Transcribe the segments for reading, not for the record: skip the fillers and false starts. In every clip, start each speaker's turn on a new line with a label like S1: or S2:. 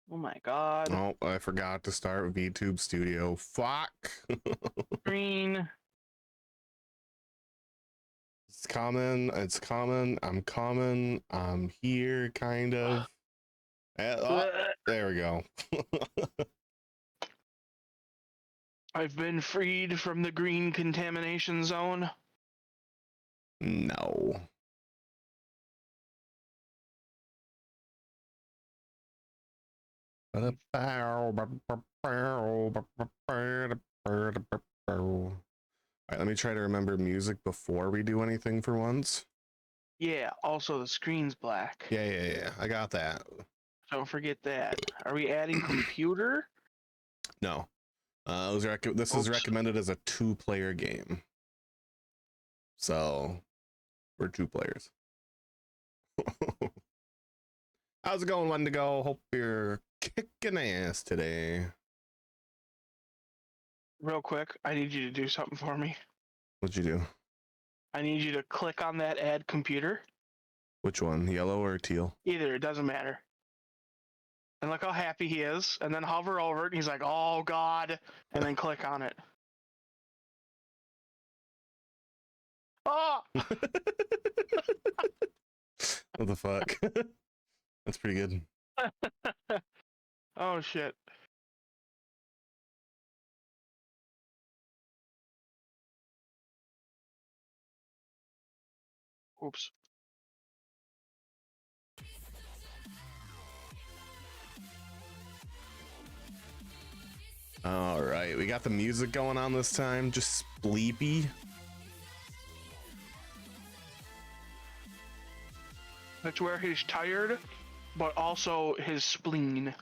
S1: Oh my god.
S2: Oh, I forgot to start VTube Studio. Fuck.
S1: Green.
S2: It's coming. It's coming. I'm coming. I'm here, kind of. Oh, there we go.
S1: I've been freed from the green contamination zone.
S2: No. All right, let me try to remember music before we do anything for once.
S1: Yeah, also the screen's black.
S2: Yeah. I got that.
S1: Don't forget that. Are we adding computer?
S2: No. This is recommended as a 2-player game. So, we're 2 players. How's it going, Wendigo? Hope you're kicking ass today.
S1: Real quick, I need you to do something for me.
S2: What'd you do?
S1: I need you to click on that add computer.
S2: Which one? Yellow or teal?
S1: Either, it doesn't matter. And look how happy he is. And then hover over it and he's like, oh god. And then click on it. Oh!
S2: What the fuck? That's pretty good.
S1: Oh shit. Oops.
S2: All right, we got the music going on this time. Just sleepy.
S1: That's where he's tired, but also his spleen.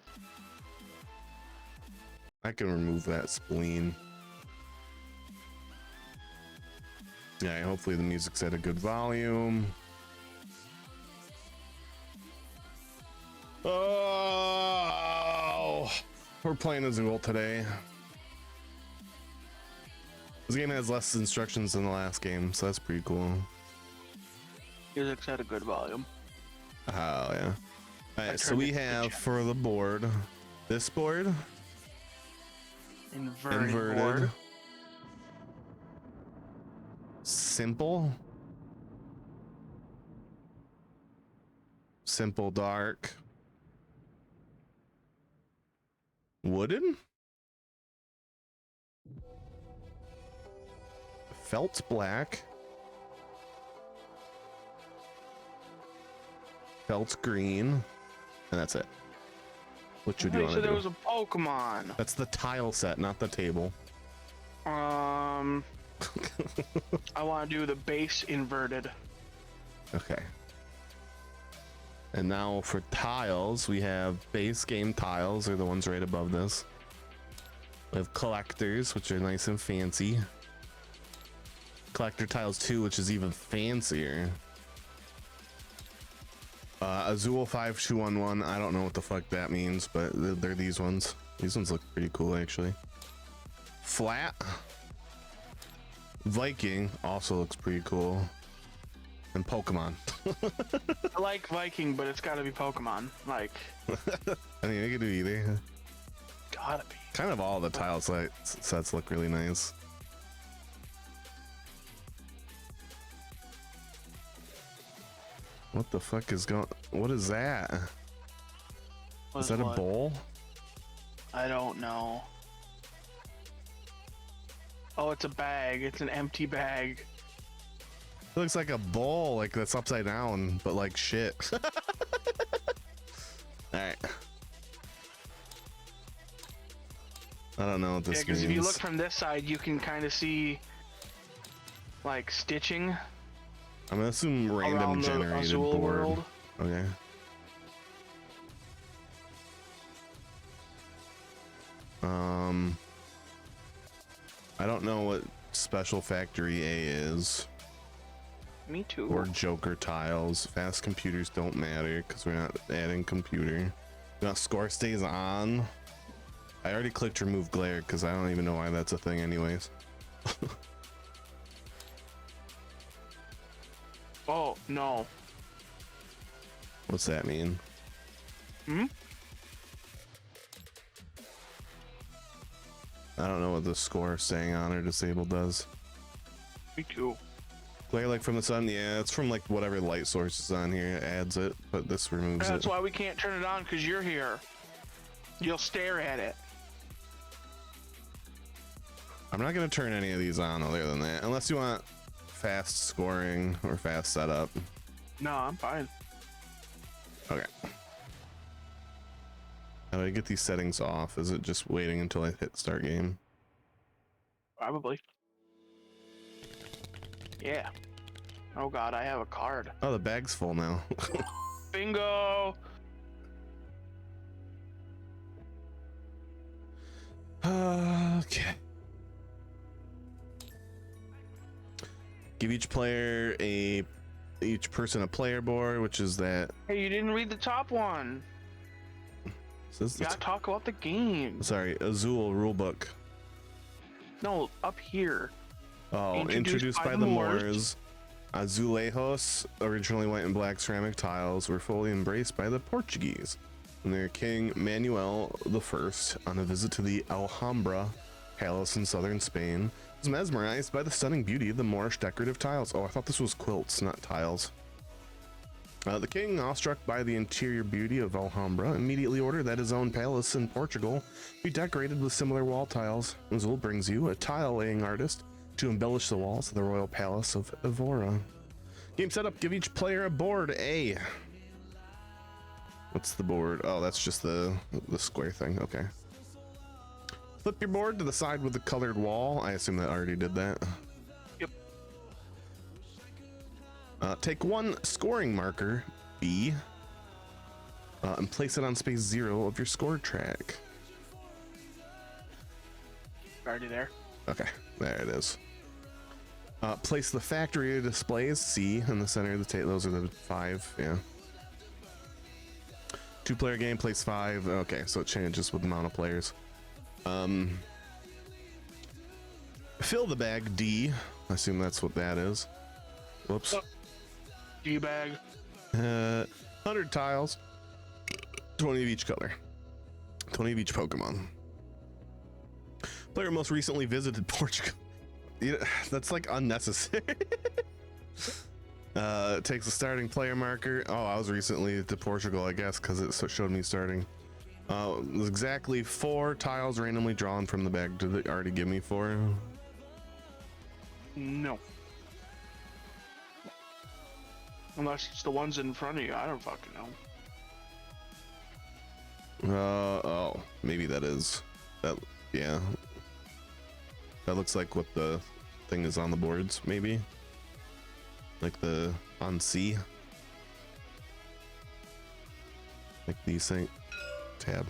S2: I can remove that spleen. Yeah, hopefully the music's at a good volume. Oh, we're playing Azul today. This game has less instructions than the last game, so that's pretty cool.
S1: Music's at a good volume.
S2: Oh, yeah. All right, so we have for the board, this board.
S1: Inverted. Board.
S2: Simple. Simple dark. Wooden. Felt black. Felt green. And that's it. What you do?
S1: So there was a Pokemon.
S2: That's the tile set, not the table.
S1: I want to do the base inverted.
S2: Okay. And now for tiles, we have base game tiles, are the ones right above this. We have collectors, which are nice and fancy. Collector tiles 2, which is even fancier. Azul 5211, I don't know what the fuck that means, but they're these ones. These ones look pretty cool, actually. Flat. Viking also looks pretty cool. And Pokemon.
S1: I like Viking, but it's gotta be Pokemon. Like,
S2: I mean, we could do either.
S1: Gotta be.
S2: Kind of all the tile sets look really nice. What the fuck is going? What is that? Is that a bowl?
S1: I don't know. Oh, it's a bag. It's an empty bag.
S2: It looks like a bowl, like that's upside down, but like shit. Alright. I don't know what this means.
S1: Because if you look from this side, you can kind of see like stitching.
S2: I'm gonna assume random generated
S1: Azul
S2: board.
S1: World.
S2: Okay. I don't know what Special Factory A is.
S1: Me too.
S2: Or Joker tiles. Fast computers don't matter because we're not adding computer. Now score stays on. I already clicked remove glare because I don't even know why that's a thing anyways.
S1: Oh, no.
S2: What's that mean?
S1: Hmm?
S2: I don't know what the score staying on or disabled does.
S1: Me too.
S2: Glare like from the sun, yeah, it's from like whatever light source is on here. It adds it, but this removes
S1: That's
S2: it.
S1: why we can't turn it on, because you're here. You'll stare at it.
S2: I'm not gonna turn any of these on other than that, unless you want fast scoring or fast setup.
S1: No, I'm fine.
S2: Okay. How do I get these settings off? Is it just waiting until I hit start game?
S1: Probably. Yeah. Oh god, I have a card.
S2: Oh, the bag's full now.
S1: Bingo!
S2: Okay. Give each person a player board, which is that.
S1: Hey, you didn't read the top one.
S2: Says
S1: You gotta talk about the game.
S2: sorry, Azul rulebook.
S1: No, up here.
S2: Oh, introduced by the Moors. Azulejos, originally white and black ceramic tiles, were fully embraced by the Portuguese when their king Manuel I, on a visit to the Alhambra palace in southern Spain, was mesmerized by the stunning beauty of the Moorish decorative tiles. Oh, I thought this was quilts, not tiles. The king, awestruck by the interior beauty of Alhambra, immediately ordered that his own palace in Portugal be decorated with similar wall tiles. Azul brings you a tile laying artist to embellish the walls of the royal palace of Evora. Game setup, give each player a board A. What's the board? Oh, that's just the square thing. Okay. Flip your board to the side with the colored wall. I assume that already did that.
S1: Yep.
S2: Take one scoring marker, B, and place it on space 0 of your score track.
S1: Already there.
S2: Okay, there it is. Place the factory displays, C, in the center of the table. Those are the 5, yeah. 2-player game, place 5. Okay, so it changes with the amount of players. Fill the bag, D. I assume that's what that is. Whoops.
S1: D-bag.
S2: 100 tiles, 20 of each color, 20 of each Pokemon. Player most recently visited Portugal. Yeah, that's like unnecessary. Takes a starting player marker. Oh, I was recently to Portugal, I guess, because it showed me starting. Exactly 4 tiles randomly drawn from the bag. Did they already give me 4?
S1: No. Unless it's the ones in front of you. I don't fucking know.
S2: Oh, maybe that is that. Yeah, that looks like what the thing is on the boards. Maybe like the on C, like these things. Tab.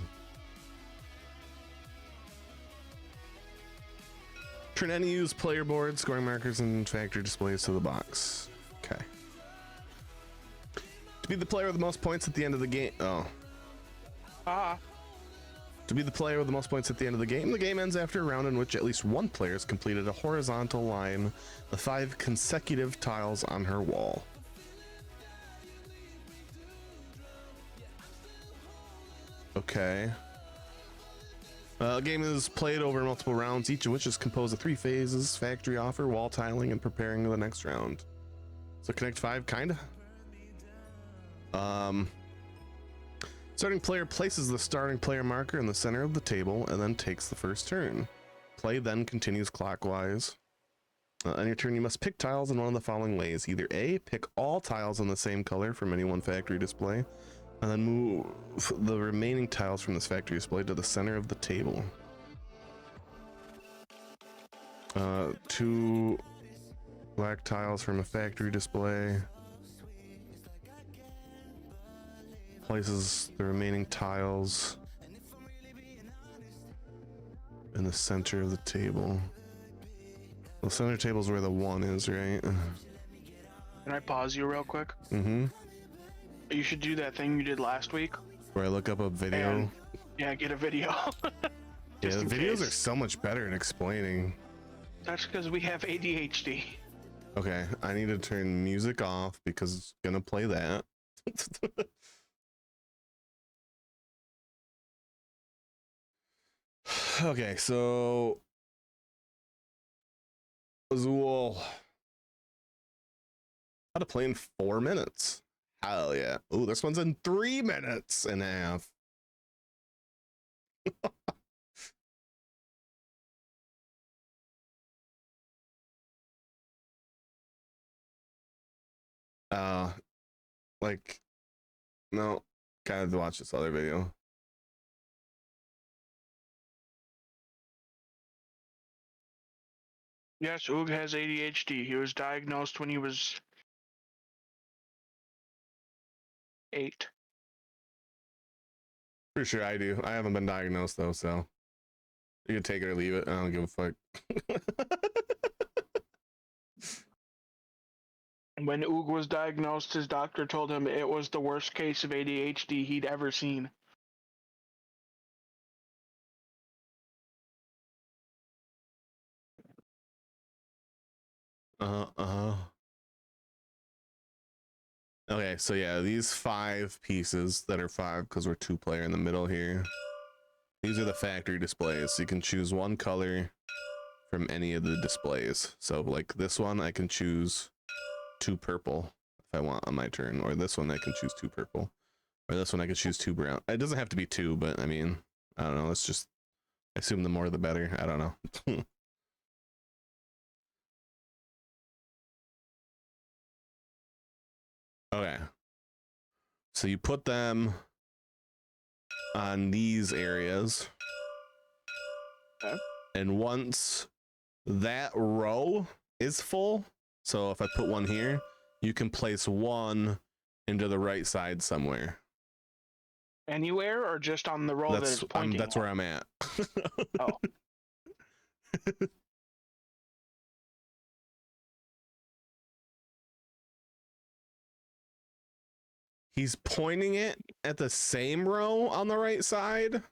S2: Turn any used player board, scoring markers, and factory displays to the box. Okay. To be the player with the most points at the end of the game. Oh. To be the player with the most points at the end of the game ends after a round in which at least one player has completed a horizontal line of 5 consecutive tiles on her wall. Okay. A game is played over multiple rounds, each of which is composed of 3 phases: factory offer, wall tiling, and preparing for the next round. So Connect 5, kinda. Starting player places the starting player marker in the center of the table and then takes the first turn. Play then continues clockwise. On your turn, you must pick tiles in one of the following ways. Either A, pick all tiles in the same color from any one factory display, and then move the remaining tiles from this factory display to the center of the table. 2 black tiles from a factory display. Places the remaining tiles in the center of the table. The center table is where the 1 is, right?
S1: Can I pause you real quick?
S2: Mm-hmm.
S1: You should do that thing you did last week.
S2: Where I look up a video.
S1: And, yeah, get a video.
S2: Yeah, the videos
S1: case.
S2: are so much better in explaining.
S1: That's because we have ADHD.
S2: Okay, I need to turn music off because it's gonna play that. Okay, so Azul. How to play in 4 minutes. Hell yeah. Ooh, this one's in 3 minutes and a half. Like, no, kind of to watch this other video.
S1: Yes, Oog has ADHD. He was diagnosed when he was 8.
S2: Pretty sure I do. I haven't been diagnosed though, so you can take it or leave it. I don't give a fuck.
S1: When Oog was diagnosed, his doctor told him it was the worst case of ADHD he'd ever seen.
S2: Okay, so yeah, these 5 pieces that are 5 because we're 2-player in the middle here. These are the factory displays. So you can choose one color from any of the displays. So like this one, I can choose 2 purple if I want on my turn, or this one I can choose 2 purple, or this one I can choose 2 brown. It doesn't have to be 2, but I mean, I don't know. Let's just assume the more the better. I don't know. Okay. So you put them on these areas.
S1: Okay.
S2: And once that row is full, so if I put one here, you can place one into the right side somewhere.
S1: Anywhere or just on the row that it's pointing
S2: that's
S1: at?
S2: where I'm at.
S1: Oh.
S2: He's pointing it at the same row on the right side.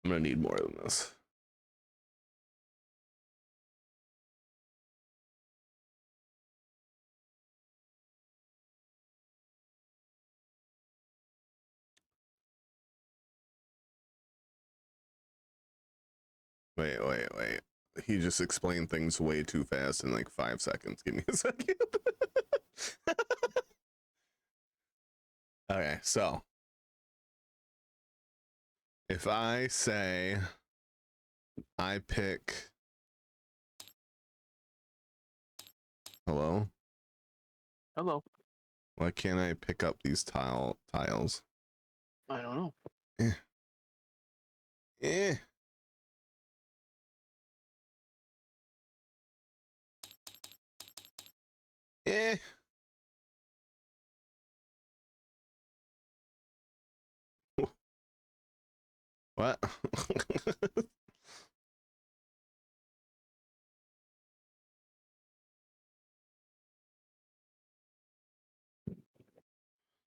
S2: I'm gonna need more than this. Wait. He just explained things way too fast in like 5 seconds. Give me a second. Okay, so if I say I pick, hello?
S1: Hello.
S2: Why can't I pick up these tiles?
S1: I don't know.
S2: Eh. What?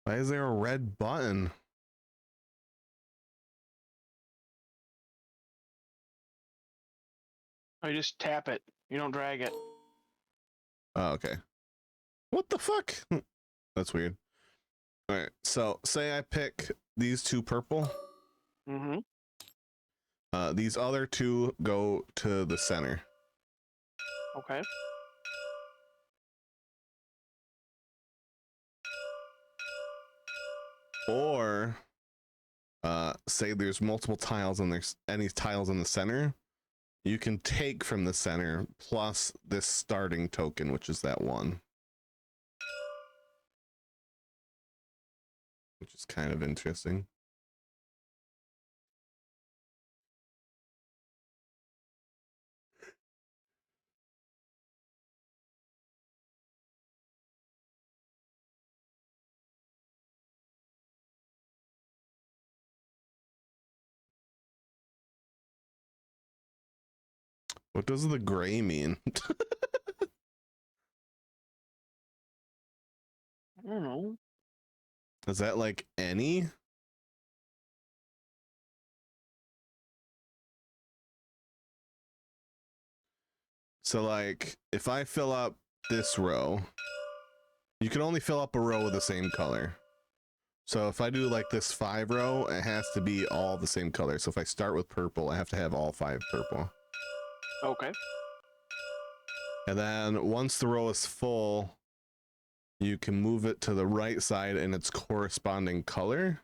S2: Why is there a red button?
S1: I just tap it. You don't drag it.
S2: Oh, okay. What the fuck? That's weird. All right, so say I pick these 2 purple.
S1: Mm-hmm.
S2: These other 2 go to the center.
S1: Okay.
S2: Or say there's multiple tiles and there's any tiles in the center, you can take from the center plus this starting token, which is that 1. Which is kind of interesting. What does the gray mean?
S1: I don't know.
S2: Is that like any? So like if I fill up this row, you can only fill up a row with the same color. So if I do like this 5 row, it has to be all the same color. So if I start with purple, I have to have all 5 purple.
S1: Okay.
S2: And then once the row is full, you can move it to the right side in its corresponding color.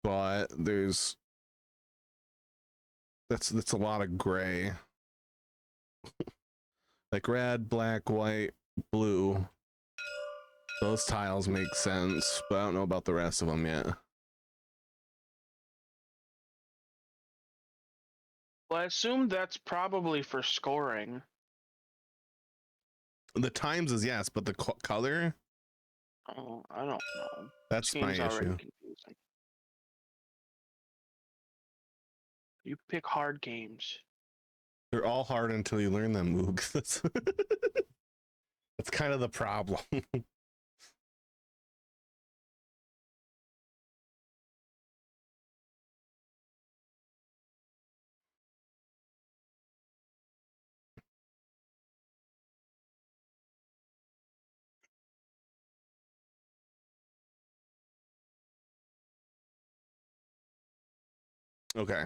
S2: But that's a lot of gray. Like red, black, white, blue. Those tiles make sense, but I don't know about the rest of them yet.
S1: Well, I assume that's probably for scoring.
S2: The times is yes, but the color?
S1: Oh, I don't know.
S2: That's
S1: This
S2: my
S1: game's already
S2: issue.
S1: confusing. You pick hard games.
S2: They're all hard until you learn them, Moog. That's kind of the problem. Okay.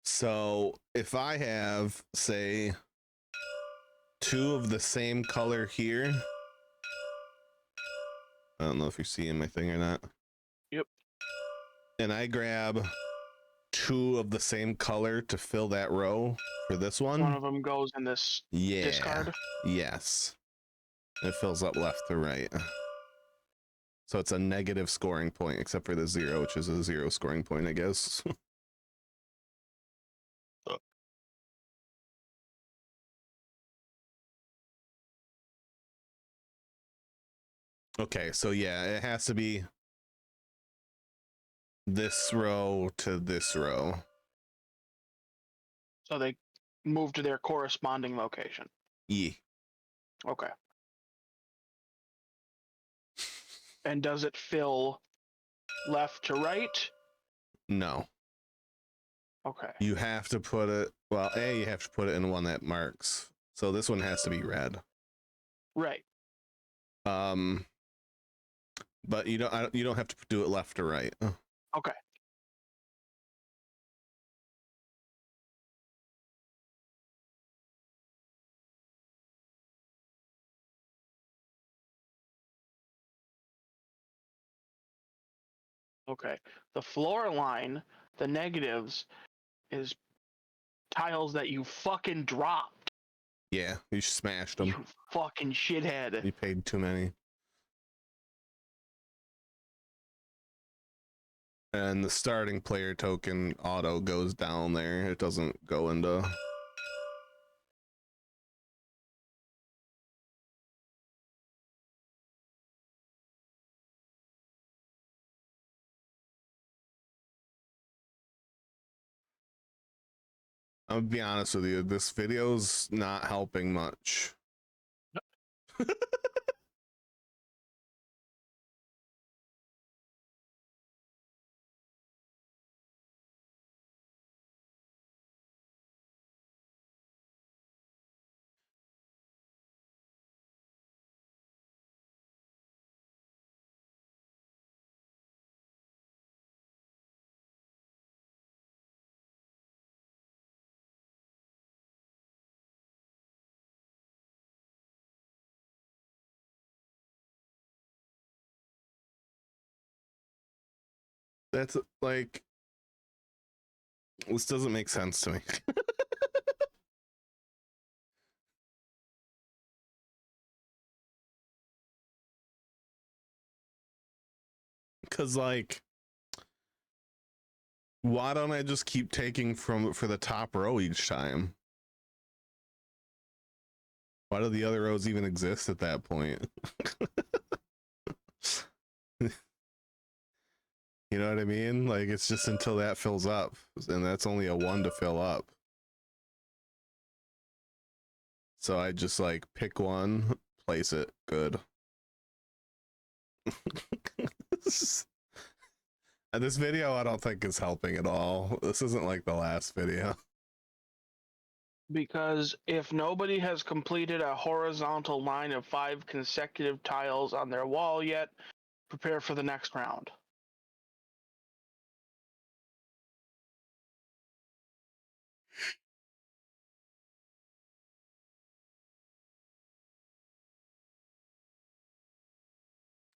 S2: So if I have, say, 2 of the same color here, I don't know if you're seeing my thing or not.
S1: Yep.
S2: And I grab 2 of the same color to fill that row for this one.
S1: One of them goes in this discard.
S2: Yes. It fills up left to right. So it's a negative scoring point, except for the 0, which is a 0 scoring point, I guess. Okay, so yeah, it has to be this row to this row.
S1: So they move to their corresponding location.
S2: Yeah.
S1: Okay. And does it fill left to right?
S2: No.
S1: Okay.
S2: You have to put it, well, you have to put it in one that marks. So this one has to be red.
S1: Right.
S2: But you don't have to do it left or right.
S1: Okay. Okay. The floor line, the negatives, is tiles that you fucking dropped.
S2: Yeah, you smashed them.
S1: You fucking shithead.
S2: You paid too many. And the starting player token auto goes down there. It doesn't go into... I'll be honest with you, this video's not helping much. That's like, this doesn't make sense to me. Because like, why don't I just keep taking for the top row each time? Why do the other rows even exist at that point? You know what I mean? Like, it's just until that fills up, and that's only a 1 to fill up. So I just like pick one, place it, good. And this video I don't think is helping at all. This isn't like the last video.
S1: Because if nobody has completed a horizontal line of 5 consecutive tiles on their wall yet, prepare for the next round.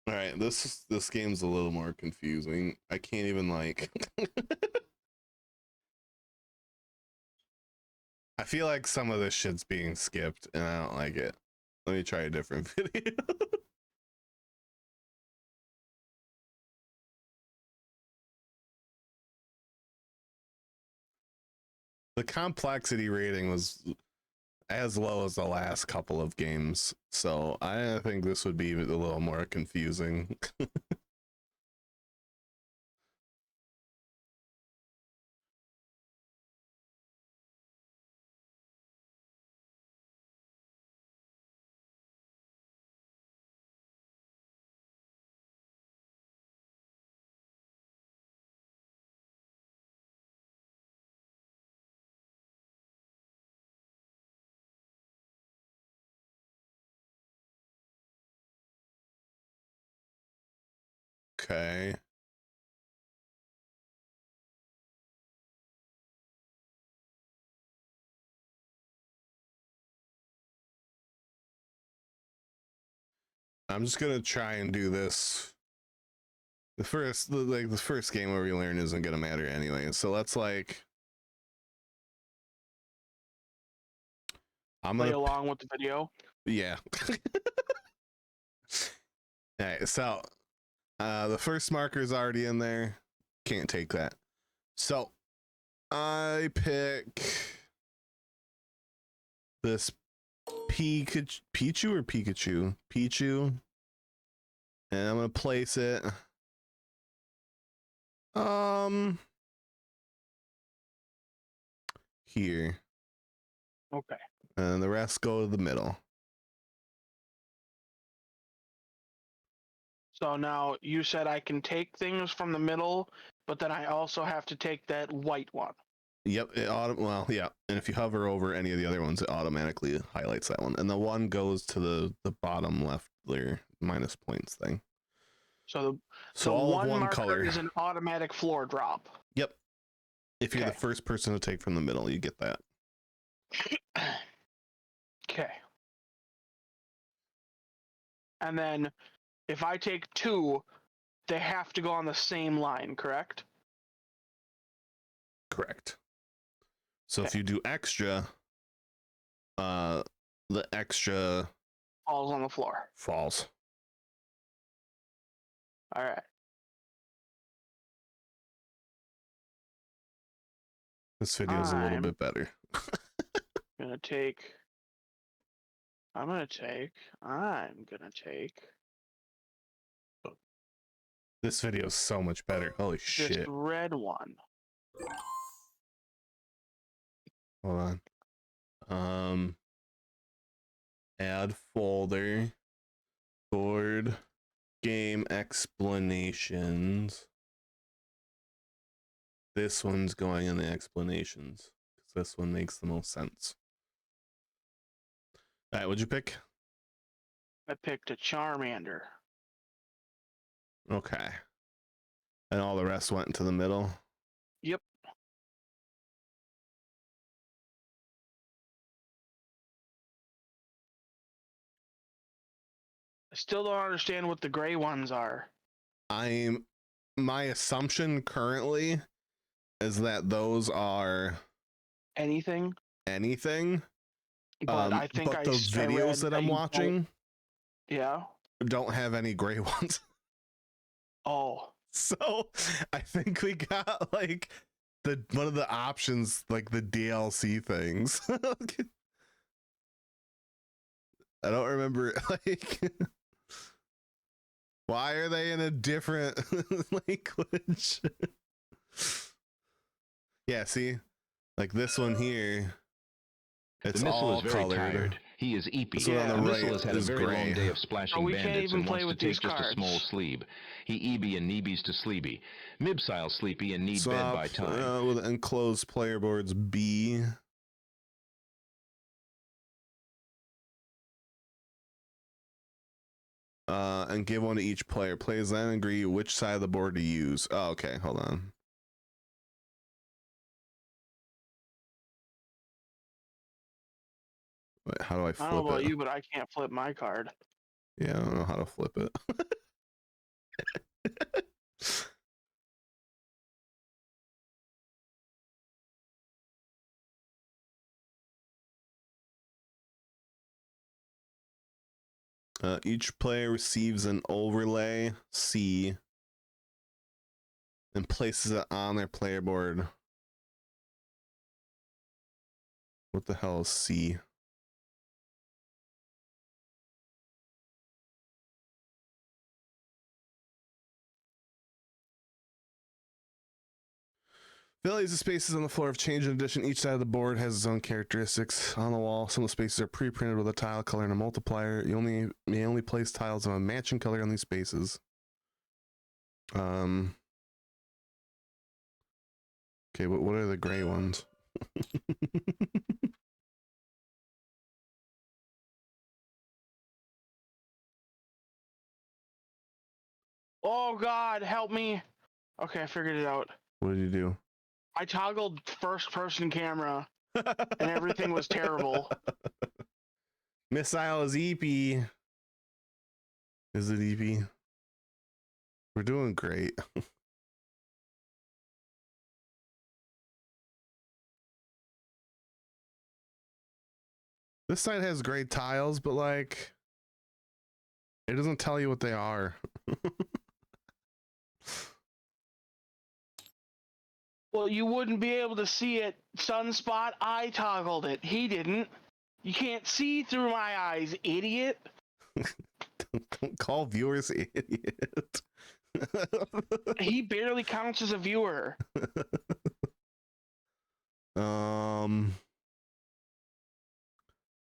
S2: All right, this game's a little more confusing. I can't even like. I feel like some of this shit's being skipped, and I don't like it. Let me try a different video. The complexity rating was as low as the last couple of games, so I think this would be a little more confusing. Okay. I'm just gonna try and do this. The first game where we learn isn't gonna matter anyway. So let's like. I'm
S1: Play
S2: gonna
S1: along with the video.
S2: Yeah. All right. So the first marker is already in there. Can't take that. So I pick this Pichu or Pikachu? Pichu. And I'm gonna place it. Here.
S1: Okay.
S2: And the rest go to the middle.
S1: So now you said I can take things from the middle, but then I also have to take that white one.
S2: Yep, well, yeah. And if you hover over any of the other ones, it automatically highlights that one. And the one goes to the bottom left there, minus points thing.
S1: So
S2: all
S1: one
S2: of one
S1: marker
S2: color
S1: is an automatic floor drop.
S2: Yep. If you're the first person to take from the middle, you get that.
S1: Okay. And then if I take 2, they have to go on the same line, correct?
S2: Correct. So if you do extra, the extra
S1: falls on the floor.
S2: Falls.
S1: All right.
S2: This video is a little bit better.
S1: I'm gonna take.
S2: This video is so much better. Holy shit.
S1: This red one.
S2: Hold on. Add folder. Board game explanations. This one's going in the explanations because this one makes the most sense. All right, what'd you pick?
S1: I picked a Charmander.
S2: Okay. And all the rest went into the middle?
S1: Yep. I still don't understand what the gray ones are.
S2: My assumption currently is that those are
S1: anything.
S2: But
S1: I think
S2: the videos that I'm watching
S1: don't
S2: have any gray ones.
S1: Oh.
S2: So I think we got like one of the options, like the DLC things. I don't remember like why are they in a different language? Yeah, see? Like this one here. It's
S3: the missile
S2: all
S3: is very
S2: colored.
S3: tired. He is eepy.
S2: So
S3: the missile has had a very
S2: gray.
S3: long day of splashing bandits and wants to take just a small sleeb. He eeby and neebies to sleeby. Mibsile sleepy and need bed by time.
S2: With enclosed player boards B. and give one to each player. Players then agree which side of the board to use. Oh, okay, hold on. Wait, how do I flip it?
S1: I don't know about you, but I can't flip my card.
S2: Yeah, I don't know how to flip it. Each player receives an overlay C and places it on their player board. What the hell is C? Values of spaces on the floor have changed. In addition, each side of the board has its own characteristics. On the wall, some of the spaces are pre-printed with a tile color and a multiplier. You may only place tiles of a matching color on these spaces. Okay, but what are the gray ones?
S1: Oh God, help me! Okay, I figured it out.
S2: What did you do?
S1: I toggled first-person camera, and everything was terrible.
S2: Missile is EP. Is it EP? We're doing great. This side has gray tiles, but like, it doesn't tell you what they are.
S1: Well, you wouldn't be able to see it, Sunspot. I toggled it. He didn't. You can't see through my eyes, idiot.
S2: Don't call viewers idiot.
S1: He barely counts as a viewer.
S2: Game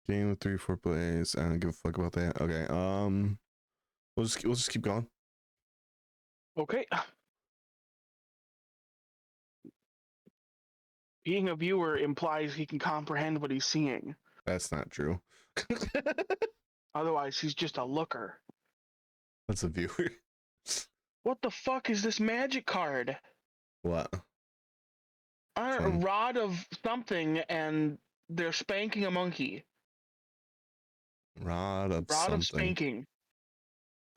S2: with 3-4 plays. I don't give a fuck about that. Okay. We'll just keep going.
S1: Okay. Being a viewer implies he can comprehend what he's seeing.
S2: That's not true.
S1: Otherwise, he's just a looker.
S2: That's a viewer.
S1: What the fuck is this magic card?
S2: What?
S1: A rod of something, and they're spanking a monkey.
S2: Rod of
S1: spanking.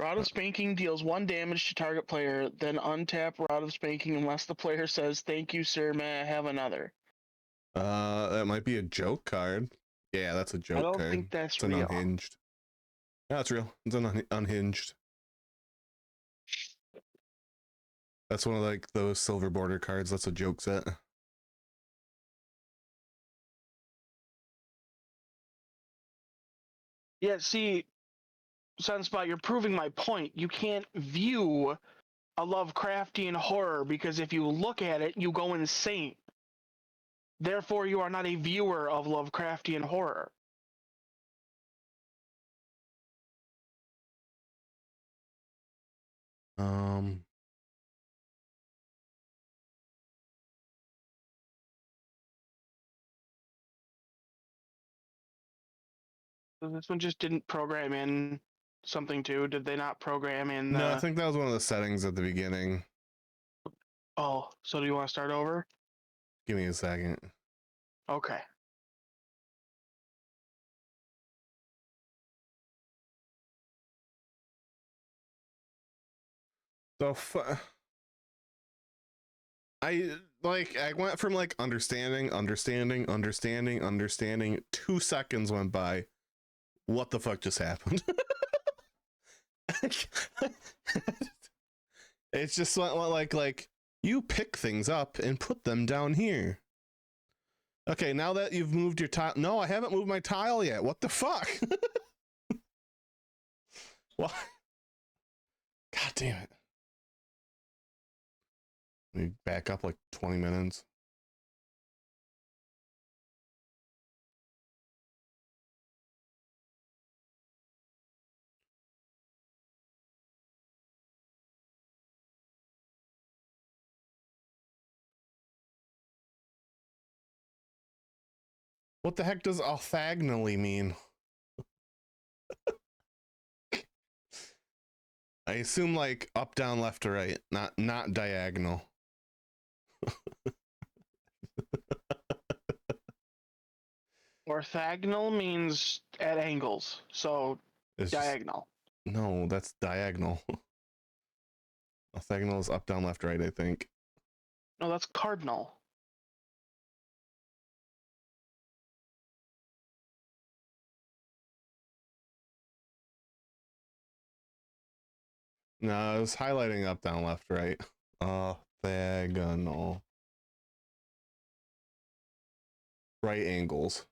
S1: Rod of Spanking deals 1 damage to target player, then untap Rod of Spanking unless the player says, "Thank you, sir, may I have another?"
S2: That might be a joke card. Yeah, that's a joke card.
S1: I don't think that's
S2: real.
S1: real.
S2: An unhinged. No, it's real. It's an unhinged. That's one of like those silver border cards. That's a joke set.
S1: Yeah, see, Sunspot, you're proving my point. You can't view a Lovecraftian horror because if you look at it, you go insane. Therefore, you are not a viewer of Lovecraftian horror. So this one just didn't program in something too. Did they not program in?
S2: No, I think that was one of the settings at the beginning.
S1: Oh, so do you want to start over?
S2: Give me a second.
S1: Okay.
S2: I went from like understanding. 2 seconds went by. What the fuck just happened? It's just like you pick things up and put them down here. Okay, now that you've moved your tile. No, I haven't moved my tile yet. What the fuck? What? God damn it. We back up like 20 minutes. What the heck does orthogonally mean? I assume like up, down, left to right, not diagonal.
S1: Orthogonal means at angles, so
S2: It's
S1: diagonal.
S2: No, that's diagonal. Orthogonal is up, down, left, right, I think.
S1: No, that's cardinal.
S2: No, I was highlighting up, down, left, right. Orthogonal. Right angles.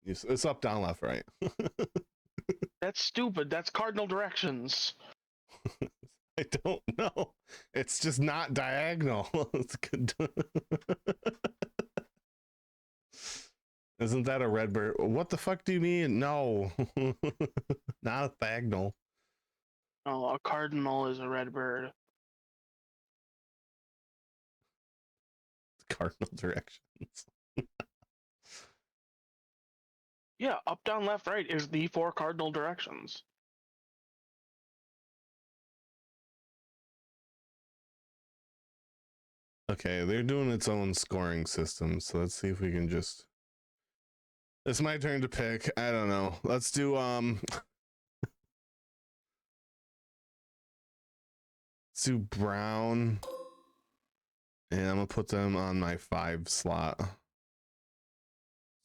S2: It's up, down, left, right.
S1: That's stupid. That's cardinal directions.
S2: I don't know. It's just not diagonal. It's good. Isn't that a red bird? What the fuck do you mean? No. Not a diagonal.
S1: Oh, a cardinal is a red bird.
S2: Cardinal directions.
S1: Yeah, up, down, left, right is the 4 cardinal directions.
S2: Okay, they're doing its own scoring system, so let's see if we can just... It's my turn to pick. I don't know. Let's do let's do brown. And I'm gonna put them on my 5 slot.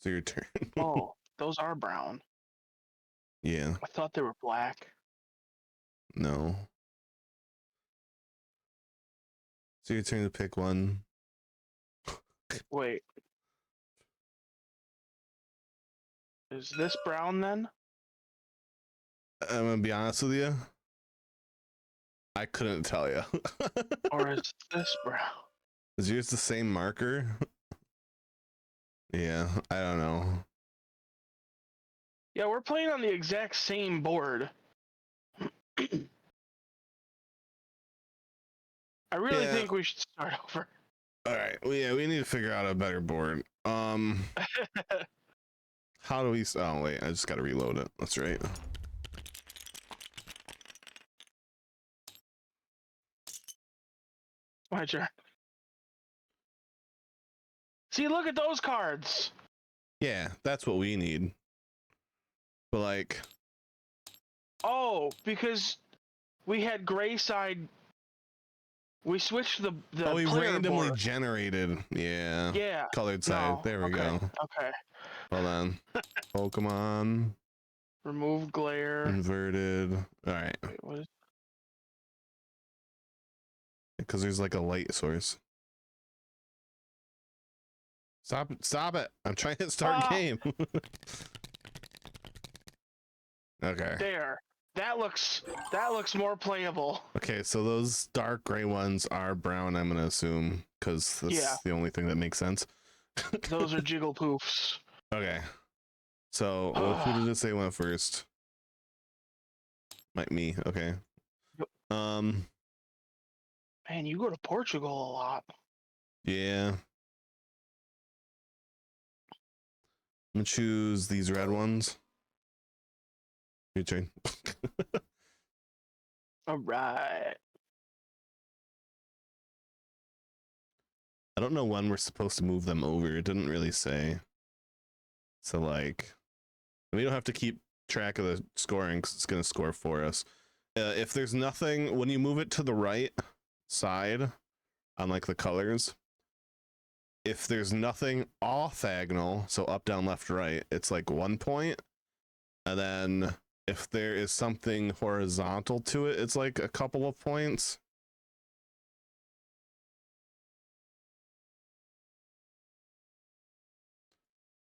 S2: So your turn.
S1: Oh, those are brown.
S2: Yeah.
S1: I thought they were black.
S2: No. So your turn to pick one.
S1: Wait. Is this brown then?
S2: I'm gonna be honest with you. I couldn't tell you.
S1: Or is this brown?
S2: Is yours the same marker? Yeah, I don't know.
S1: Yeah, we're playing on the exact same board. I really think we should start over.
S2: All right. Well, yeah, we need to figure out a better board. How do we? Oh wait, I just got to reload it. That's right.
S1: My turn. See, look at those cards.
S2: Yeah, that's what we need. But like,
S1: oh, because we had gray side. We switched the
S2: oh, we
S1: player
S2: randomly
S1: board.
S2: generated. Yeah.
S1: Yeah.
S2: Colored side.
S1: No.
S2: There we go.
S1: Okay.
S2: Hold on. Pokemon.
S1: Remove glare.
S2: Inverted. All right.
S1: Wait, what is...
S2: Because there's like a light source. Stop it. I'm trying to start game. Okay.
S1: There. That looks more playable.
S2: Okay, so those dark gray ones are brown, I'm gonna assume, because that's the only thing that makes sense.
S1: Those are Jigglypuffs.
S2: Okay. So who did it say went first? Me. Okay.
S1: Man, you go to Portugal a lot.
S2: Yeah. I'm gonna choose these red ones. Your turn.
S1: All right.
S2: I don't know when we're supposed to move them over. It didn't really say. So like, we don't have to keep track of the scoring because it's gonna score for us. If there's nothing, when you move it to the right side on like the colors, if there's nothing orthogonal, so up, down, left, right, it's like 1 point. And then if there is something horizontal to it, it's like a couple of points.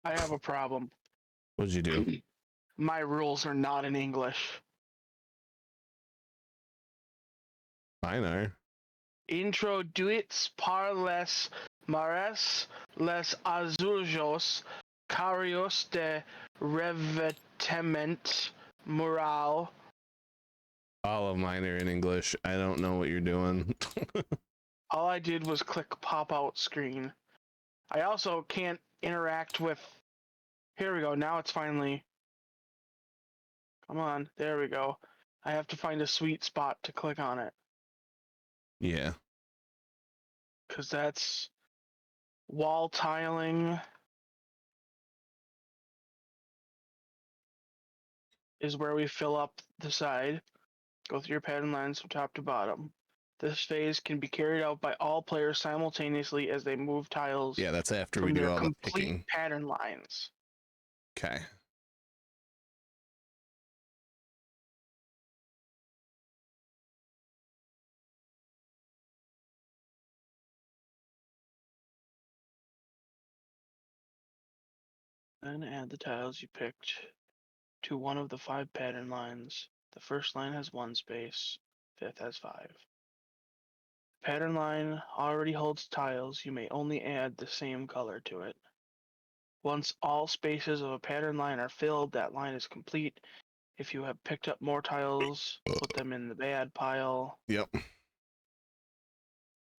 S1: I have a problem.
S2: What'd you do?
S1: My rules are not in English.
S2: Mine are.
S1: Introduits par les mares les azulejos carios de revêtement mural.
S2: All of mine are in English. I don't know what you're doing.
S1: All I did was click pop out screen. I also can't interact with... Here we go. Now it's finally... Come on. There we go. I have to find a sweet spot to click on it.
S2: Yeah.
S1: Because that's wall tiling is where we fill up the side. Go through your pattern lines from top to bottom. This phase can be carried out by all players simultaneously as they move tiles.
S2: Yeah, that's after
S1: from
S2: we do
S1: their
S2: all the
S1: complete
S2: picking.
S1: Pattern lines.
S2: Okay.
S1: Then add the tiles you picked to one of the 5 pattern lines. The first line has 1 space, fifth has 5. Pattern line already holds tiles, you may only add the same color to it. Once all spaces of a pattern line are filled, that line is complete. If you have picked up more tiles, put them in the bad pile.
S2: Yep.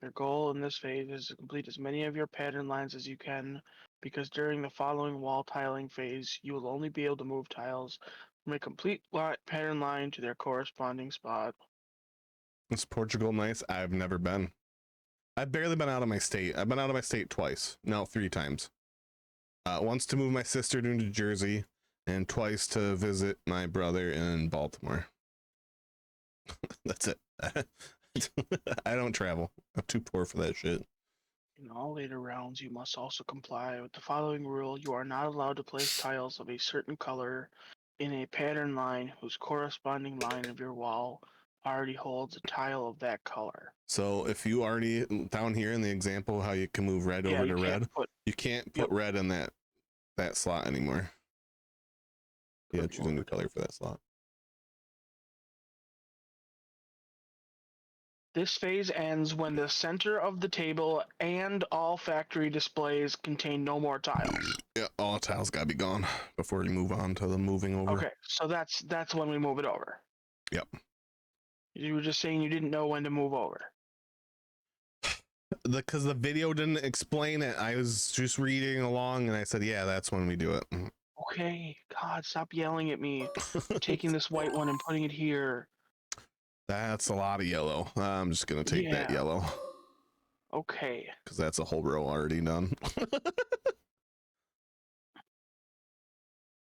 S1: Your goal in this phase is to complete as many of your pattern lines as you can, because during the following wall tiling phase, you will only be able to move tiles from a complete pattern line to their corresponding spot.
S2: Is Portugal nice? I've never been. I've barely been out of my state. I've been out of my state twice. No, 3 times. Once to move my sister to New Jersey, and twice to visit my brother in Baltimore. That's it. I don't travel. I'm too poor for that shit.
S1: In all later rounds, you must also comply with the following rule. You are not allowed to place tiles of a certain color in a pattern line whose corresponding line of your wall already holds a tile of that color.
S2: So if you already, down here in the example how you can move red over to red, you can't put red in that slot anymore. You have to choose a new color for that slot.
S1: This phase ends when the center of the table and all factory displays contain no more tiles.
S2: Yeah, all tiles gotta be gone before you move on to the moving over.
S1: Okay, so that's when we move it over.
S2: Yep.
S1: You were just saying you didn't know when to move over.
S2: Because the video didn't explain it. I was just reading along and I said, yeah, that's when we do it.
S1: Okay, God, stop yelling at me. Taking this white one and putting it here.
S2: That's a lot of yellow. I'm just gonna take that yellow.
S1: Okay.
S2: Because that's a whole row already done.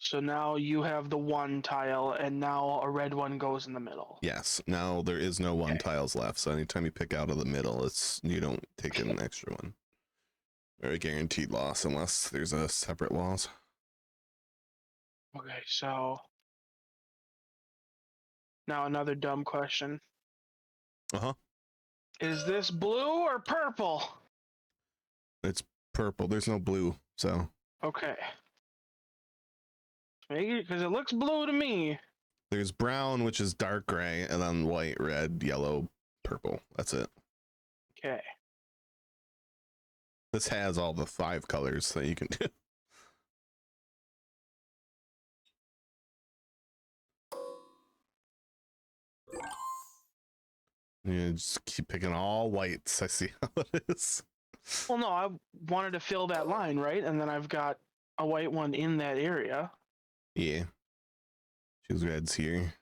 S1: So now you have the 1 tile, and now a red one goes in the middle.
S2: Yes. Now there is no 1 tiles left. So anytime you pick out of the middle, you don't take an extra one. Or a guaranteed loss unless there's a separate loss.
S1: Okay, so now another dumb question.
S2: Uh-huh.
S1: Is this blue or purple?
S2: It's purple. There's no blue, so.
S1: Okay. Because it looks blue to me.
S2: There's brown, which is dark gray, and then white, red, yellow, purple. That's it.
S1: Okay.
S2: This has all the 5 colors that you can do. You just keep picking all whites. I see how it is.
S1: Well, no, I wanted to fill that line, right? And then I've got a white one in that area.
S2: Yeah. Choose reds here.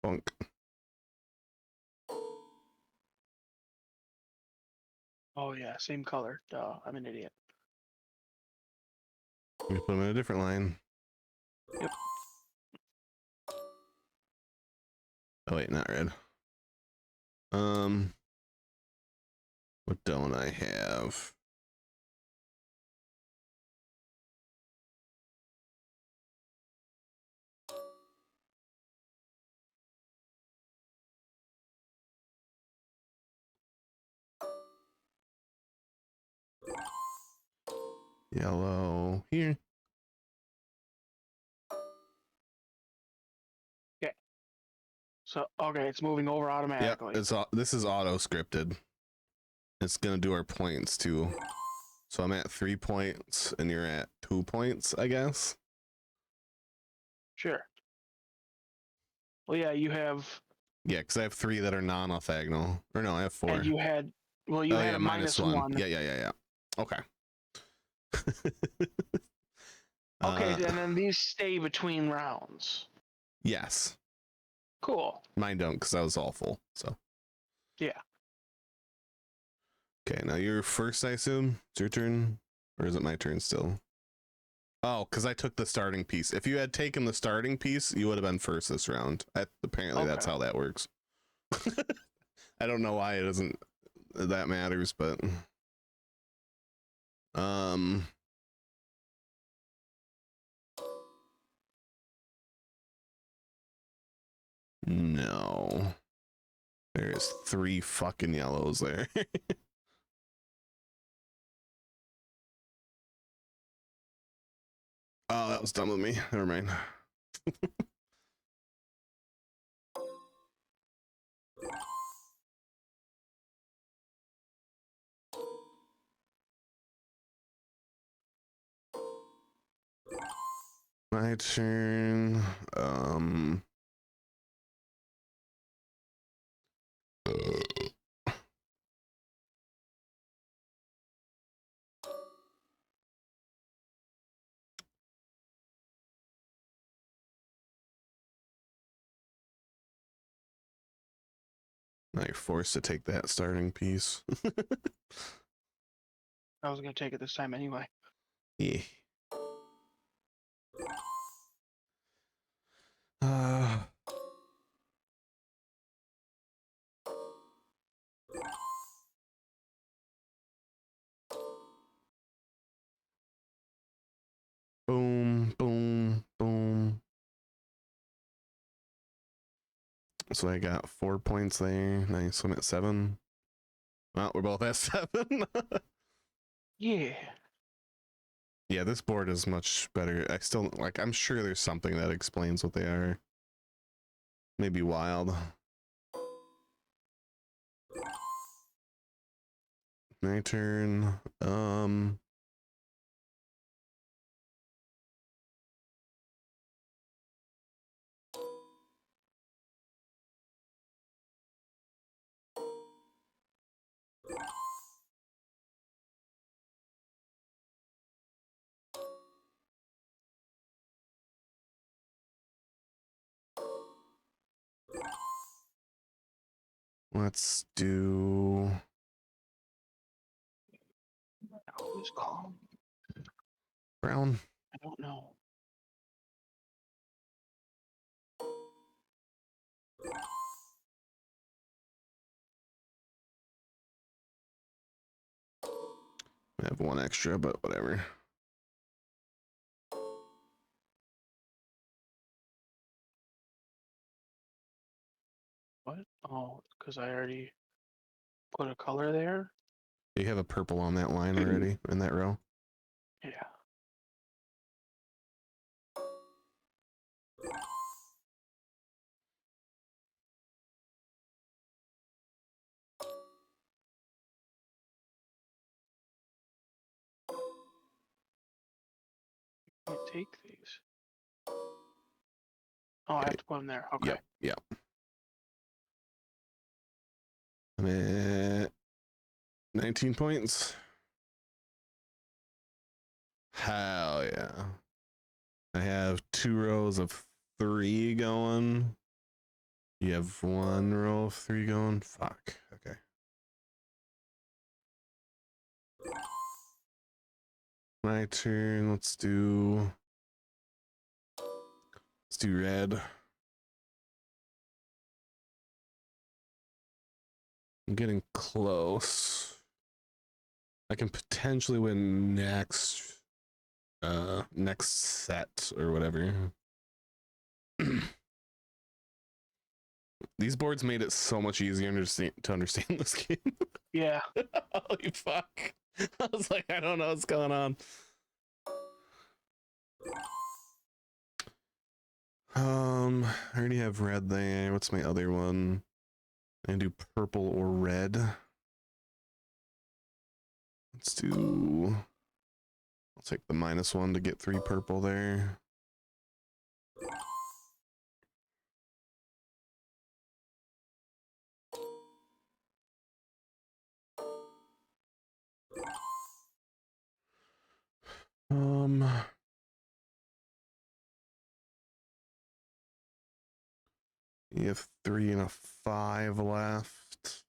S2: Bunk.
S1: Oh, yeah, same color. Duh, I'm an idiot.
S2: We put them in a different line.
S1: Yep.
S2: Oh, wait, not red. What don't I have? Yellow here.
S1: Okay. So, okay, it's moving over automatically.
S2: Yep, this is auto scripted. It's gonna do our points too. So I'm at 3 points and you're at 2 points, I guess.
S1: Sure. Well, yeah, you have.
S2: Yeah, because I have 3 that are non-orthogonal. Or no, I have 4.
S1: And you had. Well, you had a -1.
S2: Yeah. Okay.
S1: Okay, and then these stay between rounds.
S2: Yes.
S1: Cool.
S2: Mine don't, because I was awful. So.
S1: Yeah.
S2: Okay, now you're first, I assume. It's your turn, or is it my turn still? Oh, because I took the starting piece. If you had taken the starting piece, you would have been first this round. Apparently, that's how that works. I don't know why it doesn't. That matters, but no. There's 3 fucking yellows there. Oh, that was dumb of me. Never mind. My turn. Now you're forced to take that starting piece.
S1: I was going to take it this time anyway.
S2: Yeah. Boom, boom, boom. So I got 4 points there. Nice. I'm at 7. Well, we're both at 7.
S1: Yeah.
S2: Yeah, this board is much better. I still, like, I'm sure there's something that explains what they are. Maybe wild. My turn. Let's do
S1: Who's calm?
S2: brown.
S1: I don't know.
S2: I have 1 extra, but whatever.
S1: What? Oh, because I already put a color there?
S2: You have a purple on that line already in that row.
S1: Yeah. Can't take these. Oh, I have to put them there. Okay.
S2: Yep. I'm at 19 points. Hell yeah. I have 2 rows of 3 going. You have 1 row of 3 going. Fuck. Okay. My turn. Let's do red. I'm getting close. I can potentially win next set or whatever. These boards made it so much easier to understand this game.
S1: Yeah.
S2: Holy fuck. I was like, I don't know what's going on. I already have red there. What's my other one? I can do purple or red. Let's do... I'll take the -1 to get 3 purple there. You have 3 and a 5 left.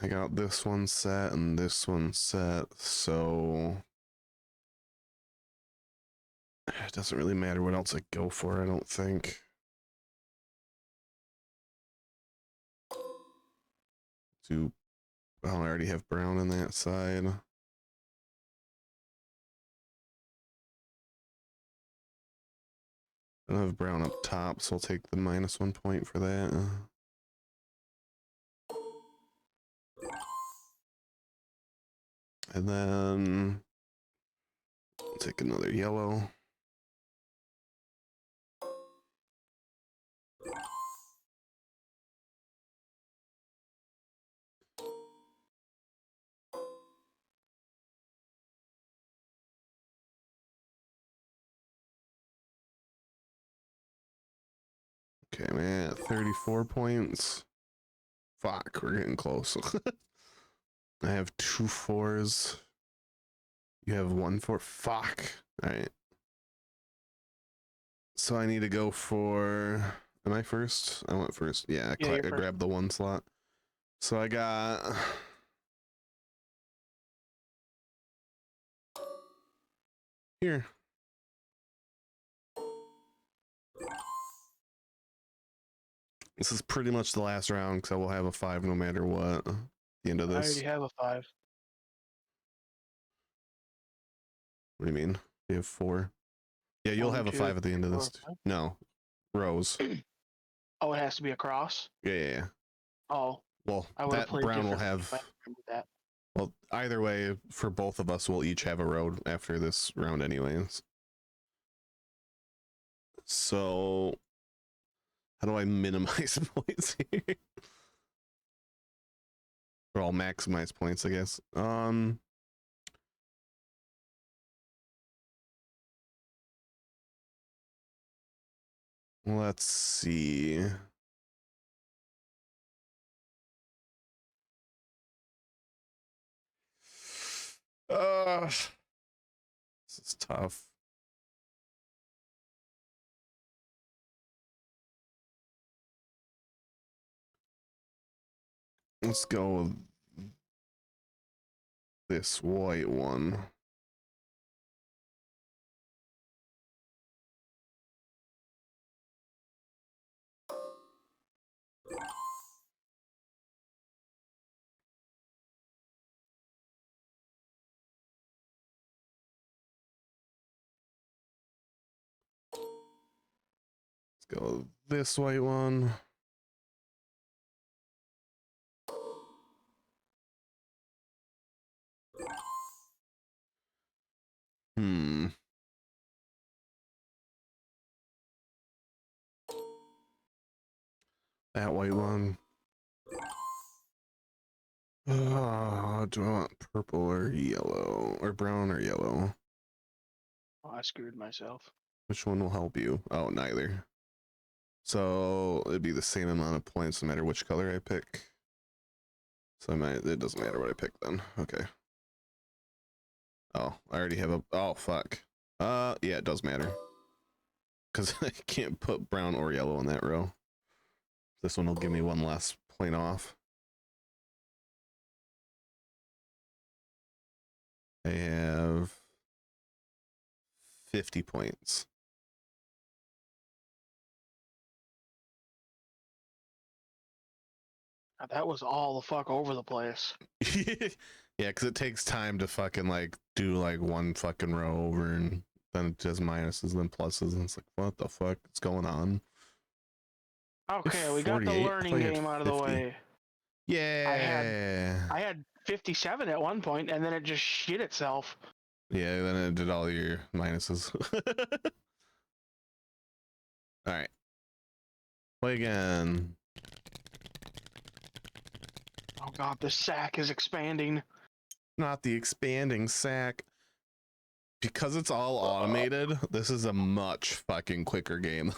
S2: I got this one set and this one set, so it doesn't really matter what else I go for, I don't think. Oh, I already have brown on that side. I don't have brown up top, so I'll take the -1 point for that. And then I'll take another yellow. Okay, man, at 34 points. Fuck, we're getting close. I have 2 4s. You have 1 4. Fuck. All right. So I need to go for... Am I first? I went first. Yeah, I grabbed the 1 slot. So I got... Here. This is pretty much the last round because I will have a 5 no matter what. At the end of this.
S1: I already have a 5.
S2: What do you mean? You have 4? Yeah, you'll have a 5 at the end of this. No. Rows.
S1: Oh, it has to be a cross?
S2: Yeah.
S1: Oh.
S2: Well, that brown will have...
S1: That.
S2: Well, either way, for both of us, we'll each have a road after this round anyways. So... How do I minimize points here? Or I'll maximize points, I guess. Let's see. This is tough. Let's go with this white one. Let's go with this white one. That white one. Do I want purple or yellow? Or brown or yellow?
S1: Oh, I screwed myself.
S2: Which one will help you? Oh, neither. So it'd be the same amount of points no matter which color I pick. So it doesn't matter what I pick then. Okay. Oh, I already have a... Oh, fuck. Yeah, it does matter. Because I can't put brown or yellow in that row. This one will give me 1 less point off. I have 50 points.
S1: That was all the fuck over the place.
S2: Yeah, because it takes time to fucking like do like 1 fucking row over and then it does minuses and then pluses and it's like, what the fuck is going on?
S1: Okay, we got the learning game out of the way.
S2: Yeah.
S1: I had 57 at one point and then it just shit itself.
S2: Yeah, then it did all your minuses. All right. Play again.
S1: Oh god, the sack is expanding.
S2: Not the expanding sack. Because it's all automated, this is a much fucking quicker game.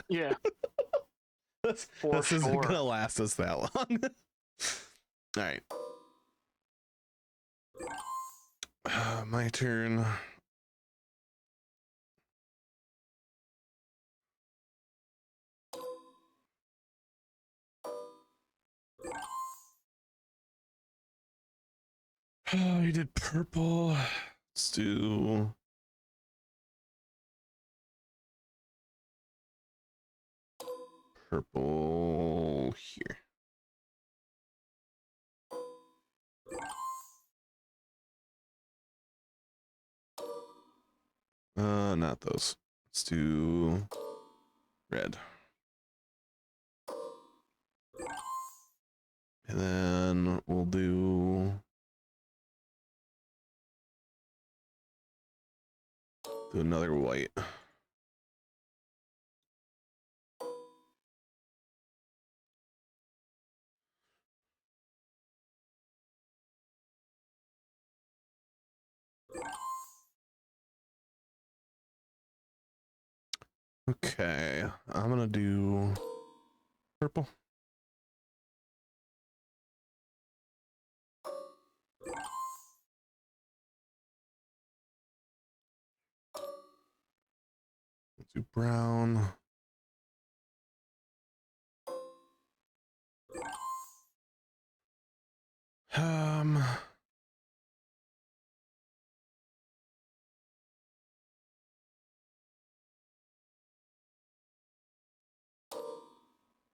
S1: Yeah.
S2: This
S1: For
S2: isn't
S1: sure.
S2: gonna last us that long. All right. My turn. Oh, you did purple. Let's do purple here. Not those. Let's do red. And then we'll do another white. Okay, I'm gonna do purple. Let's do brown.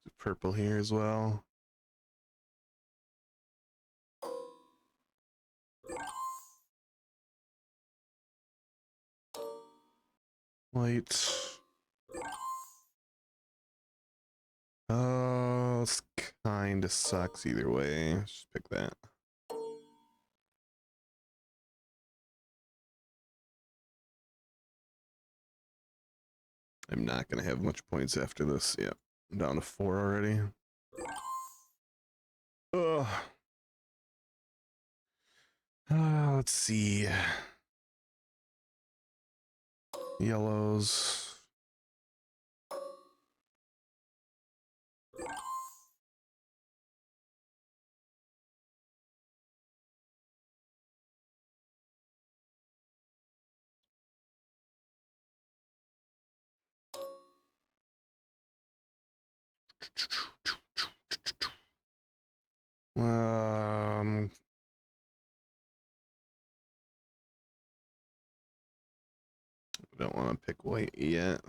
S2: Do purple here as well. White. Oh, this kind of sucks either way. Just pick that. I'm not going to have much points after this. Yep, I'm down to 4 already. Ugh. Let's see. Yellows. Don't want to pick white yet.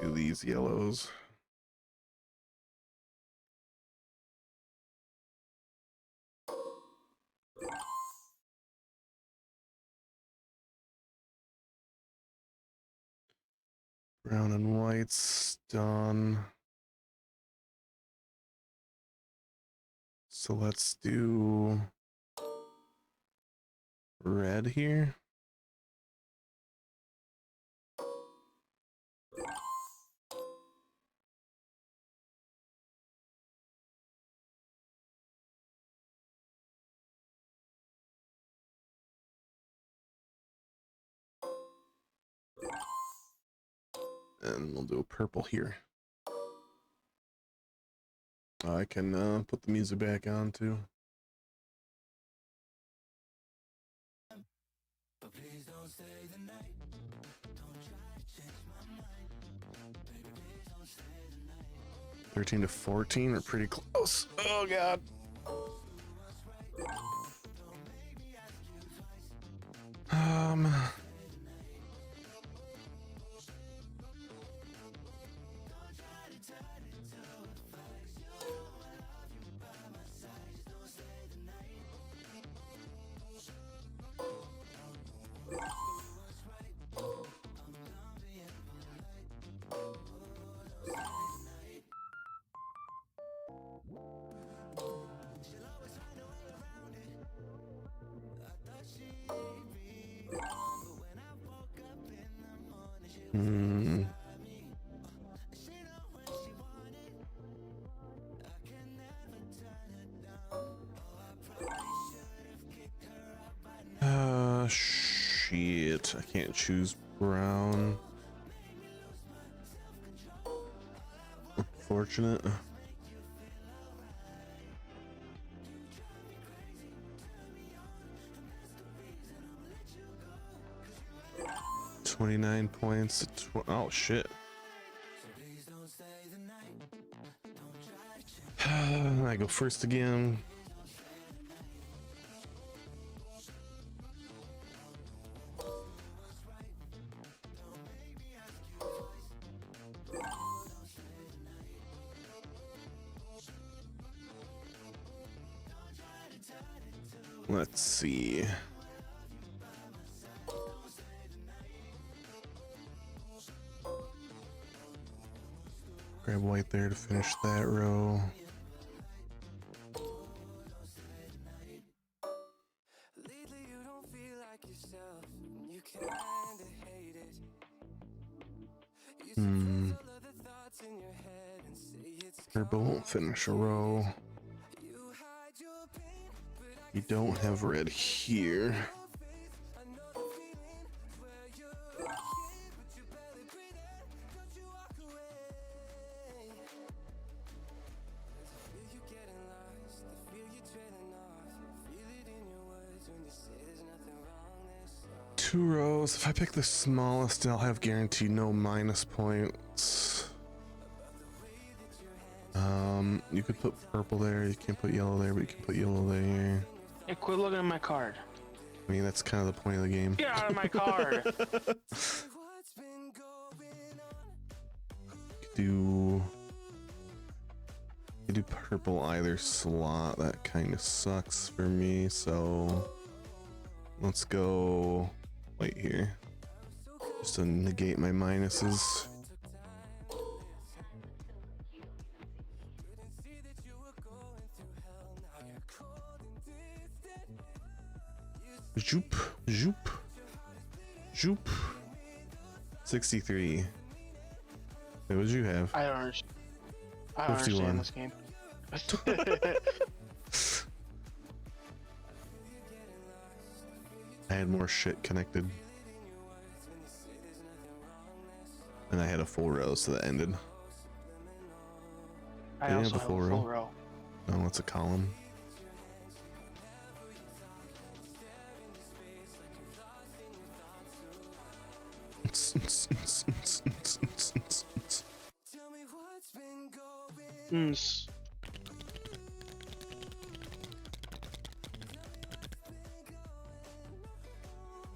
S2: Do these yellows. Brown and white's done. So let's do red here. And we'll do a purple here. I can put the music back on too. But please don't stay the night. Don't try to change my mind. Baby, please don't stay the night. 13 to 14 are pretty close. Oh god. Shit. I can't choose brown. Unfortunate. $29 points. Oh shit. I go first again. Let's see. Grab white there to finish that row. Purple won't finish a row. You don't have red here. Two rows. If I pick the smallest, I'll have guaranteed no minus points. You could put purple there. You can't put yellow there, but you can put yellow there.
S1: Hey, quit looking at my card.
S2: I mean, that's kind of the point of the game.
S1: Get out of my card.
S2: You do purple either slot. That kind of sucks for me. So let's go white here, just to negate my minuses. Zoop, zoop, zoop. 63. What did you have?
S1: I don't understand this game.
S2: I had more shit connected. And I had a full row, so that ended.
S1: I also have a full row.
S2: No, it's a column.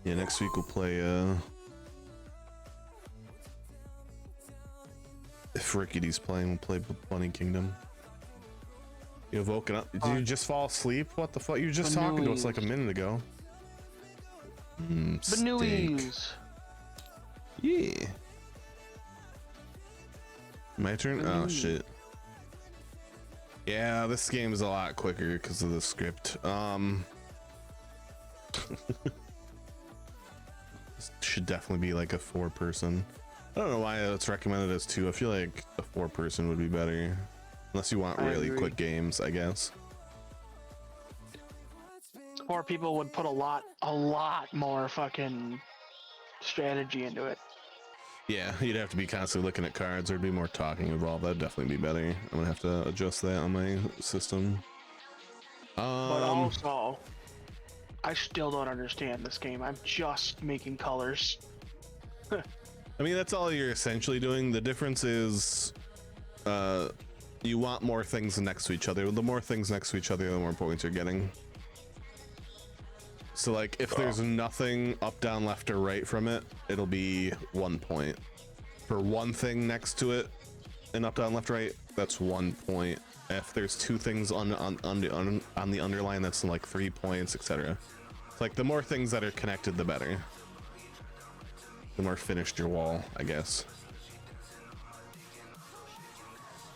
S2: Yeah, next week we'll play if Rickety's playing, we'll play Bunny Kingdom. You've woken up. Did you just fall asleep? What the fuck? You were just talking to us like a minute ago.
S1: Banooies.
S2: Yeah. My turn? Oh shit. Yeah, this game is a lot quicker because of the script. This should definitely be like a 4-person. I don't know why it's recommended as 2. I feel like a 4-person would be better. Unless you want really quick games, I guess.
S1: 4 people would put a lot more fucking strategy into it.
S2: Yeah, you'd have to be constantly looking at cards. There'd be more talking involved. That'd definitely be better. I'm gonna have to adjust that on my system.
S1: But also, I still don't understand this game. I'm just making colors.
S2: I mean, that's all you're essentially doing. The difference is, you want more things next to each other. The more things next to each other, the more points you're getting. So like if there's nothing up, down, left, or right from it, it'll be 1 point. For one thing next to it and up, down, left, right, that's 1 point. If there's 2 things on the underline, that's like 3 points, etc. It's like the more things that are connected, the better. The more finished your wall, I guess.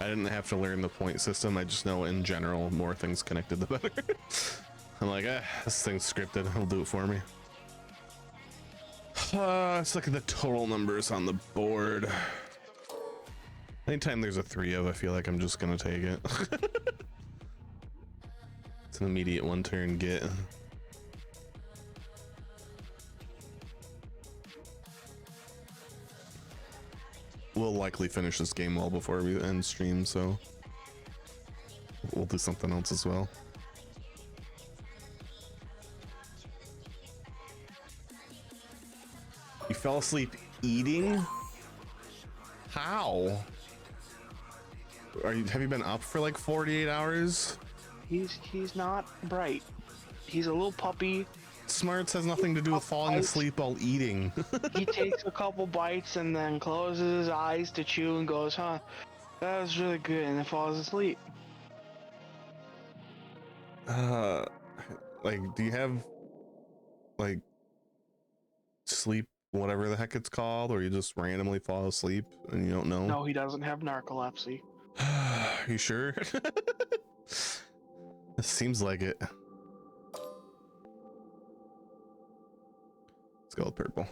S2: I didn't have to learn the point system. I just know in general, more things connected, the better. I'm like, this thing's scripted. It'll do it for me. Let's look at the total numbers on the board. Anytime there's a 3 of, I feel like I'm just gonna take it. It's an immediate one turn get. We'll likely finish this game well before we end stream, so we'll do something else as well. You fell asleep eating? How? Have you been up for like 48 hours?
S1: He's not bright. He's a little puppy.
S2: Smarts has nothing to do with falling asleep while eating.
S1: He takes a couple bites and then closes his eyes to chew and goes, huh, that was really good, and then falls asleep.
S2: Like, do you have like sleep, whatever the heck it's called, or you just randomly fall asleep and you don't know?
S1: No, he doesn't have narcolepsy.
S2: Are you sure? It seems like it. Let's go with purple.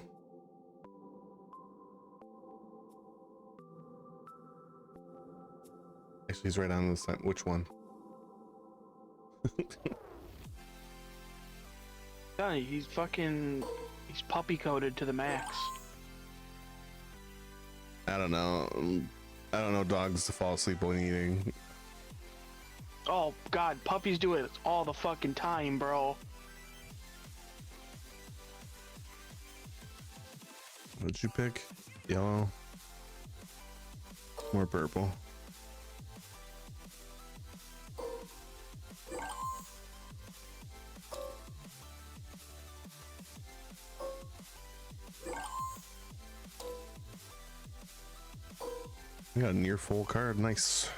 S2: Actually, he's right on the side. Which one?
S1: Johnny, he's puppy coated to the max.
S2: I don't know. I don't know dogs to fall asleep when eating.
S1: Oh god, puppies do it all the fucking time, bro.
S2: What'd you pick? Yellow? More purple. We got a near full card. Nice.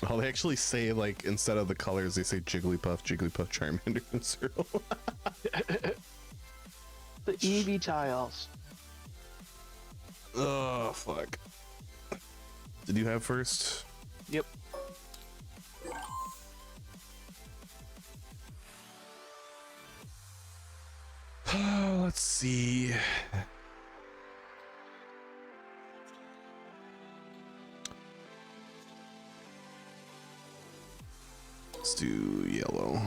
S2: Oh, they actually say, like, instead of the colors, they say Jigglypuff, Jigglypuff, Charmander, and Zero.
S1: The Eevee tiles.
S2: Oh, fuck. Did you have first?
S1: Yep.
S2: Let's see. Let's do yellow.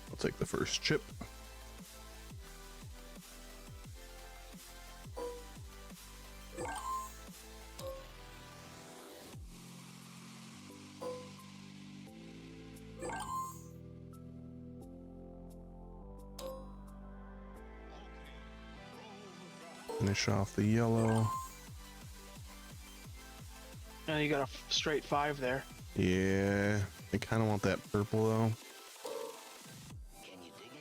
S2: I'll take the first chip. Finish off the yellow.
S1: Now you got a straight 5 there.
S2: Yeah, I kind of want that purple though.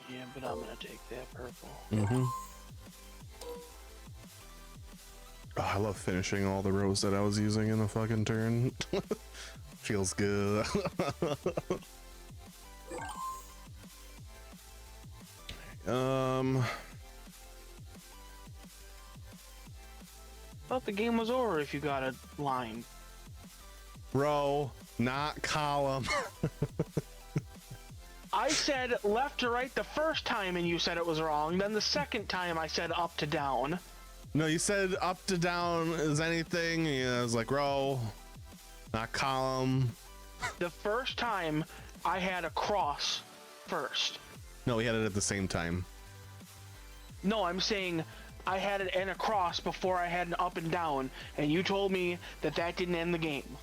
S1: Yeah, but I'm gonna take that purple.
S2: Mm-hmm. Oh, I love finishing all the rows that I was using in a fucking turn. Feels good.
S1: Thought the game was over if you got a line.
S2: Row, not column.
S1: I said left to right the first time and you said it was wrong. Then the second time I said up to down.
S2: No, you said up to down is anything. Yeah, I was like row, not column.
S1: The first time I had a cross first.
S2: No, we had it at the same time.
S1: No, I'm saying I had it in a cross before I had an up and down, and you told me that that didn't end the game.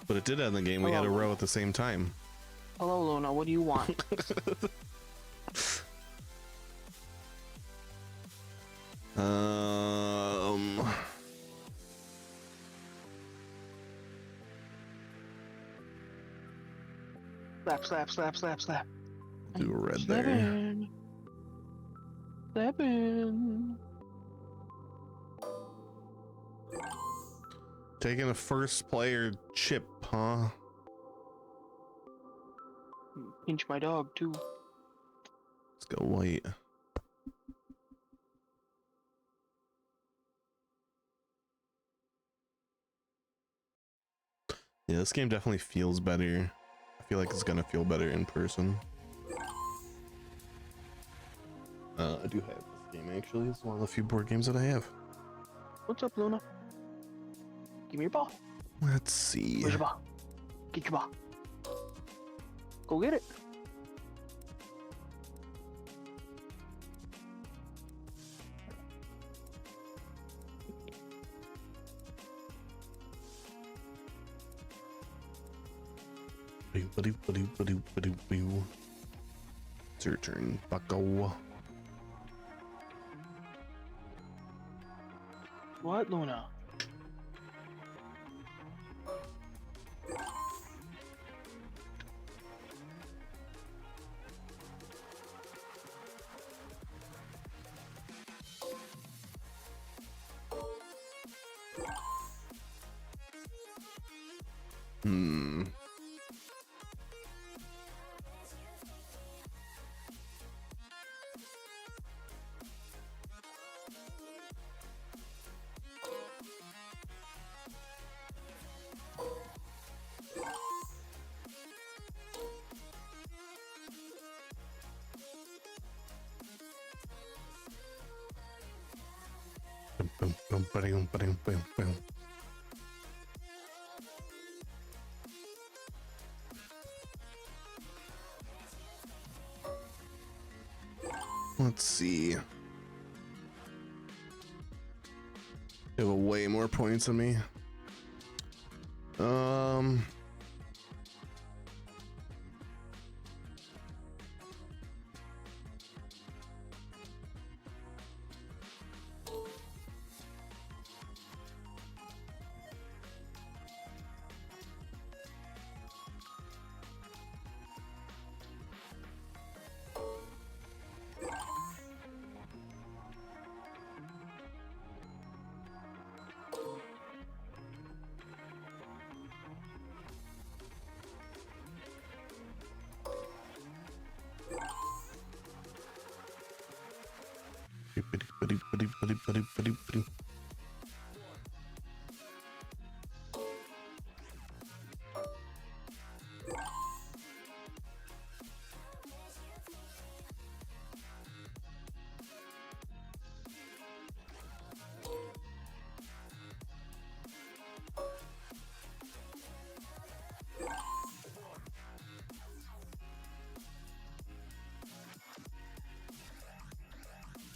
S2: But it did end the game. We had a row at the same time.
S1: Hello, Luna. What do you want? Slap, slap, slap, slap, slap.
S2: Do a red there. Taking a first player chip, huh?
S1: Pinch my dog too.
S2: Let's go white. Yeah, this game definitely feels better. I feel like it's gonna feel better in person. I do have this game actually. It's one of the few board games that I have.
S1: What's up, Luna? Give me your ball.
S2: Let's see.
S1: Where's your ball? Get your ball. Go get it.
S2: It's your turn, bucko.
S1: What, Luna?
S2: Let's see. You have way more points than me.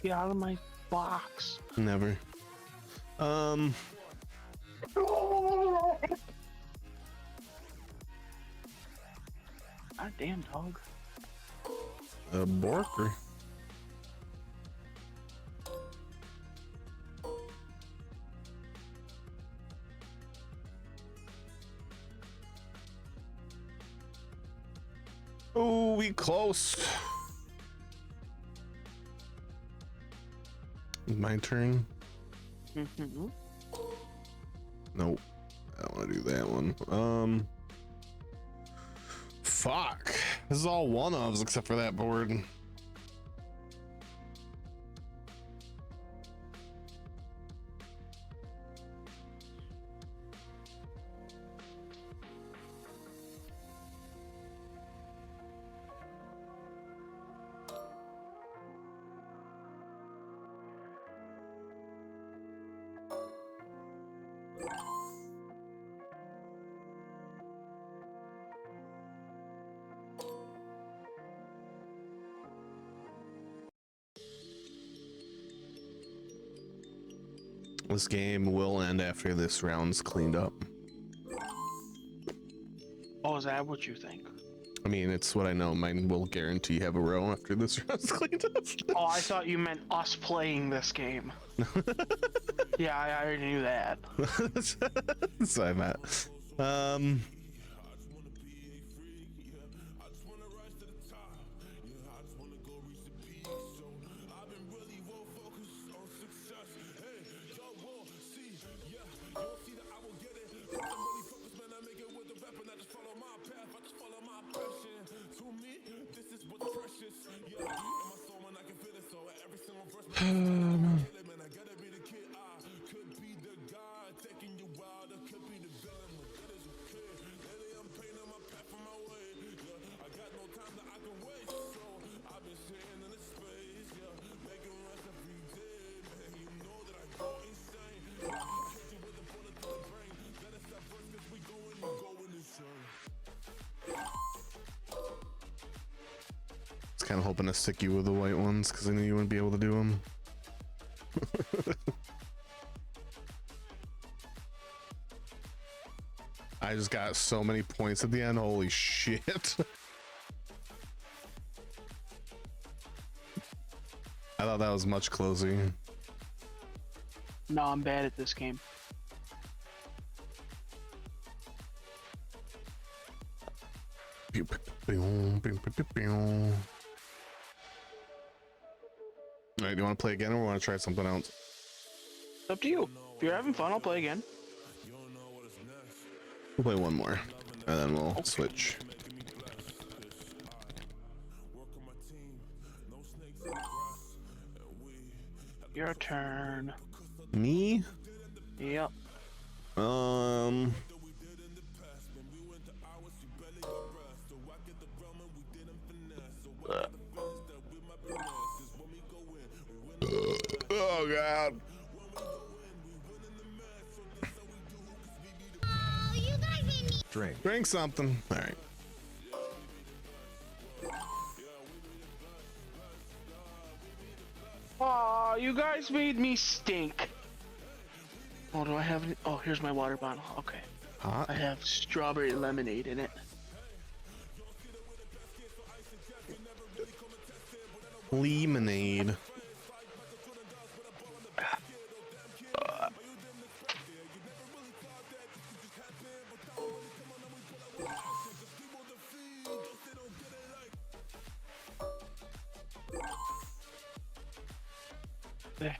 S1: Get out of my box.
S2: Never.
S1: God damn dog.
S2: A Borker. Oh, we close. My turn. Nope. I don't want to do that one. Fuck. This is all one-ofs except for that board. This game will end after this round's cleaned up.
S1: Oh, is that what you think?
S2: I mean, it's what I know. Mine will guarantee have a row after this round's cleaned up.
S1: Oh, I thought you meant us playing this game. Yeah, I already knew that.
S2: That's what I meant. Kind of hoping to stick you with the white ones because I knew you wouldn't be able to do them. I just got so many points at the end. Holy shit. I thought that was much closer.
S1: No, I'm bad at this game. All right, do you want to play again or want to try something else? It's up to you. If you're having fun, I'll play again.
S2: We'll play one more, and then we'll switch.
S1: Your turn.
S2: Me?
S1: Yep.
S2: Oh god.
S4: Oh, you guys made me
S2: Drink something. All right.
S1: Aw, you guys made me stink. Oh, do I have any? Oh, here's my water bottle. Okay.
S2: Hot.
S1: I have strawberry lemonade in it.
S2: Lemonade.
S1: There.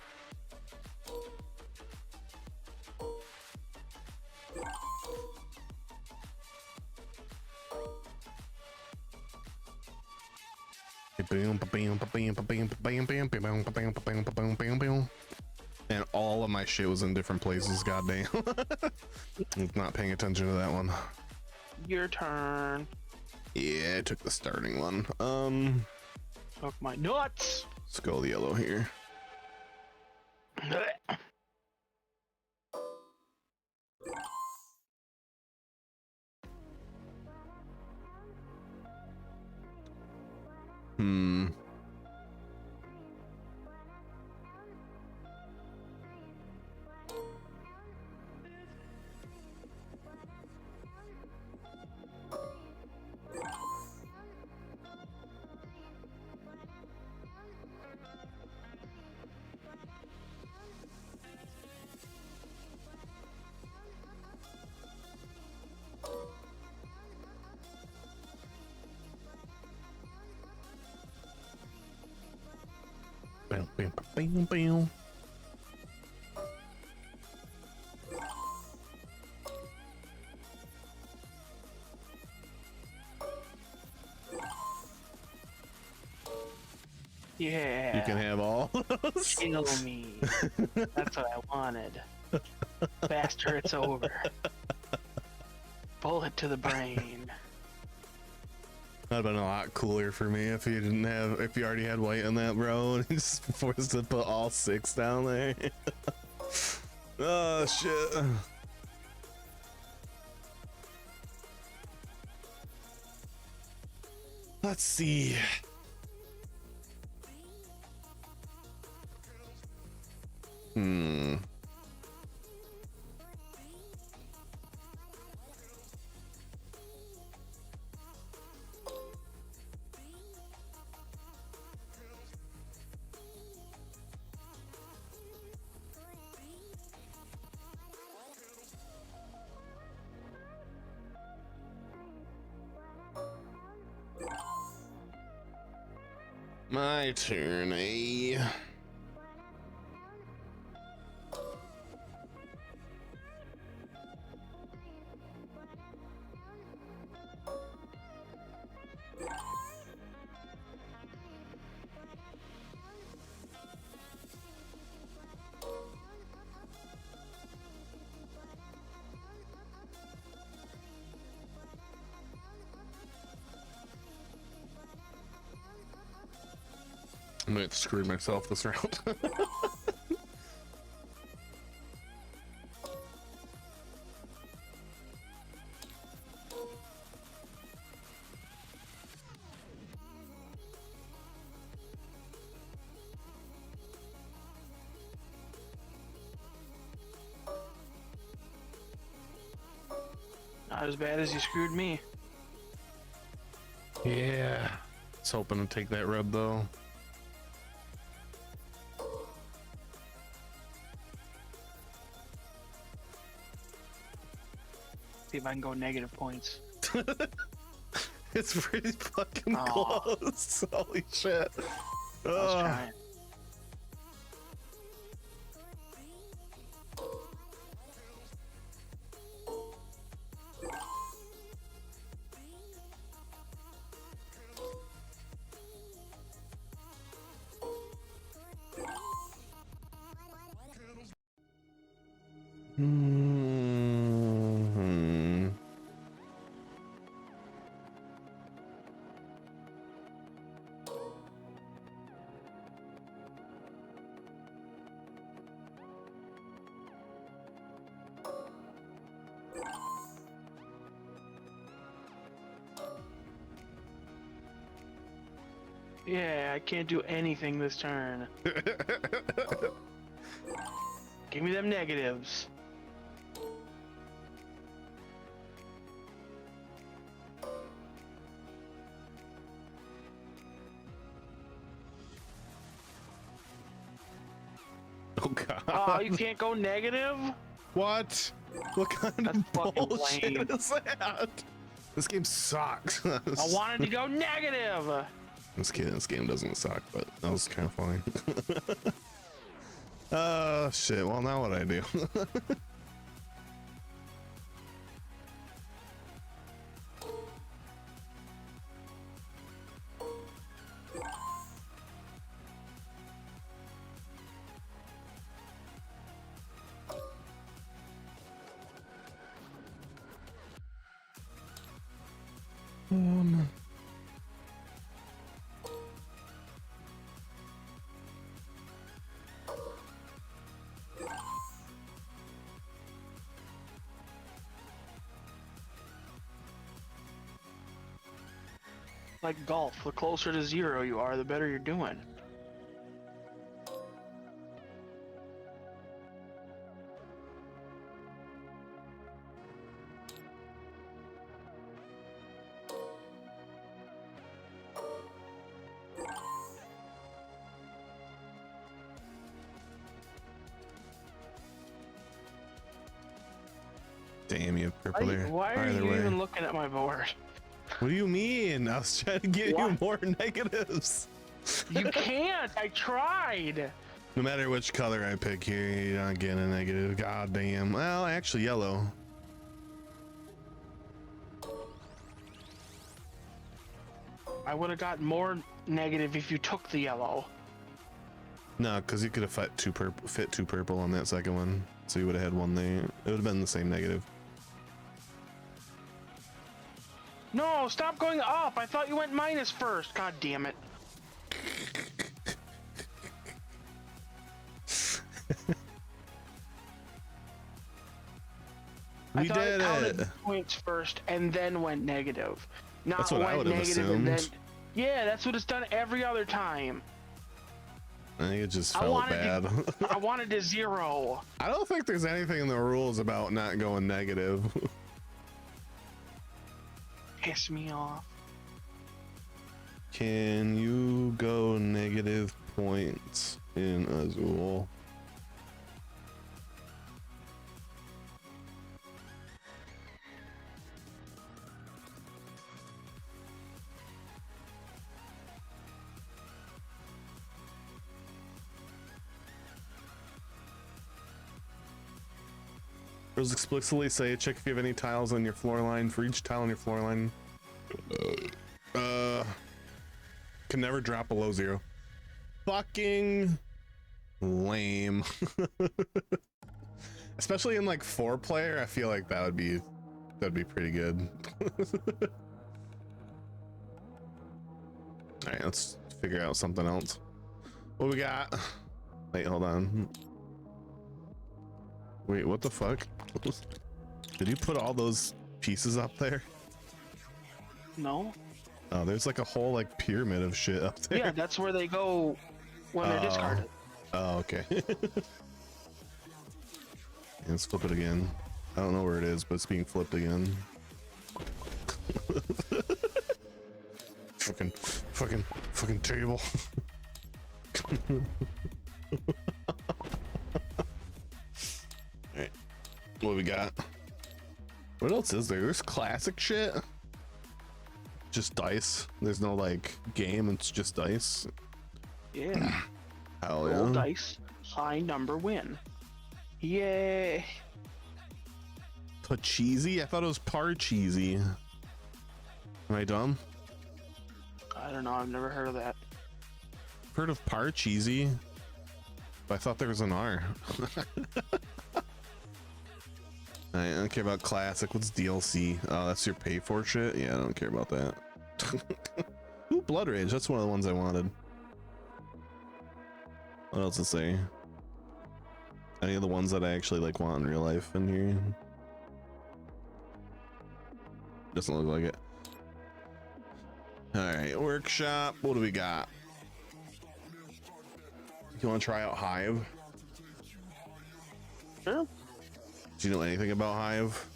S2: And all of my shit was in different places. Goddamn. Not paying attention to that one.
S1: Your turn.
S2: Yeah, I took the starting one.
S1: Took my nuts.
S2: Let's go the yellow here.
S1: Yeah.
S2: You can have all those.
S1: Kill me. That's what I wanted. Faster, it's over. Bullet to the brain.
S2: That'd been a lot cooler for me if you didn't have, if you already had white in that, bro, and you just forced to put all 6 down there. Oh shit. Let's see. My turn, eh? I might have screwed myself this round.
S1: Not as bad as you screwed me.
S2: Yeah. I was hoping to take that rub though.
S1: See if I can go negative points.
S2: It's pretty fucking close. Holy shit.
S1: I was trying.
S2: Hmm.
S1: Yeah, I can't do anything this turn. Give me them negatives.
S2: Oh god.
S1: Oh, you can't go negative?
S2: What? What kind
S1: That's
S2: of
S1: fucking
S2: bullshit
S1: lame.
S2: is that? This game sucks.
S1: I wanted to go negative.
S2: This game doesn't suck, but that was kind of funny. Oh shit. Well, now what I do?
S1: Like golf, the closer to zero you are, the better you're doing.
S2: Damn, you have purple there.
S1: Why are
S2: Either
S1: you
S2: way.
S1: even looking at my board?
S2: What do you mean? I was trying to get you more negatives.
S1: You can't. I tried.
S2: No matter which color I pick here, you're not getting a negative. God damn. Well, actually, yellow.
S1: I would have got more negative if you took the yellow.
S2: No, because you could have fit two purple on that second one, so you would have had one there. It would have been the same negative.
S1: No, stop going up. I thought you went minus first. God damn it.
S2: We did it.
S1: Points first and then went negative. Not
S2: That's what I would have assumed.
S1: Yeah, that's what it's done every other time.
S2: I think it just felt bad.
S1: I wanted to zero.
S2: I don't think there's anything in the rules about not going negative.
S1: Piss me off.
S2: Can you go negative points in Azul? Rules explicitly say check if you have any tiles on your floor line. For each tile on your floor line, can never drop below 0. Fucking lame. Especially in like 4-player, I feel like that'd be pretty good. All right, let's figure out something else. What we got? Wait, hold on. Wait, what the fuck? Did you put all those pieces up there?
S1: No.
S2: Oh, there's like a whole like pyramid of shit up there.
S1: Yeah, that's where they go when they're discarded.
S2: Oh, okay. Let's flip it again. I don't know where it is, but it's being flipped again. fucking table. Alright. What we got? What else is there? There's classic shit. Just dice. There's no like game, it's just dice.
S1: Yeah.
S2: Hell
S1: Roll
S2: yeah.
S1: dice, high number win. Yay.
S2: Pacheesy? I thought it was Parcheesy. Am I dumb?
S1: I don't know, I've never heard of that.
S2: Heard of Parcheesy? I thought there was an R. I don't care about classic. What's DLC? Oh, that's your pay for shit? Yeah, I don't care about that. Ooh, Blood Rage. That's one of the ones I wanted. What else to say? Any of the ones that I actually like want in real life in here? Doesn't look like it. Alright, workshop. What do we got? You want to try out Hive?
S1: Sure.
S2: Do you know anything about Hive?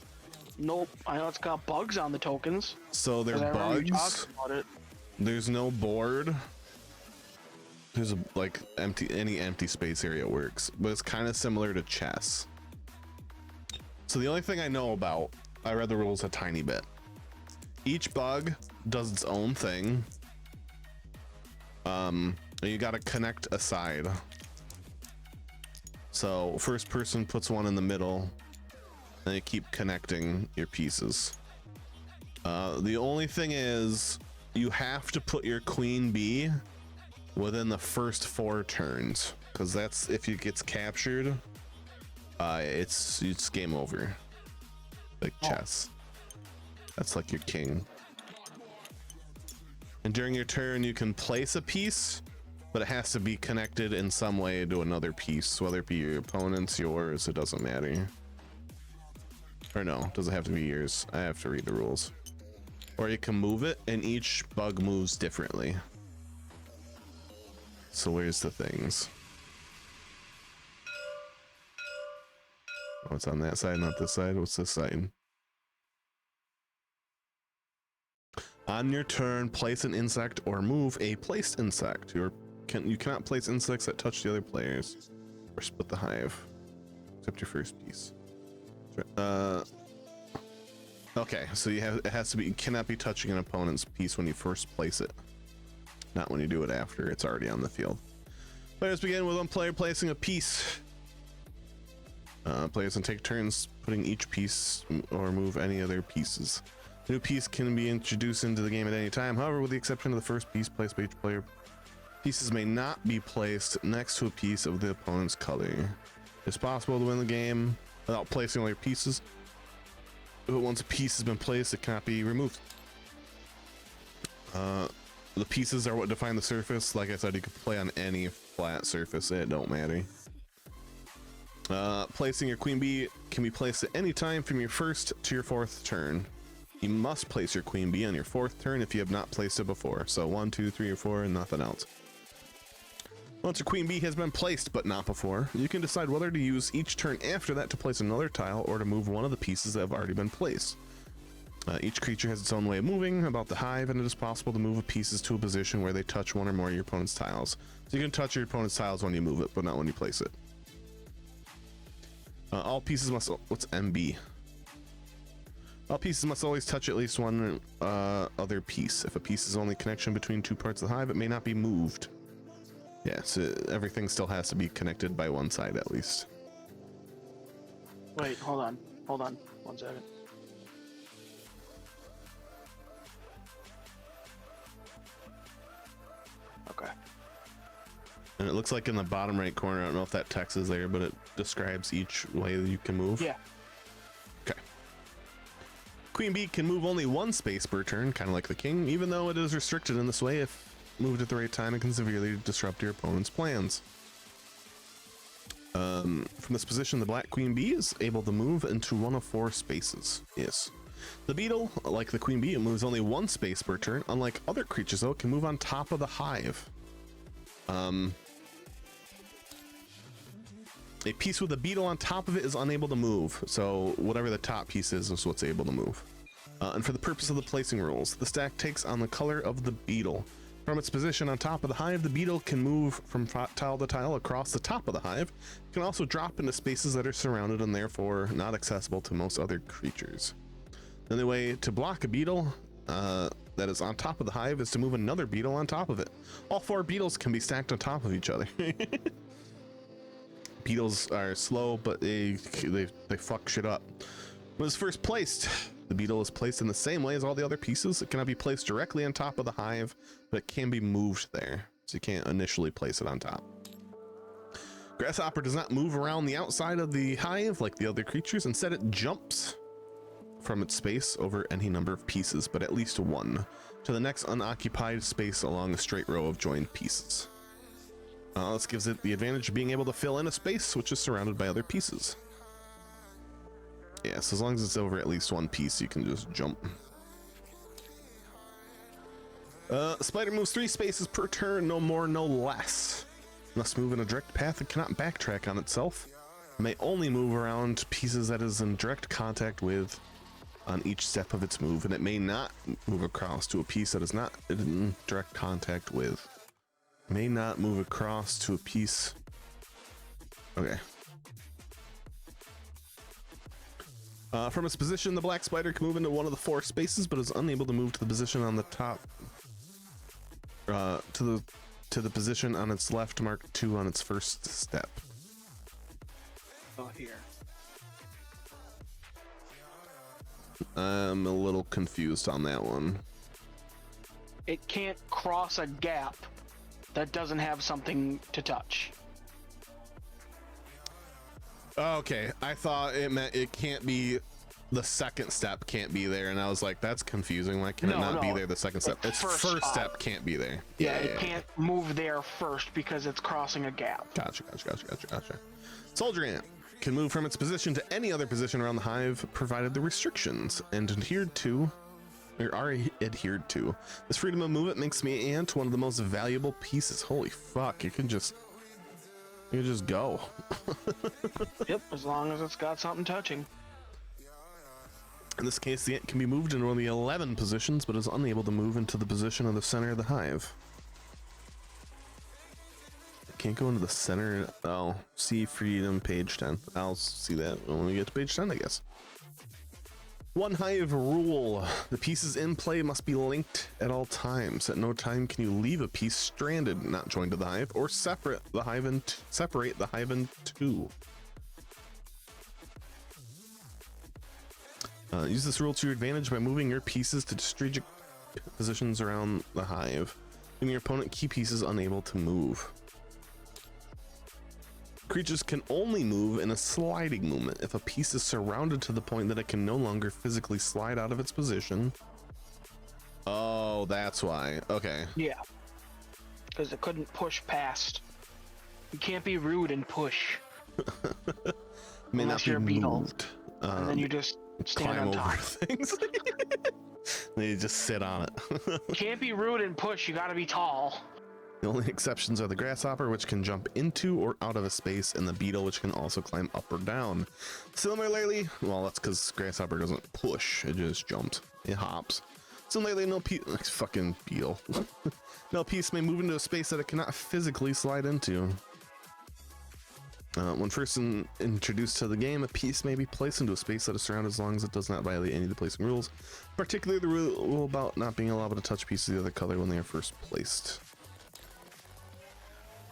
S1: Nope. I know it's got bugs on the tokens.
S2: So they're
S1: 'Cause I remember you
S2: bugs.
S1: talking about it.
S2: There's no board. There's a like any empty space area works, but it's kind of similar to chess. So the only thing I know about, I read the rules a tiny bit. Each bug does its own thing. And you got to connect a side. So first person puts one in the middle, and you keep connecting your pieces. The only thing is you have to put your queen bee within the first 4 turns, because that's if it gets captured, it's game over. Like chess. That's like your king. And during your turn, you can place a piece, but it has to be connected in some way to another piece, whether it be your opponent's, yours, it doesn't matter. Or no, does it have to be yours? I have to read the rules. Or you can move it, and each bug moves differently. So where's the things? Oh, it's on that side, not this side. What's this side? On your turn, place an insect or move a placed insect. You cannot place insects that touch the other players or split the hive, except your first piece. Okay, so it has to be, you cannot be touching an opponent's piece when you first place it. Not when you do it after it's already on the field. Players begin with one player placing a piece. Players can take turns putting each piece or move any other pieces. A new piece can be introduced into the game at any time. However, with the exception of the first piece placed by each player, pieces may not be placed next to a piece of the opponent's color. It's possible to win the game without placing all your pieces, but once a piece has been placed, it cannot be removed. The pieces are what define the surface. Like I said, you can play on any flat surface, it don't matter. Placing your queen bee can be placed at any time from your first to your 4th turn. You must place your queen bee on your 4th turn if you have not placed it before. So 1, 2, 3, or 4, and nothing else. Once your queen bee has been placed but not before, you can decide whether to use each turn after that to place another tile or to move one of the pieces that have already been placed. Each creature has its own way of moving about the hive, and it is possible to move pieces to a position where they touch one or more of your opponent's tiles. So you can touch your opponent's tiles when you move it, but not when you place it. All pieces must... What's MB? All pieces must always touch at least one other piece. If a piece is only connection between 2 parts of the hive, it may not be moved. Yeah, so everything still has to be connected by one side at least.
S1: Wait, hold on. 1 second. Okay.
S2: And it looks like in the bottom right corner, I don't know if that text is there, but it describes each way that you can move.
S1: Yeah.
S2: Okay. Queen bee can move only 1 space per turn, kind of like the king, even though it is restricted in this way. If moved at the right time and can severely disrupt your opponent's plans. From this position, the black queen bee is able to move into one of 4 spaces. Yes. The beetle, like the queen bee, it moves only 1 space per turn. Unlike other creatures, though, it can move on top of the hive. A piece with a beetle on top of it is unable to move, so whatever the top piece is what's able to move. And for the purpose of the placing rules, the stack takes on the color of the beetle. From its position on top of the hive, the beetle can move from tile to tile across the top of the hive. It can also drop into spaces that are surrounded and therefore not accessible to most other creatures. The only way to block a beetle that is on top of the hive is to move another beetle on top of it. All 4 beetles can be stacked on top of each other. Beetles are slow, but they fuck shit up. When it's first placed, the beetle is placed in the same way as all the other pieces. It cannot be placed directly on top of the hive, but it can be moved there, so you can't initially place it on top. Grasshopper does not move around the outside of the hive like the other creatures. Instead, it jumps from its space over any number of pieces, but at least 1, to the next unoccupied space along a straight row of joined pieces. This gives it the advantage of being able to fill in a space which is surrounded by other pieces. Yes, as long as it's over at least 1 piece, you can just jump. Spider moves 3 spaces per turn, no more, no less. It must move in a direct path and cannot backtrack on itself. It may only move around pieces that is in direct contact with on each step of its move, and it may not move across to a piece that is not in direct contact with. May not move across to a piece. Okay. From its position, the black spider can move into one of the 4 spaces, but is unable to move to the position on the top. To the position on its left, marked 2 on its first step.
S1: Oh, here.
S2: I'm a little confused on that one.
S1: It can't cross a gap that doesn't have something to touch.
S2: Okay, I thought it meant it can't be, the second step can't be there, and I was like, that's confusing. Why can it not be there the second step? Its first step can't be there.
S1: Yeah, it can't move there first because it's crossing a gap.
S2: Gotcha. Soldier ant can move from its position to any other position around the hive, provided the restrictions and are adhered to. This freedom of movement makes me ant one of the most valuable pieces. Holy fuck, you can just go.
S1: Yep, as long as it's got something touching.
S2: In this case, the ant can be moved into one of the 11 positions, but is unable to move into the position of the center of the hive. Can't go into the center. Oh, see freedom, page 10. I'll see that when we get to page 10, I guess. One hive rule. The pieces in play must be linked at all times. At no time can you leave a piece stranded, not joined to the hive, or separate the hive in two. Use this rule to your advantage by moving your pieces to strategic positions around the hive, leaving your opponent key pieces unable to move. Creatures can only move in a sliding movement if a piece is surrounded to the point that it can no longer physically slide out of its position. Oh, that's why. Okay.
S1: Yeah. Because it couldn't push past. You can't be rude and push.
S2: May not be moved.
S1: And then you just stand on top.
S2: Things. They just sit on it.
S1: You can't be rude and push. You gotta be tall.
S2: The only exceptions are the grasshopper, which can jump into or out of a space, and the beetle, which can also climb up or down. Similarly, well, that's because grasshopper doesn't push; it just jumps. It hops. Similarly, fucking beetle. No piece may move into a space that it cannot physically slide into. When first introduced to the game, a piece may be placed into a space that is surrounded as long as it does not violate any of the placing rules, particularly the rule about not being allowed to touch pieces of the other color when they are first placed.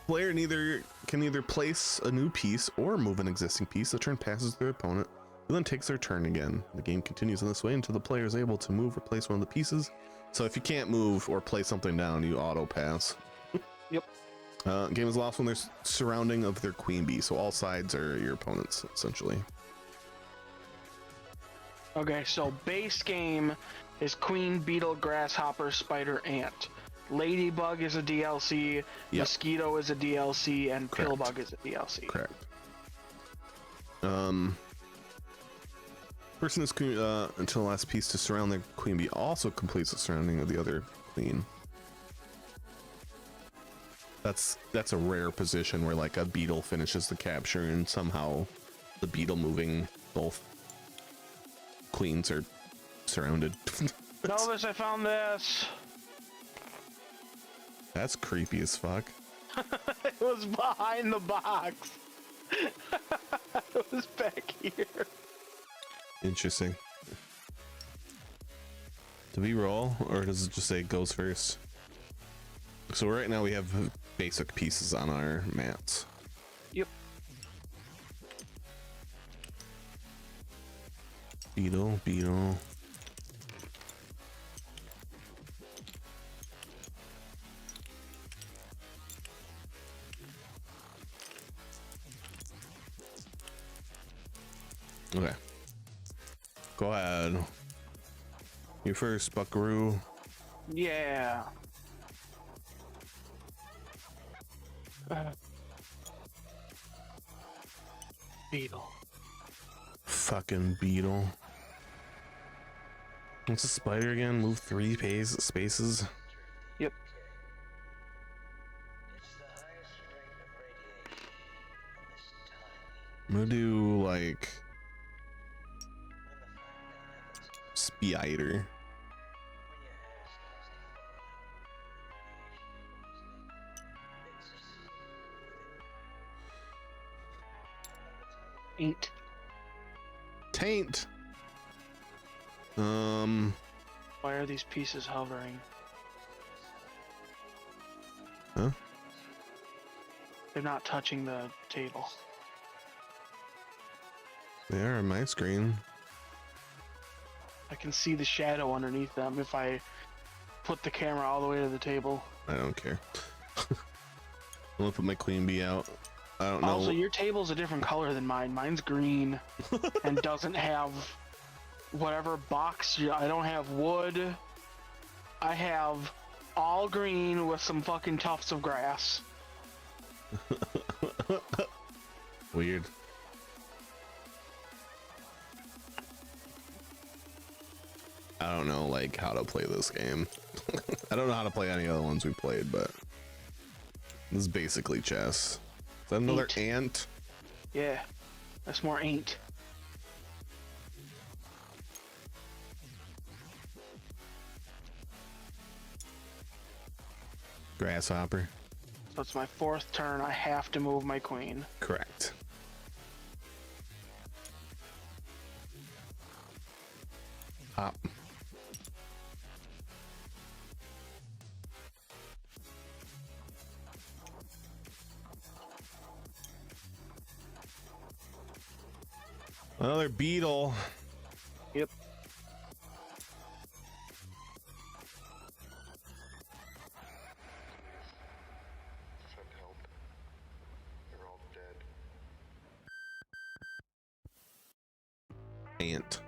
S2: Player can either place a new piece or move an existing piece. The turn passes to their opponent, who then takes their turn again. The game continues in this way until the player is able to move or place one of the pieces. So if you can't move or place something down, you auto pass.
S1: Yep.
S2: Game is lost when there's surrounding of their queen bee, so all sides are your opponents essentially.
S1: Okay, so base game is queen, beetle, grasshopper, spider, ant. Ladybug is a DLC,
S2: Yep.
S1: Mosquito is a DLC, and
S2: Correct.
S1: Pillbug is a DLC.
S2: Correct. Person is queen until the last piece to surround the queen bee also completes the surrounding of the other queen. That's a rare position where like a beetle finishes the capture and somehow the beetle moving both queens are surrounded.
S1: Notice I found this.
S2: That's creepy as fuck.
S1: It was behind the box. It was back here.
S2: Interesting. Do we roll or does it just say it goes first? So right now we have basic pieces on our mats.
S1: Yep.
S2: Beetle. Okay. Go ahead. You first, Buckaroo.
S1: Yeah. Beetle.
S2: Fucking beetle. What's a spider again? Move 3 spaces.
S1: Yep.
S2: I'm gonna do like spider.
S1: Ain't.
S2: Taint.
S1: Why are these pieces hovering?
S2: Huh?
S1: They're not touching the table.
S2: They are on my screen.
S1: I can see the shadow underneath them if I put the camera all the way to the table.
S2: I don't care. I'm gonna put my queen bee out. I don't know.
S1: Also, your table's a different color than mine. Mine's green and doesn't have whatever box. I don't have wood. I have all green with some fucking tufts of grass.
S2: Weird. I don't know like how to play this game. I don't know how to play any other ones we played, but this is basically chess. Is that another ant?
S1: Yeah, that's more ain't.
S2: Grasshopper.
S1: So it's my 4th turn. I have to move my queen.
S2: Correct. Hop. Another beetle.
S1: Yep.
S5: Send help. They're all dead.
S2: Ant.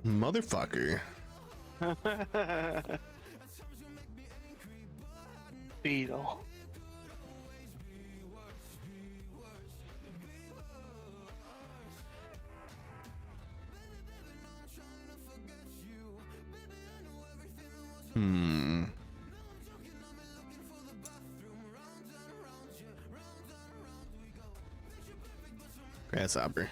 S2: Motherfucker.
S1: Beetle.
S2: Grasshopper.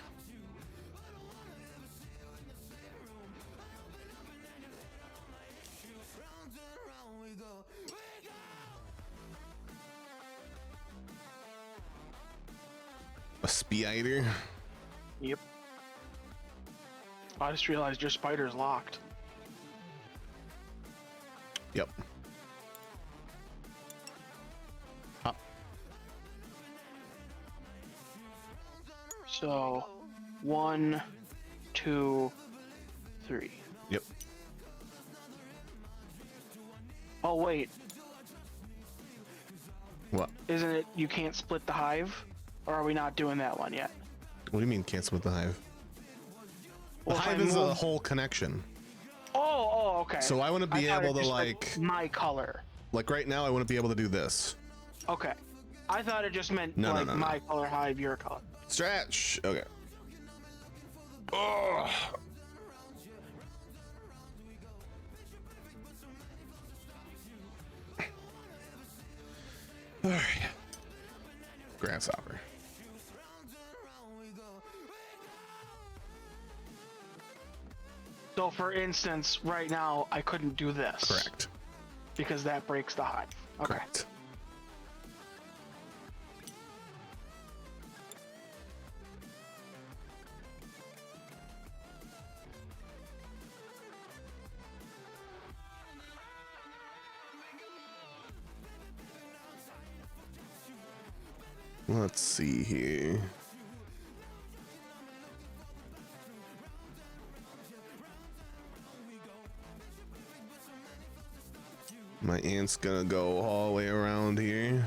S2: A spider.
S1: Yep. I just realized your spider's locked.
S2: Yep. Hop.
S1: So, 1, 2, 3.
S2: Yep.
S1: Oh wait.
S2: What?
S1: Isn't it you can't split the hive? Or are we not doing that one yet?
S2: What do you mean can't split the hive? The
S1: Well,
S2: hive is a whole connection.
S1: Oh, okay.
S2: So I wouldn't be able to
S1: like my color.
S2: Like right now, I wouldn't be able to do this.
S1: Okay. I thought it just meant
S2: No,
S1: like
S2: no.
S1: my color hive, your color.
S2: Stretch. Okay. Oh. All right. Grasshopper.
S1: So for instance, right now I couldn't do this.
S2: Correct.
S1: Because that breaks the hive. Okay.
S2: Correct. Let's see here. My ant's gonna go all the way around here.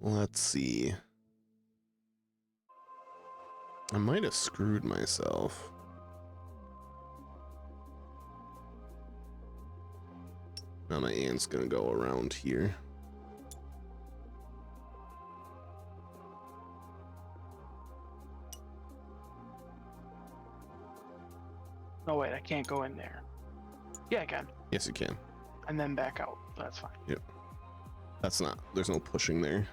S2: Let's see. I might have screwed myself. Now my ant's gonna go around here.
S1: No, wait, I can't go in there. Yeah, I can.
S2: Yes, you can.
S1: And then back out. That's fine.
S2: Yep. That's not, there's no pushing there.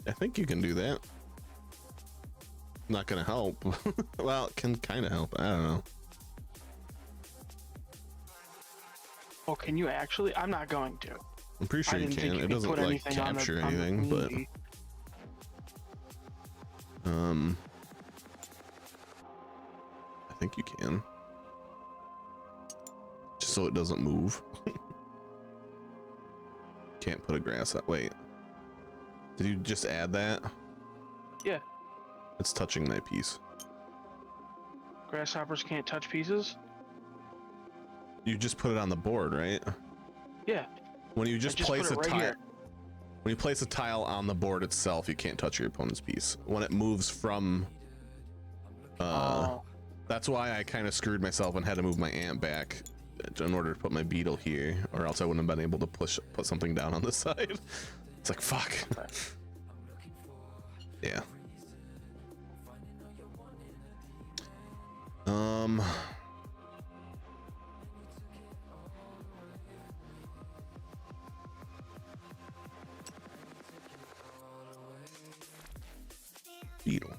S2: I think you can do that. Not gonna help. Well, it can kind of help. I don't know.
S1: Oh, can you actually? I'm not going to.
S2: I'm pretty sure you can. It doesn't like capture anything, but I think you can. Just so it doesn't move. Can't put a grass up. Wait. Did you just add that?
S1: Yeah.
S2: It's touching my piece.
S1: Grasshoppers can't touch pieces?
S2: You just put it on the board, right?
S1: Yeah.
S2: When you just place a
S1: right
S2: tile,
S1: here.
S2: when you place a tile on the board itself, you can't touch your opponent's piece. When it moves from, that's why I kind of screwed myself and had to move my ant back in order to put my beetle here, or else I wouldn't have been able to put something down on this side. It's like, fuck. Yeah. Beetle.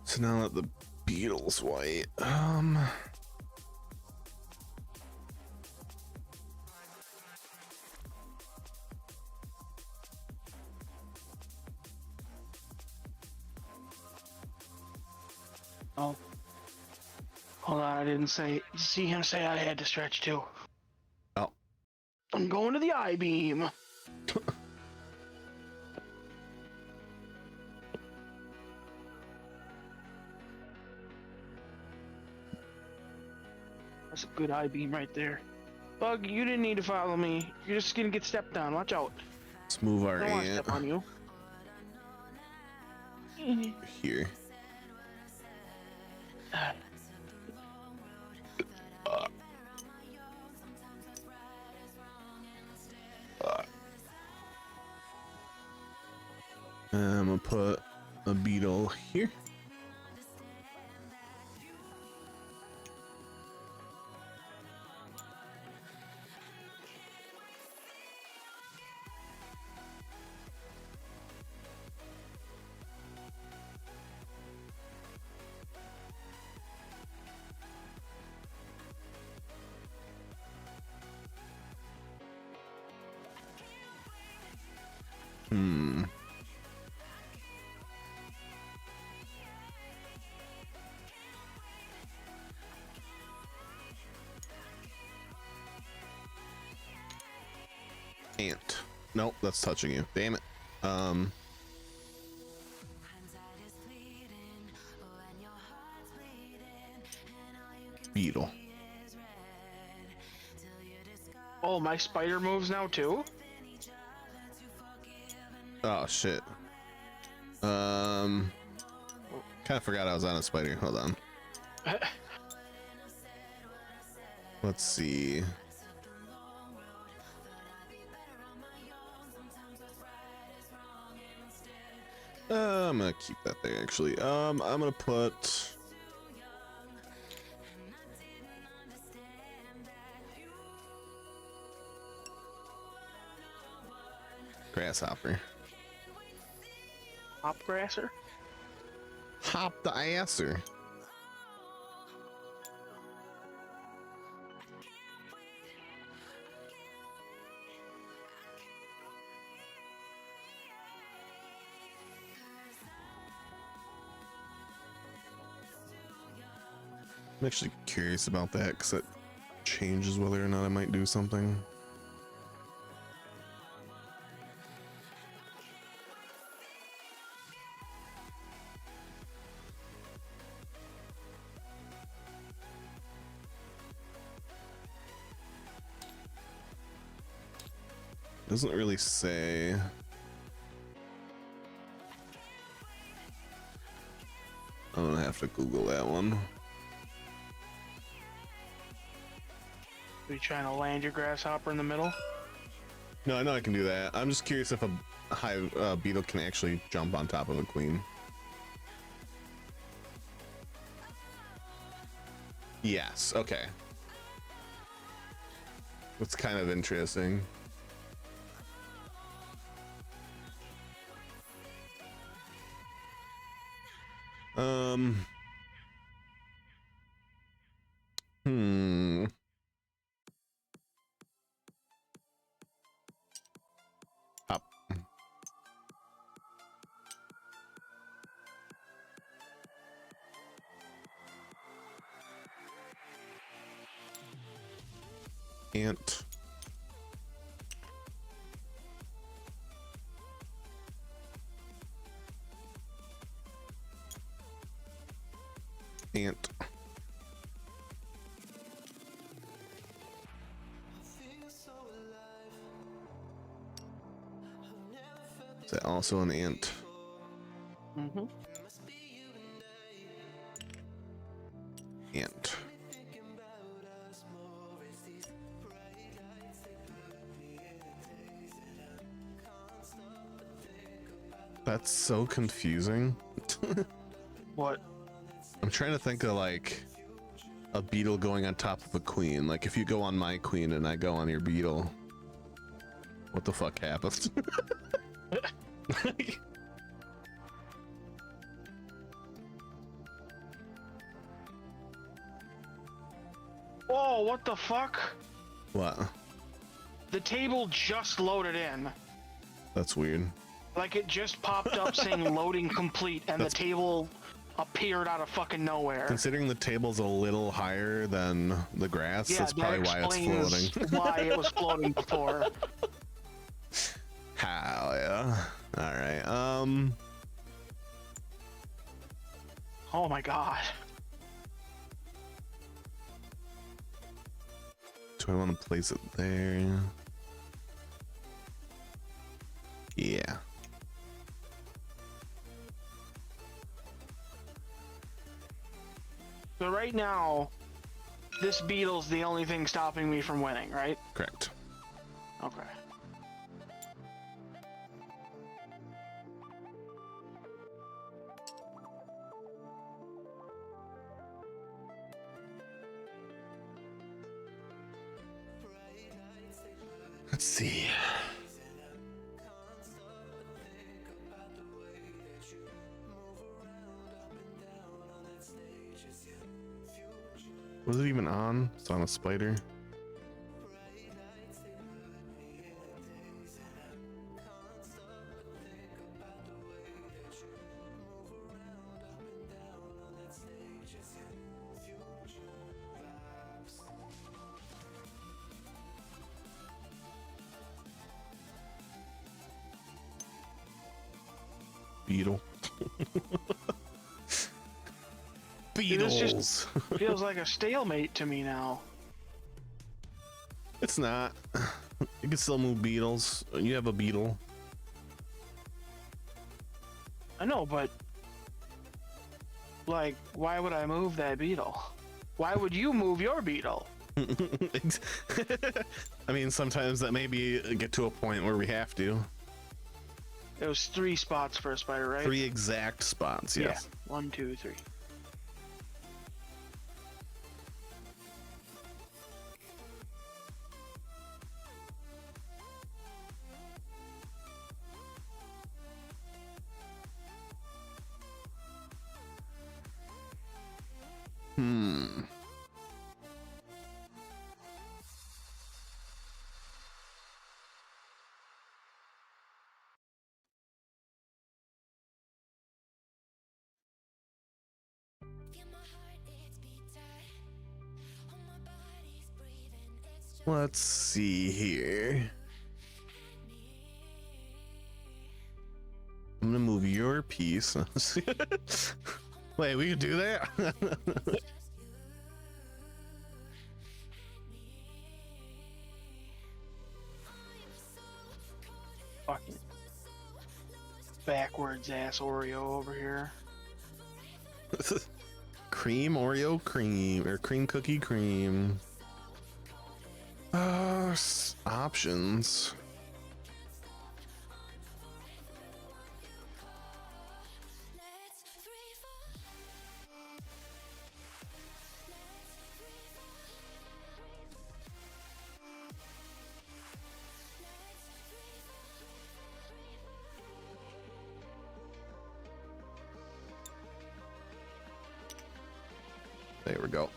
S2: So now that the beetle's white,
S1: Oh. Hold on, I didn't see him say I had to stretch too.
S2: Oh.
S1: I'm going to the I-beam. That's a good I-beam right there. Bug, you didn't need to follow me. You're just gonna get stepped on. Watch out.
S2: let's move our
S1: I don't want to
S2: ant
S1: step on you.
S2: here. I'm gonna put a beetle here. Ant. Nope, that's touching you. Damn it. Beetle.
S1: Oh, my spider moves now too?
S2: Oh shit. Kind of forgot I was on a spider. Hold on. Let's see. I'm gonna keep that there actually. I'm gonna put grasshopper.
S1: Hopgrasser?
S2: Hop the asser. I'm actually curious about that because it changes whether or not I might do something. Doesn't really say. I'm gonna have to Google that one.
S1: Are you trying to land your grasshopper in the middle?
S2: No, I know I can do that. I'm just curious if a hive beetle can actually jump on top of a queen. Yes. Okay. That's kind of interesting. Hmm. Up. Ant. Ant. Is that also an ant?
S1: Mm-hmm.
S2: Ant. That's so confusing.
S1: What?
S2: I'm trying to think of like a beetle going on top of a queen. Like if you go on my queen and I go on your beetle, what the fuck happens?
S1: Whoa, what the fuck?
S2: What?
S1: The table just loaded in.
S2: That's weird.
S1: Like it just popped up saying loading complete and the table appeared out of fucking nowhere.
S2: Considering the table's a little higher than the grass,
S1: Yeah,
S2: that's probably why it's floating.
S1: Why it was floating before.
S2: Hell yeah. All right.
S1: Oh my god.
S2: Do I want to place it there? Yeah.
S1: So right now, this beetle's the only thing stopping me from winning, right?
S2: Correct.
S1: Okay.
S2: Let's see. Was it even on? It's on a spider. Beetle. Beetles.
S1: This just feels like a stalemate to me now.
S2: It's not. You can still move beetles. You have a beetle.
S1: I know, but like, why would I move that beetle? Why would you move your beetle?
S2: I mean, sometimes that maybe get to a point where we have to.
S1: It was 3 spots for a spider, right?
S2: 3 exact spots, yes.
S1: Yeah. 1, 2, 3.
S2: Let's see here. I'm gonna move your piece. Wait, we can do that?
S1: Fucking backwards ass Oreo over here.
S2: Cream Oreo cream or cream cookie cream. Options. There we go.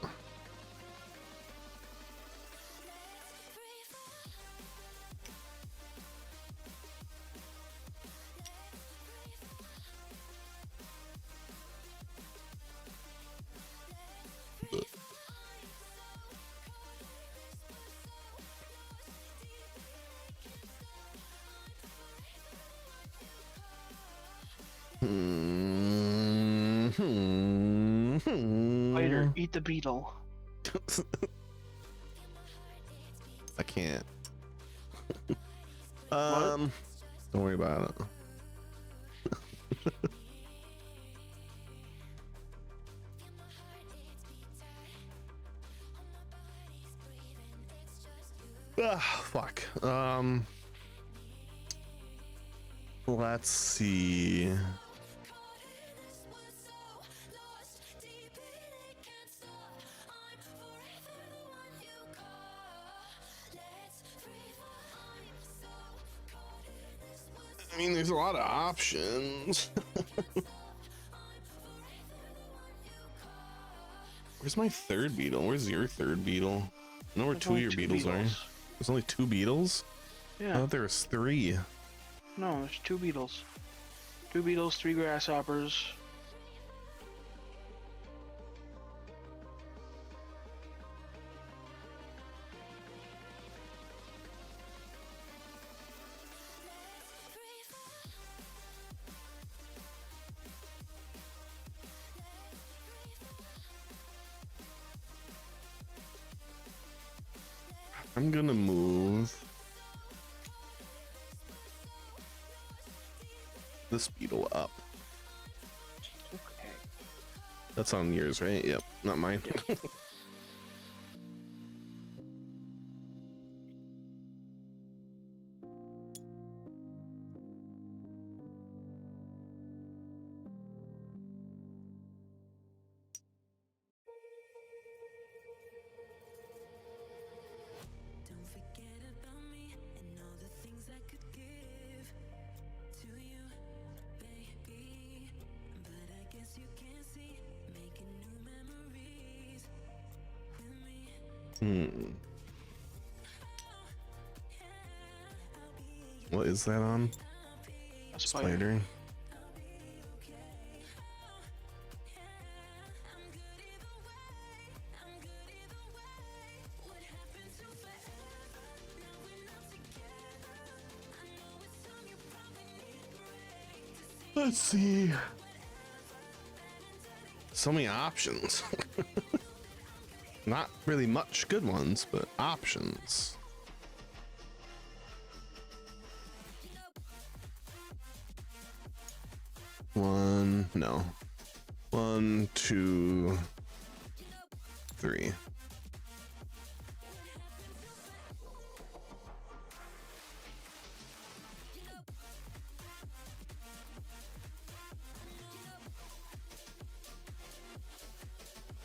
S1: Spider, eat the beetle.
S2: I can't. Don't worry about it. Fuck. Let's see. I mean, there's a lot of options. Where's my third beetle? Where's your third beetle? I know where
S1: There's
S2: 2 of
S1: only
S2: your
S1: 2
S2: beetles are. There's only 2 beetles? I
S1: Yeah.
S2: thought there was 3.
S1: No, there's 2 beetles. 2 beetles, 3 grasshoppers.
S2: I'm gonna move this beetle up.
S1: Okay.
S2: That's on yours, right? Yep, not mine. What is that on?
S1: A spider.
S2: Spider. Let's see. So many options. Not really much good ones, but options. No. 1, 2, 3.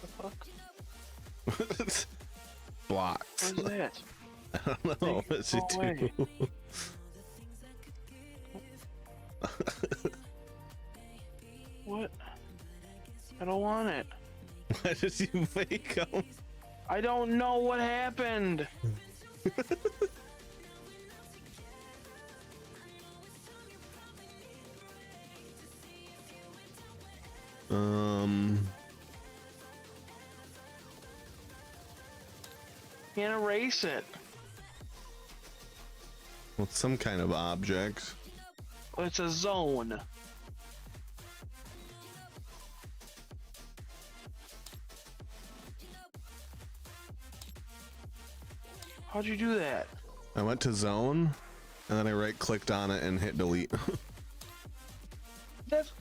S1: The fuck?
S2: Blocks.
S1: What is that?
S2: I don't know. What's it do?
S1: What? I don't want it.
S2: Why did you wake up?
S1: I don't know what happened. Can't erase it.
S2: Well, it's some kind of object.
S1: It's a zone. How'd you do that?
S2: I went to zone, and then I right-clicked on it and hit delete.
S1: That's...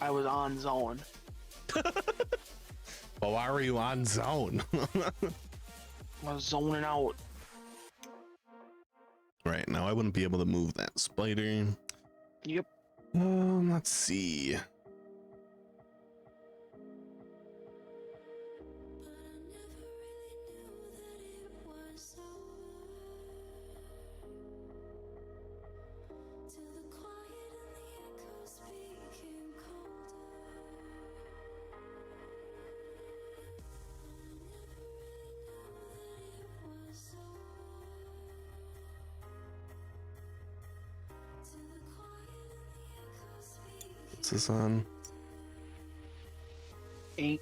S1: I was on zone.
S2: Well, why were you on zone?
S1: I was zoning out.
S2: Right, now I wouldn't be able to move that spider.
S1: Yep.
S2: Let's see. What's this on?
S1: 8.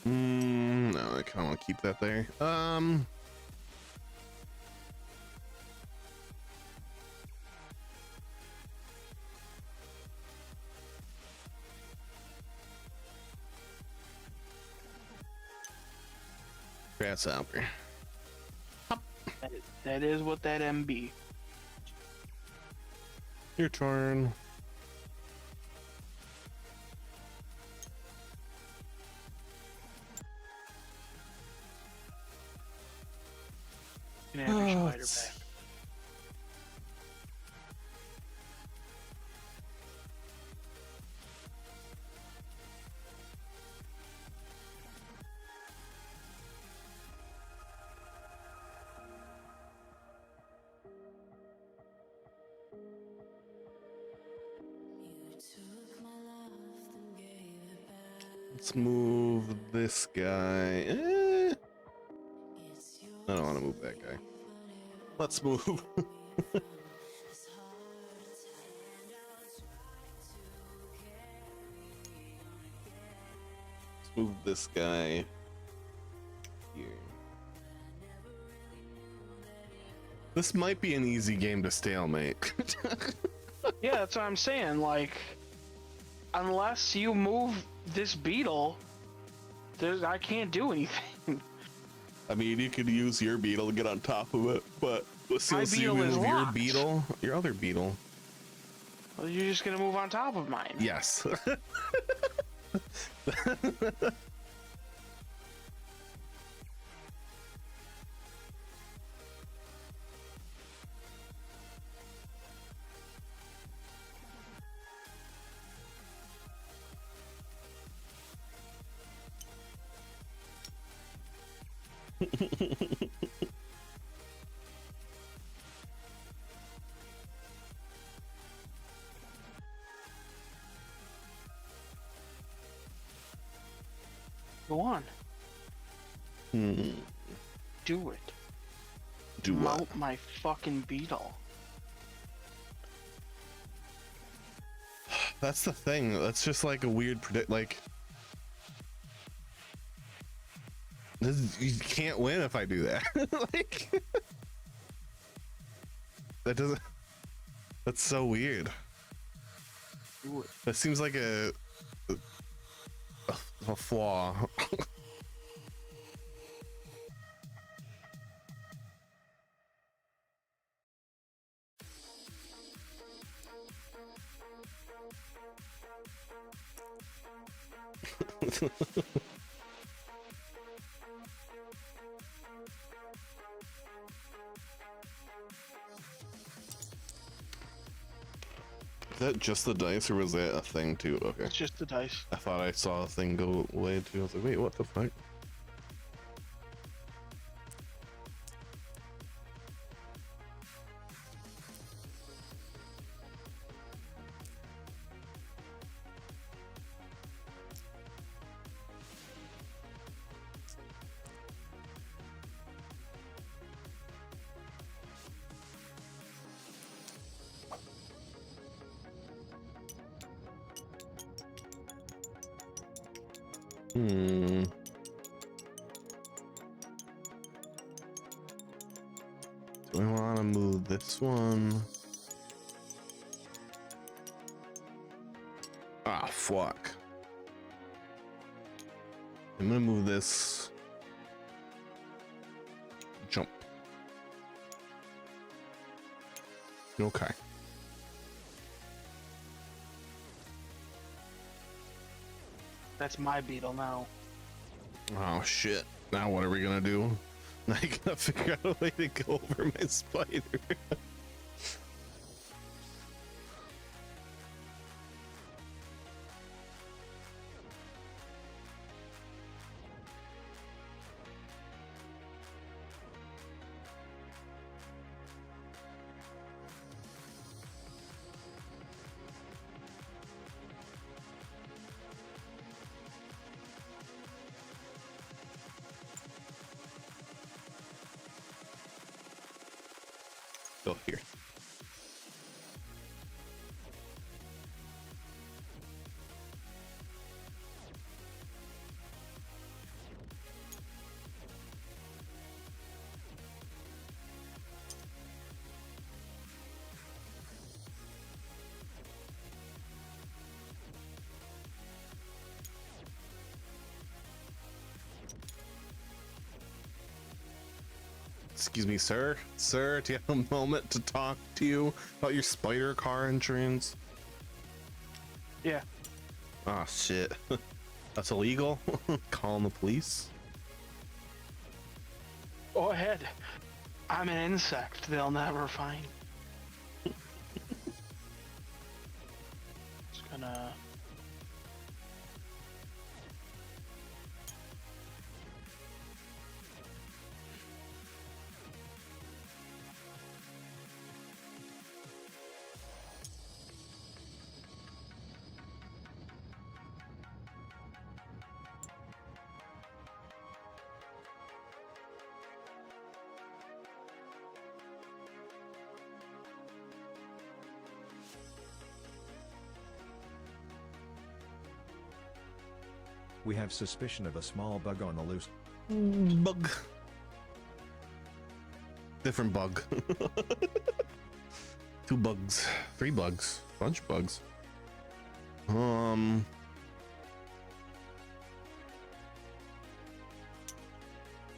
S2: No, I kind of want to keep that there. Grasshopper.
S1: That is what that MB.
S2: Your turn.
S1: You can have your spider back.
S2: Let's move this guy. I don't want to move that guy. Let's move. Let's move this guy here. This might be an easy game to stalemate.
S1: Yeah, that's what I'm saying. Like, unless you move this beetle, I can't do anything.
S2: I mean, you could use your beetle to get on top of it, but as soon
S1: My
S2: as you
S1: beetle is
S2: move your
S1: locked.
S2: beetle, your other beetle.
S1: Well, you're just gonna move on top of mine.
S2: Yes.
S1: Go on.
S2: Hmm.
S1: Do it.
S2: Do what?
S1: Mount my fucking beetle.
S2: That's the thing. That's just like a weird like. You can't win if I do that. Like, that doesn't. That's so weird.
S1: Do it.
S2: That seems like a flaw. Is that just the dice, or was that a thing too? Okay.
S1: It's just the dice.
S2: I thought I saw a thing go away too. I was like, wait, what the fuck? Hmm. Do I want to move this one? Ah, fuck. I'm gonna move this. Jump. Okay.
S1: That's my beetle now.
S2: Oh shit. Now what are we gonna do? I gotta figure out a way to go over my spider. Go here. Excuse me, sir. Sir, do you have a moment to talk to you about your spider car insurance?
S1: Yeah.
S2: Oh shit. That's illegal. Calling the police.
S1: Go ahead. I'm an insect they'll never find. Just gonna...
S6: We have suspicion of a small bug on the loose.
S2: Bug. Different bug. 2 bugs. 3 bugs. Bunch of bugs.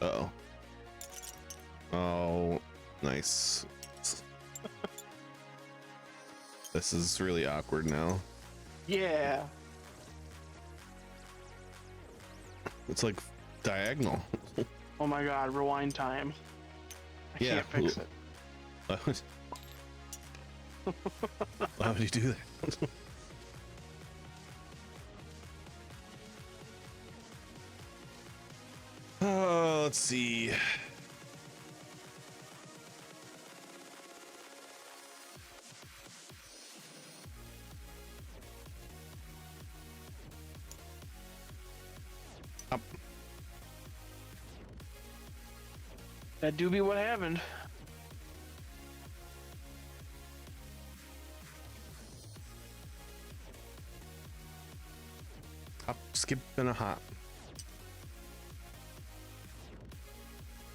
S2: Uh-oh. Oh, nice. This is really awkward now.
S1: Yeah.
S2: It's like diagonal.
S1: Oh my god, rewind time. I can't fix it.
S2: Why would you do that? Let's see. Up.
S1: That do be what happened.
S2: Up, skip, and a hop.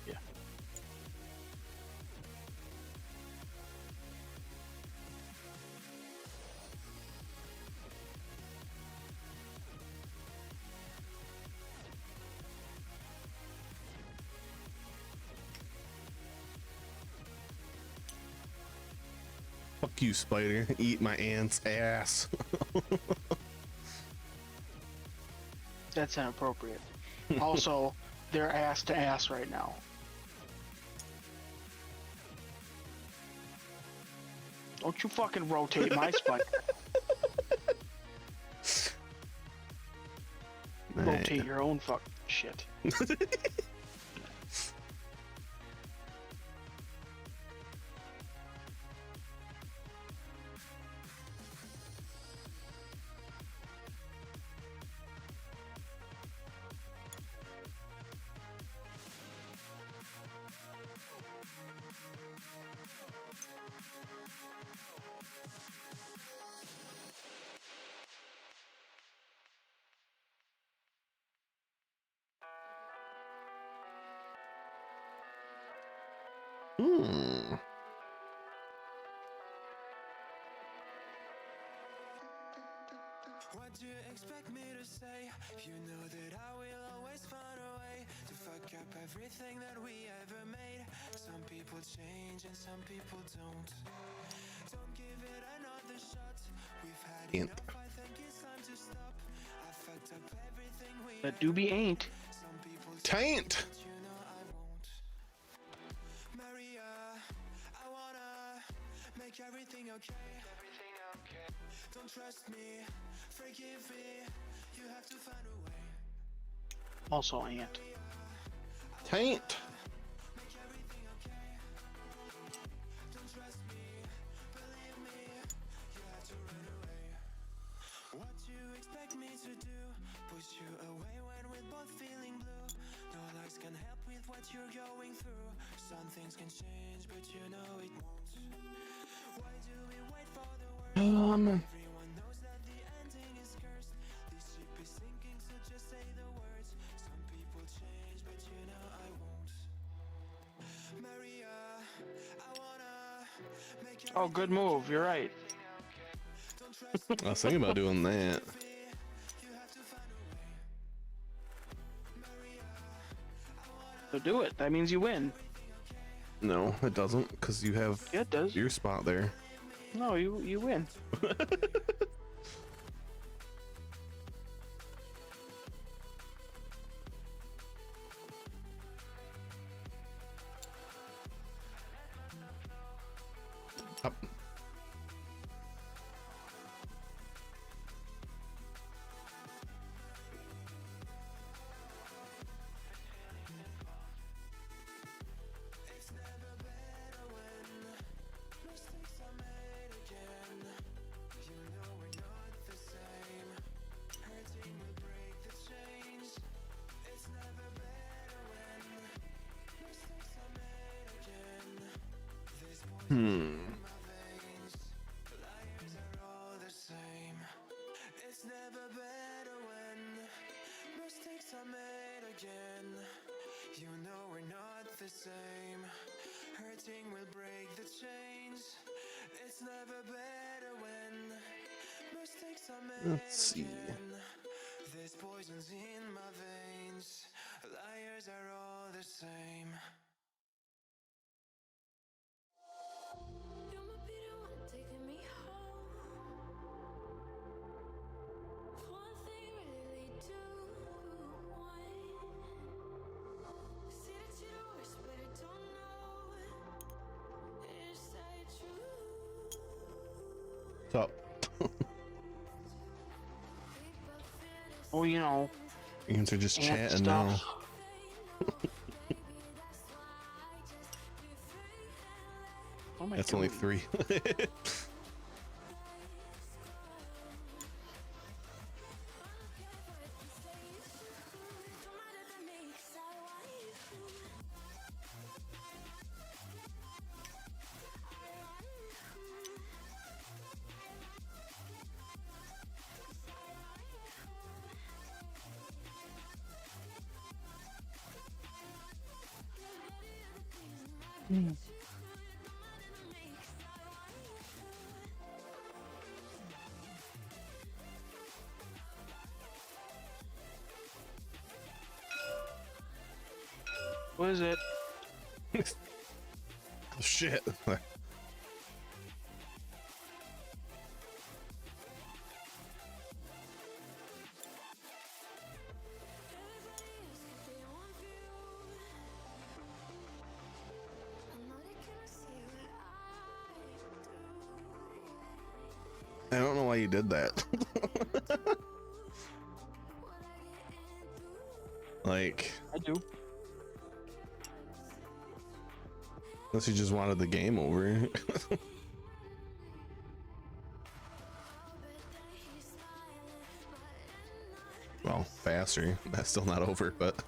S1: Yeah.
S2: Fuck you, spider. Eat my aunt's ass.
S1: That's inappropriate. Also, they're ass to ass right now. Don't you fucking rotate my spider. Rotate your own fucking shit.
S7: What do you expect me to say? You know that I will always find a way to fuck up everything that we ever made. Some people change and some people don't. Don't give it another shot. We've had enough, I think it's time to stop. I fucked up everything we
S1: That doobie ain't.
S7: Some people
S2: Taint.
S7: but you know I won't. Maria, I wanna make everything okay. Don't trust me, forgive me. You have to find a way.
S1: Also ain't.
S2: Taint.
S7: Make everything okay. Don't trust me, believe me. You have to run away. What you expect me to do? Push you away when we're both feeling blue. No lies can help with what you're going through. Some things can change, but you know it won't. Why do we wait for the worst? Everyone knows that the ending is cursed. This ship is sinking, so just say the words. Some people change, but you know I won't. Maria, I wanna make
S1: Oh, good move. You're right.
S7: Don't trust me,
S2: I was thinking about doing that.
S7: you have to find a way. Maria,
S1: So do it. That means you win.
S2: No, it doesn't, because you have
S1: Yeah, it does.
S2: your spot there.
S1: No, you win.
S2: Up.
S7: it's never better when mistakes are made again. You know we're not the same. Hurting will break the chains. It's never better when mistakes are made again. This poison in my veins. Liars are all the same. It's never better when mistakes are made again. You know we're not the same. Hurting will break the chains. It's never better when mistakes are made
S2: Let's see.
S7: again. There's poisons in my veins. Liars are all the same.
S4: You might be the one taking me home. One thing really do want. See that you're the worst, but I don't know. Is that true?
S2: So,
S1: Oh, you know,
S2: you guys are just
S1: ant
S2: chatting
S1: stuff.
S2: now.
S1: am I
S2: That's
S1: doing?
S2: only 3.
S1: What is it?
S2: Shit. I don't know why you did that. Like,
S1: I do.
S2: unless you just wanted the game over. Well, faster. That's still not over, but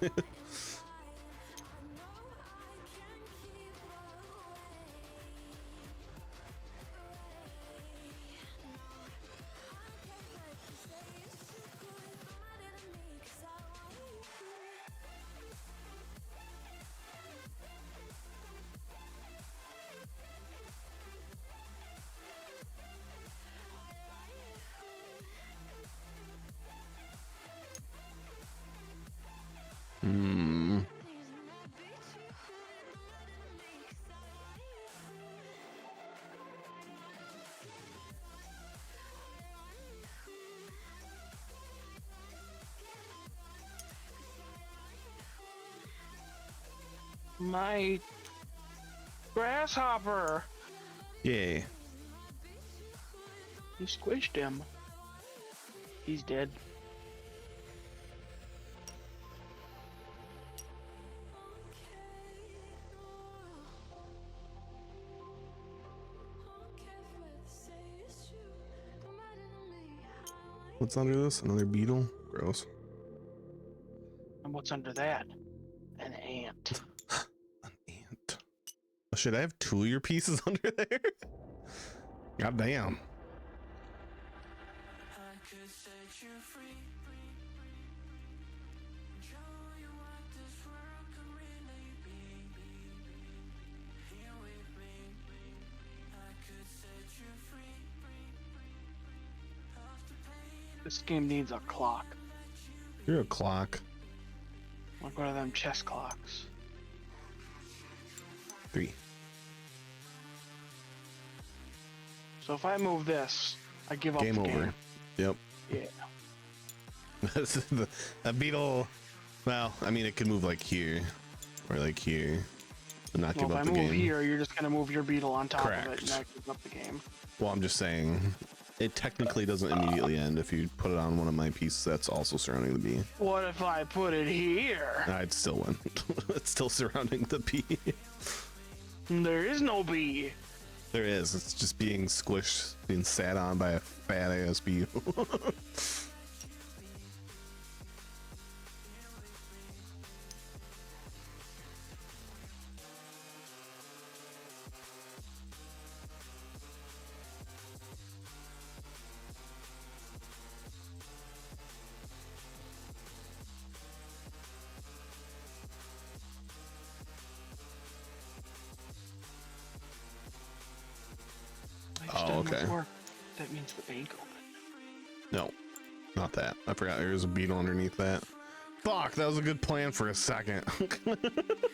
S1: My grasshopper.
S2: yay.
S1: You squished him. He's dead.
S2: What's under this? Another beetle? Gross.
S1: And what's under that? An ant.
S2: An ant. Oh, shit, I have 2 of your pieces under there? God damn.
S1: This game needs a clock.
S2: You're a clock.
S1: Like one of them chess clocks.
S2: 3.
S1: So if I move this, I give up
S2: Game
S1: the
S2: over.
S1: game.
S2: Yep.
S1: Yeah.
S2: A beetle. Well, I mean, it could move like here or like here and not
S1: Well,
S2: give
S1: if
S2: up
S1: I
S2: the
S1: move
S2: game.
S1: here, you're just gonna move your beetle on top of it
S2: Correct.
S1: and not give up the game.
S2: Well, I'm just saying it technically doesn't immediately end. If you put it on one of my pieces that's also surrounding the bee,
S1: What if I put it here?
S2: I'd still win. It's still surrounding the bee.
S1: There is no bee.
S2: There is. It's just being squished, being sat on by a fat ass bee.
S1: I just
S2: Oh,
S1: done much
S2: okay.
S1: work. That means the bank open.
S2: No, not that. I forgot there was a beetle underneath that. Fuck, that was a good plan for a second.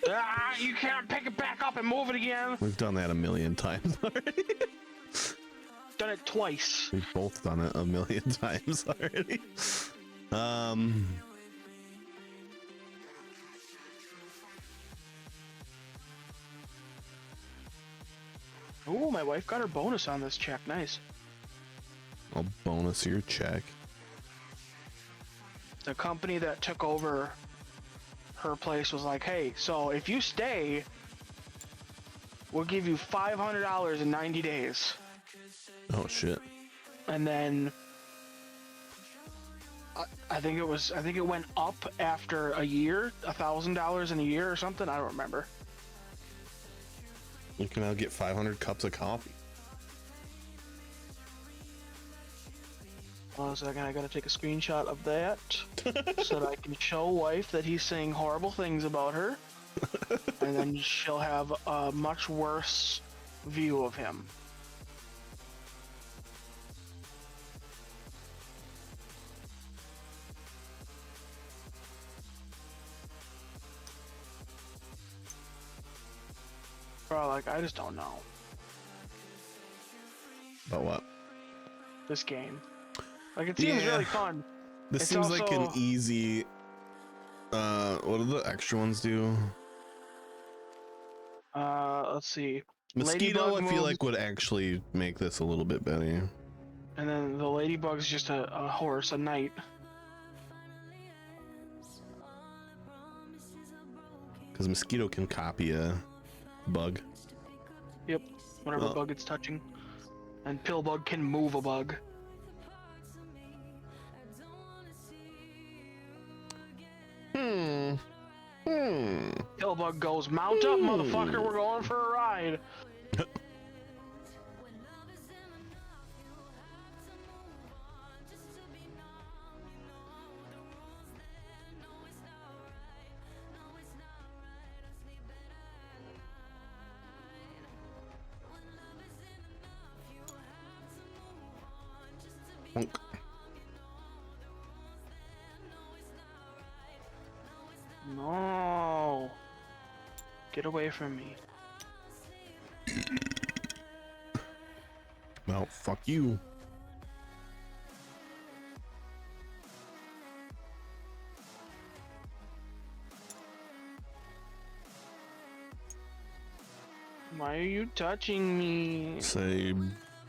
S1: Ah, you can't pick it back up and move it again.
S2: We've done that a million times already.
S1: Done it twice.
S2: We've both done it a million times already.
S1: Ooh, my wife got her bonus on this check. Nice.
S2: I'll bonus your check.
S1: The company that took over her place was like, hey, so if you stay, we'll give you $500 in 90 days.
S2: Oh shit.
S1: And then I think it went up after a year, $1,000 in a year or something. I don't remember.
S2: You can now get 500 cups of coffee.
S1: Hold on a second, I gotta take a screenshot of that so that I can show wife that he's saying horrible things about her, and then she'll have a much worse view of him. Bro, like, I just don't know.
S2: About what?
S1: This game. Like, it seems really fun.
S2: This
S1: It's
S2: seems like an
S1: also-
S2: easy... what do the extra ones do?
S1: Let's see.
S2: Mosquito,
S1: Ladybug
S2: I feel
S1: moves-
S2: like would actually make this a little bit better.
S1: And then the ladybug's just a horse, a knight.
S2: Because mosquito can copy a bug.
S1: Yep, whatever
S2: Oh.
S1: bug it's touching. And Pillbug can move a bug. Pillbug goes, mount up, motherfucker, we're going for a ride.
S2: Honk.
S1: No. Get away from me.
S2: Well, fuck you.
S1: Why are you touching me?
S2: Say,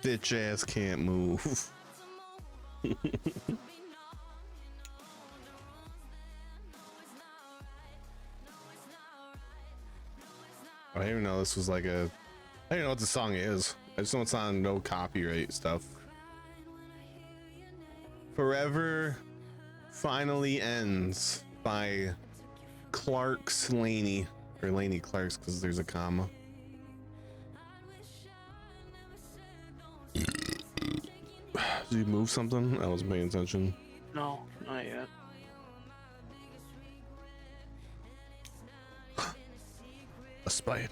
S2: bitch ass can't move. I didn't even know this was like a... I don't even know what the song is. I just know it's on no copyright stuff. Forever Finally Ends by Clark's Laney. Or Laney Clark's because there's a comma. Did you move something? I wasn't paying attention.
S1: No, not yet.
S2: A spider.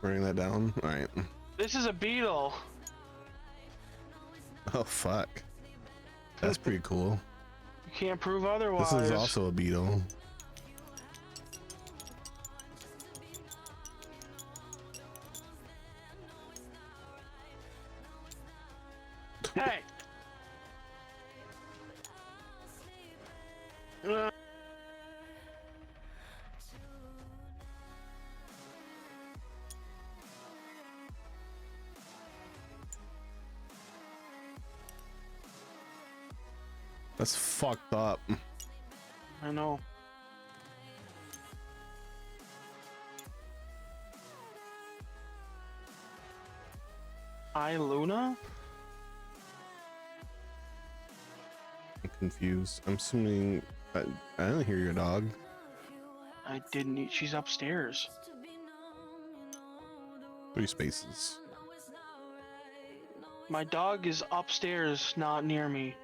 S2: Bring that down. All right.
S1: This is a beetle.
S2: Oh fuck. That's pretty cool.
S1: You can't prove otherwise.
S2: This is also a beetle.
S1: Hey.
S2: That's fucked up.
S1: I know. Hi, Luna?
S2: I'm confused. I'm assuming I didn't hear your dog.
S1: I didn't eat. She's upstairs.
S2: 3 spaces.
S1: My dog is upstairs, not near me.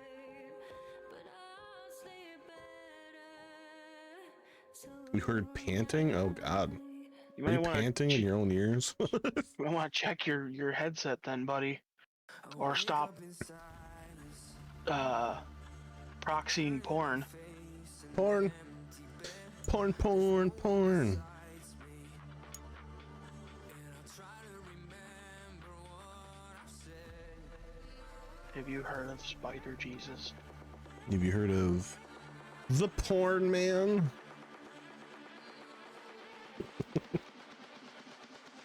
S2: You heard panting? Oh god.
S1: You
S2: Are you
S1: might want
S2: panting in your own ears?
S1: to check your headset then, buddy. Or stop proxying porn.
S2: Porn. Porn, porn, porn.
S1: Have you heard of Spider Jesus?
S2: Have you heard of the porn man?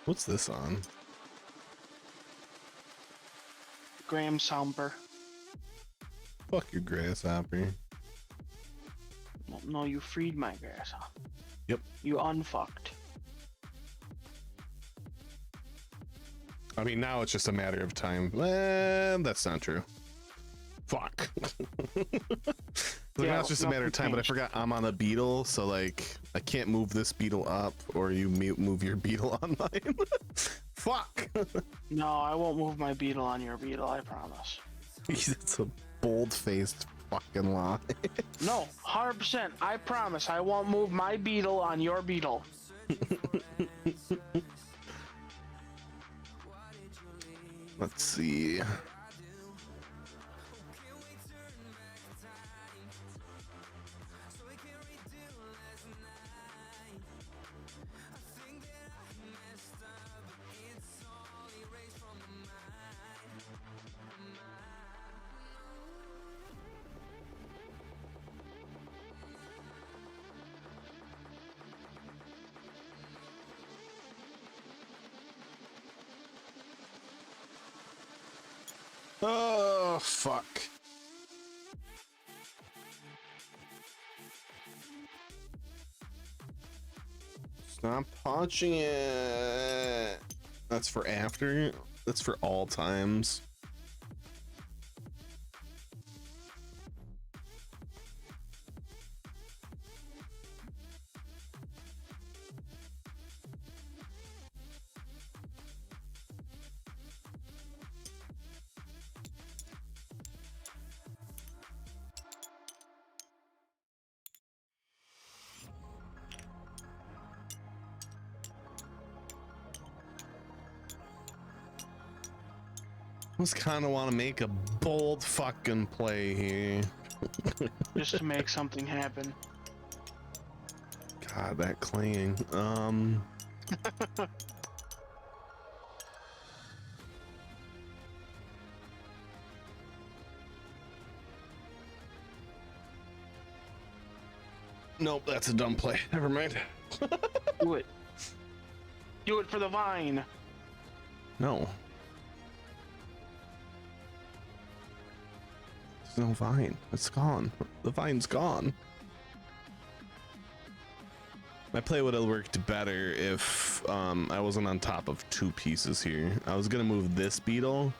S2: What's this on?
S1: Graham Somber.
S2: Fuck your grasshopper.
S1: Well, No, you freed my grasshopper.
S2: Yep.
S1: You unfucked.
S2: I mean, now it's just a matter of time. That's not true. Fuck. Now it's just a matter of time, but I forgot I'm on a beetle, so like I can't move this beetle up, or you move your beetle on mine. Fuck.
S1: No, I won't move my beetle on your beetle, I promise.
S2: It's a bold-faced fucking lie.
S1: No, 100%. I promise I won't move my beetle on your beetle.
S2: Let's see. Oh, fuck. Stop punching it. That's for after. That's for all times. Just kind of want to make a bold fucking play here.
S1: Just to make something happen.
S2: God, that clanging. Nope, that's a dumb play. Never mind.
S1: Do it. Do it for the vine.
S2: No. There's no vine. It's gone. The vine's gone. My play would have worked better if I wasn't on top of two pieces here. I was gonna move this beetle,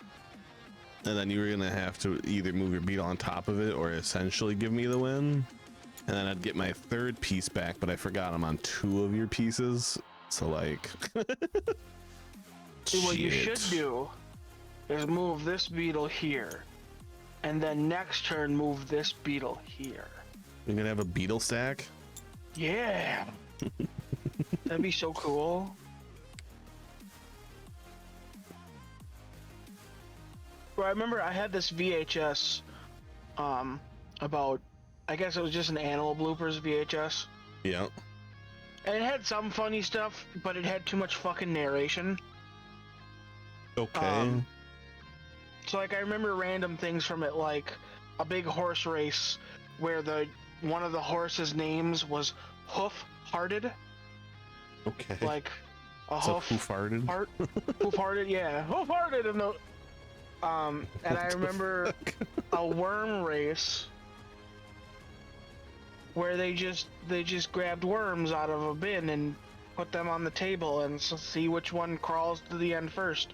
S2: and then you were gonna have to either move your beetle on top of it or essentially give me the win. And then I'd get my third piece back, but I forgot I'm on two of your pieces. So like,
S1: See, what you should do is move this beetle here, and then next turn move this beetle here.
S2: You're gonna have a beetle stack?
S1: Yeah. That'd be so cool. Well, I remember I had this VHS about, I guess it was just an animal bloopers VHS.
S2: Yeah.
S1: And it had some funny stuff, but it had too much fucking narration.
S2: Okay.
S1: So like I remember random things from it, like a big horse race where one of the horse's names was Hoof-Hearted.
S2: Okay.
S1: Like a
S2: so
S1: hoof
S2: who farted?
S1: Hoof-Hearted, yeah. Hoof-Hearted and the and I remember a worm race where they just grabbed worms out of a bin and put them on the table and see which one crawls to the end first.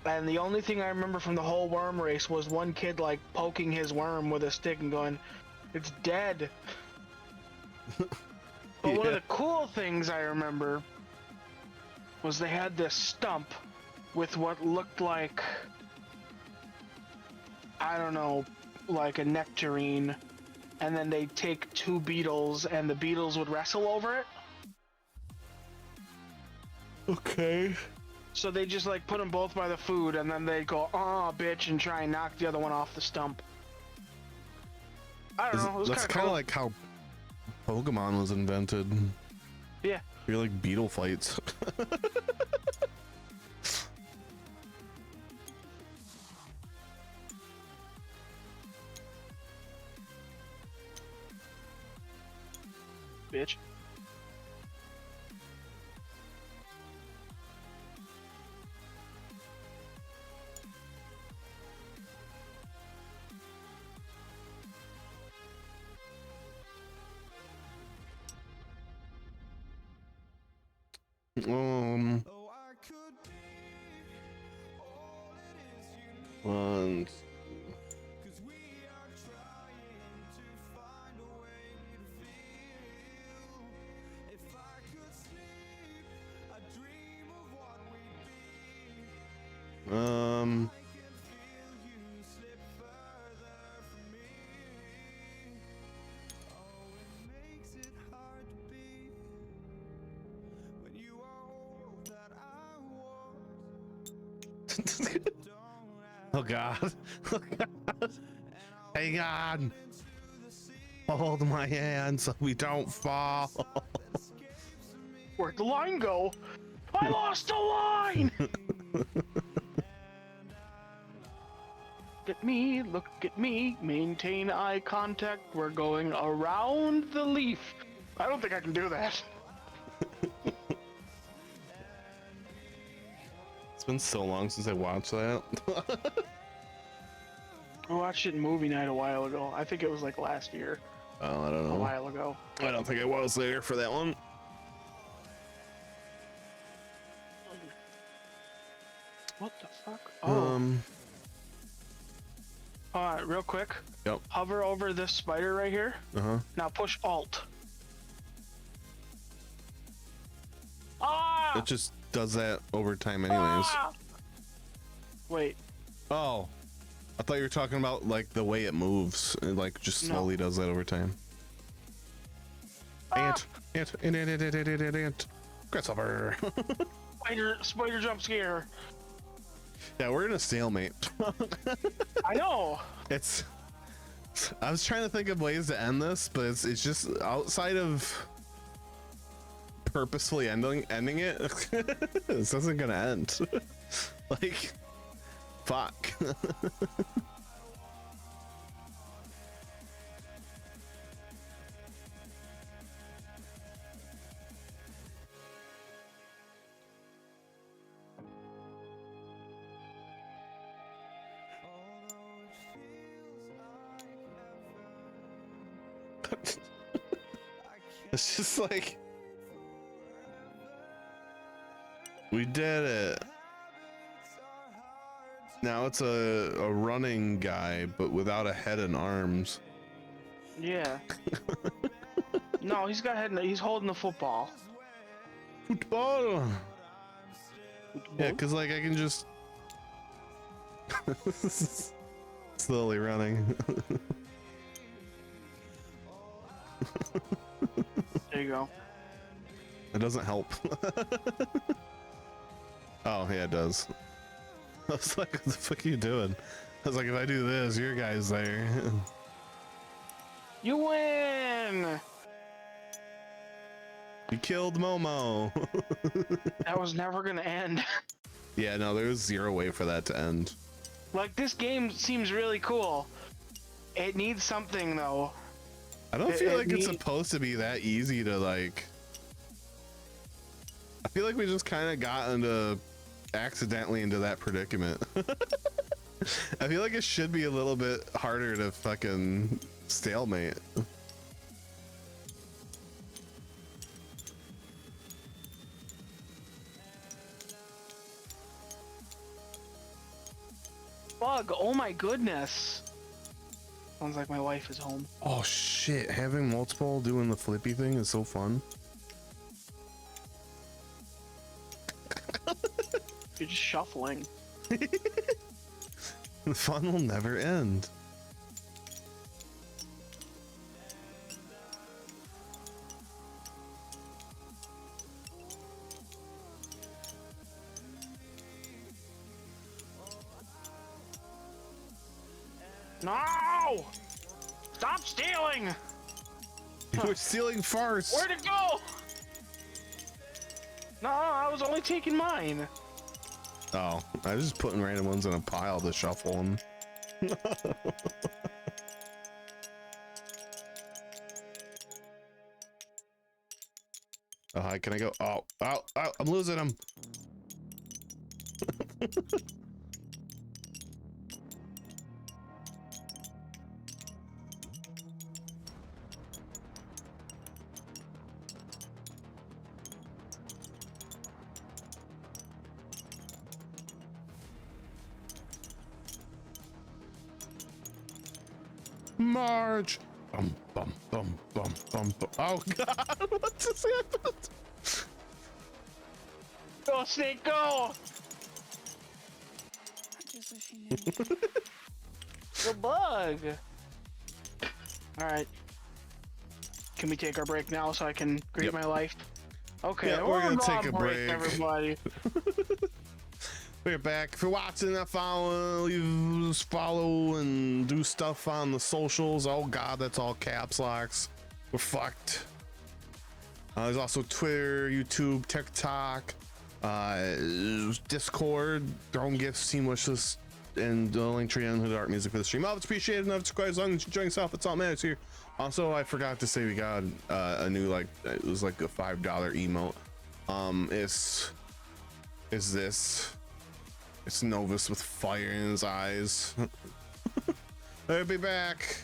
S1: And the only thing I remember from the whole worm race was one kid like poking his worm with a stick and going, "It's dead." But one of the cool things I remember was they had this stump with what looked like, I don't know, like a nectarine, and then they'd take two beetles and the beetles would wrestle over it.
S2: Okay.
S1: So they just like put them both by the food and then they'd go, "Oh, bitch," and try and knock the other one off the stump. I don't know. It was
S2: That's
S1: kind of
S2: like how Pokemon was invented.
S1: Yeah.
S2: You're like beetle fights.
S1: Bitch.
S2: One. Oh God. Oh God. Hey God. Hold my hand so we don't fall.
S1: Where'd the line go? I lost the line! Look at me, maintain eye contact. We're going around the leaf. I don't think I can do that.
S2: It's been so long since I watched that.
S1: I watched it in movie night a while ago. I think it was like last year.
S2: Oh, I don't know.
S1: A while ago.
S2: I don't think I was there for that one.
S1: What the fuck? Oh. Real quick.
S2: Yep.
S1: Hover over this spider right here. Now push Alt. Ah!
S2: It just does that over time anyways.
S1: Ah! Wait.
S2: Oh. I thought you were talking about like the way it moves. It like just slowly does that over time.
S1: Ah!
S2: Ant. Grasshopper.
S1: Spider jump scare.
S2: Yeah, we're in a stalemate.
S1: I know.
S2: I was trying to think of ways to end this, but it's just outside of purposefully ending it. This isn't gonna end. Like, fuck. It's just like, we did it. Now it's a running guy, but without a head and arms.
S1: Yeah. No, he's got head. He's holding the football.
S2: Football. Yeah, because like I can just slowly running.
S1: There you go.
S2: It doesn't help. Oh yeah, it does. I was like, what the fuck are you doing? I was like, if I do this, your guy's there.
S1: You win!
S2: You killed Momo.
S1: That was never gonna end.
S2: Yeah, no, there's zero way for that to end.
S1: Like, this game seems really cool. It needs something, though.
S2: I don't feel like it's supposed to be that easy to, like... I feel like we just kind of got accidentally into that predicament. I feel like it should be a little bit harder to fucking stalemate.
S1: Bug, oh my goodness. Sounds like my wife is home.
S2: Oh shit, having multiple doing the flippy thing is so fun.
S1: You're just shuffling.
S2: The fun will never end.
S1: No! Stop stealing!
S2: You were stealing first.
S1: Where'd it go? No, I was only taking mine.
S2: Oh, I was just putting random ones in a pile to shuffle them. Oh, hi, can I go? Oh, I'm losing them. March. Bum, bum, bum, bum, bum, bum. Oh God, what just happened?
S1: Go, Snake, go!
S4: I just wish you knew.
S1: The bug! Alright. Can we take our break now so I can greet my life? Okay,
S2: Yeah, we're gonna take a break.
S1: Everybody.
S2: We're back. If you're watching that, follow and do stuff on the socials. Oh God, that's all caps locks. We're fucked. There's also Twitter, YouTube, TikTok, Discord, Drone Gifts, Team Wishlist, and the link tree on the art music for the stream. All it's appreciated. Enough to as long as you enjoy yourself. That's all that matters here. Also, I forgot to say we got a new, like, it was like a $5 emote. Is this? It's Novus with fire in his eyes. I'll be back.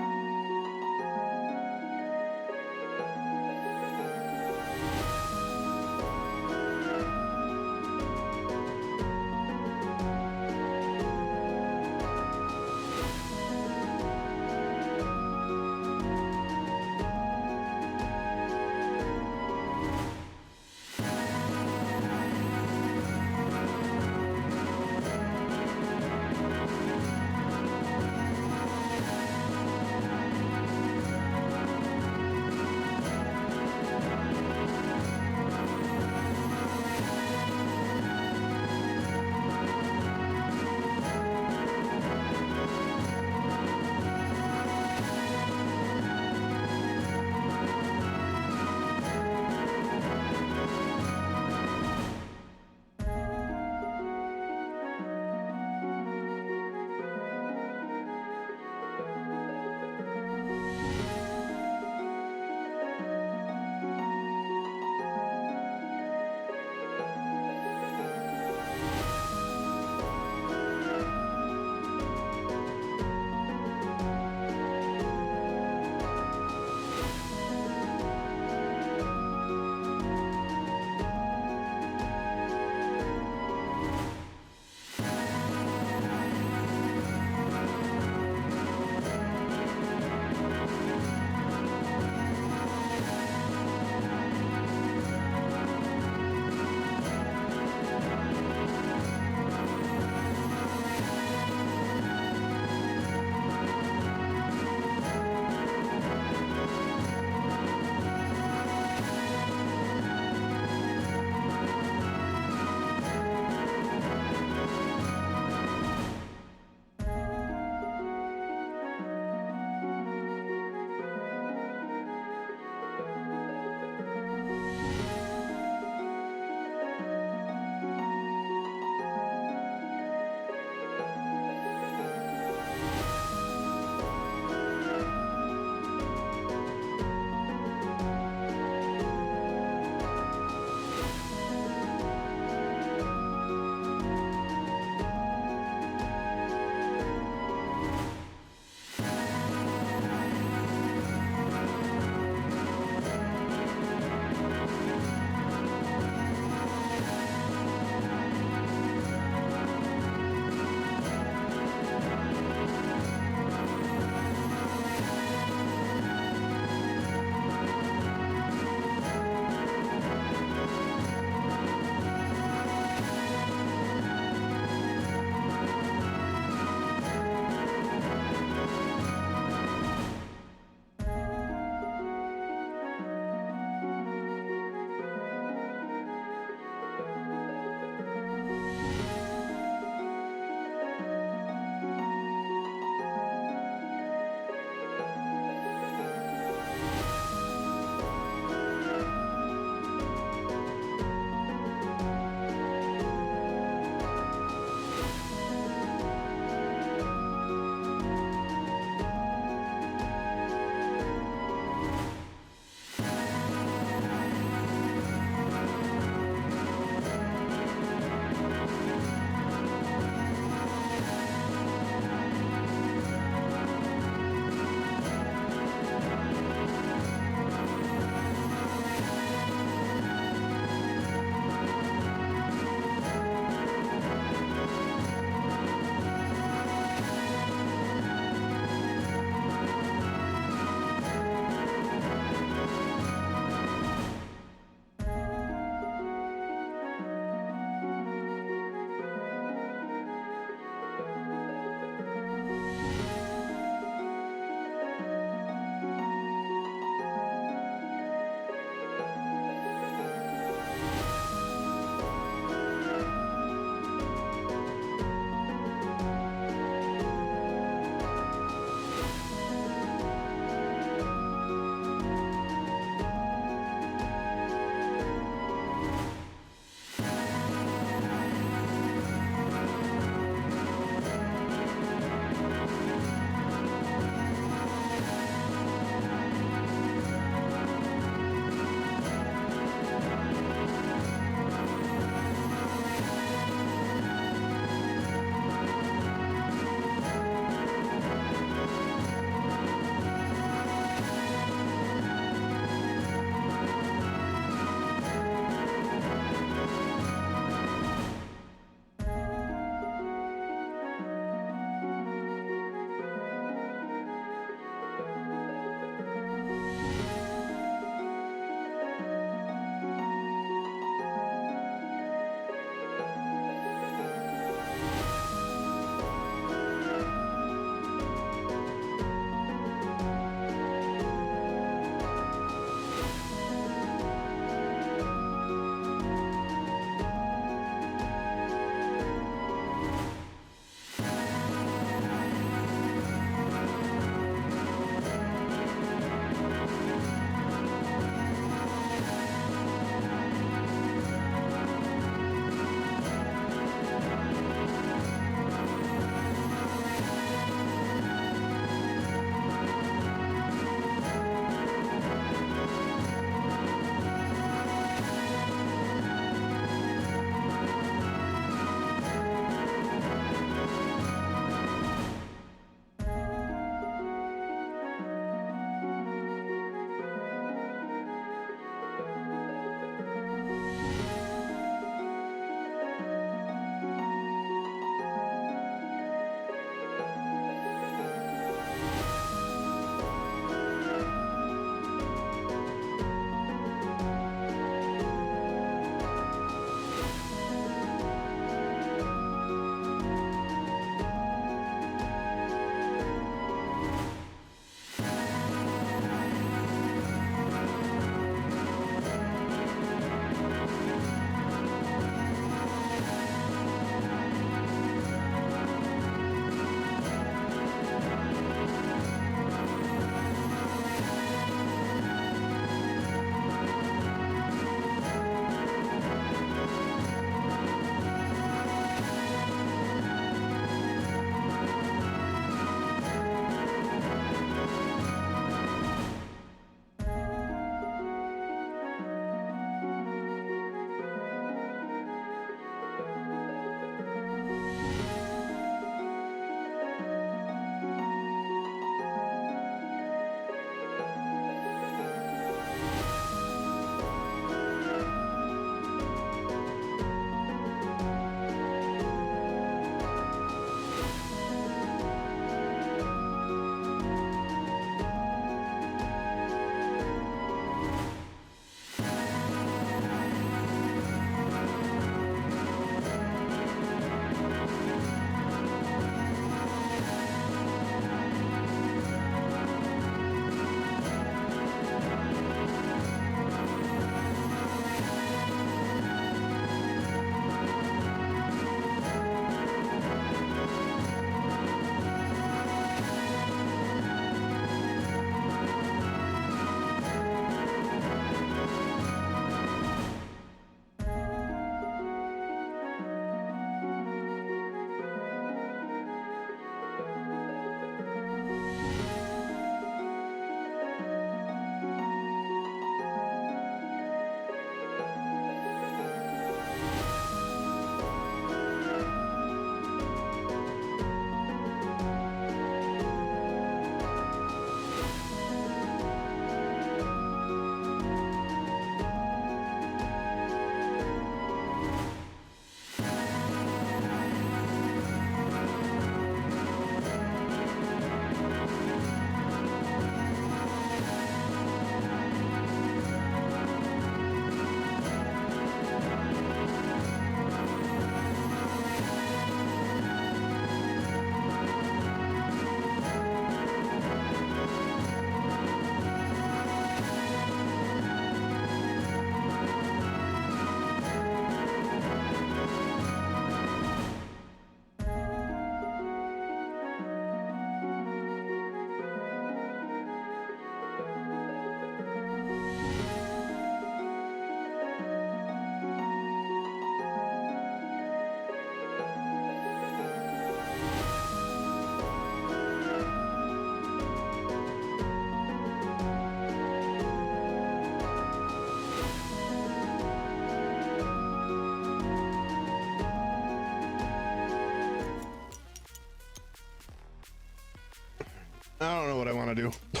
S2: want to do.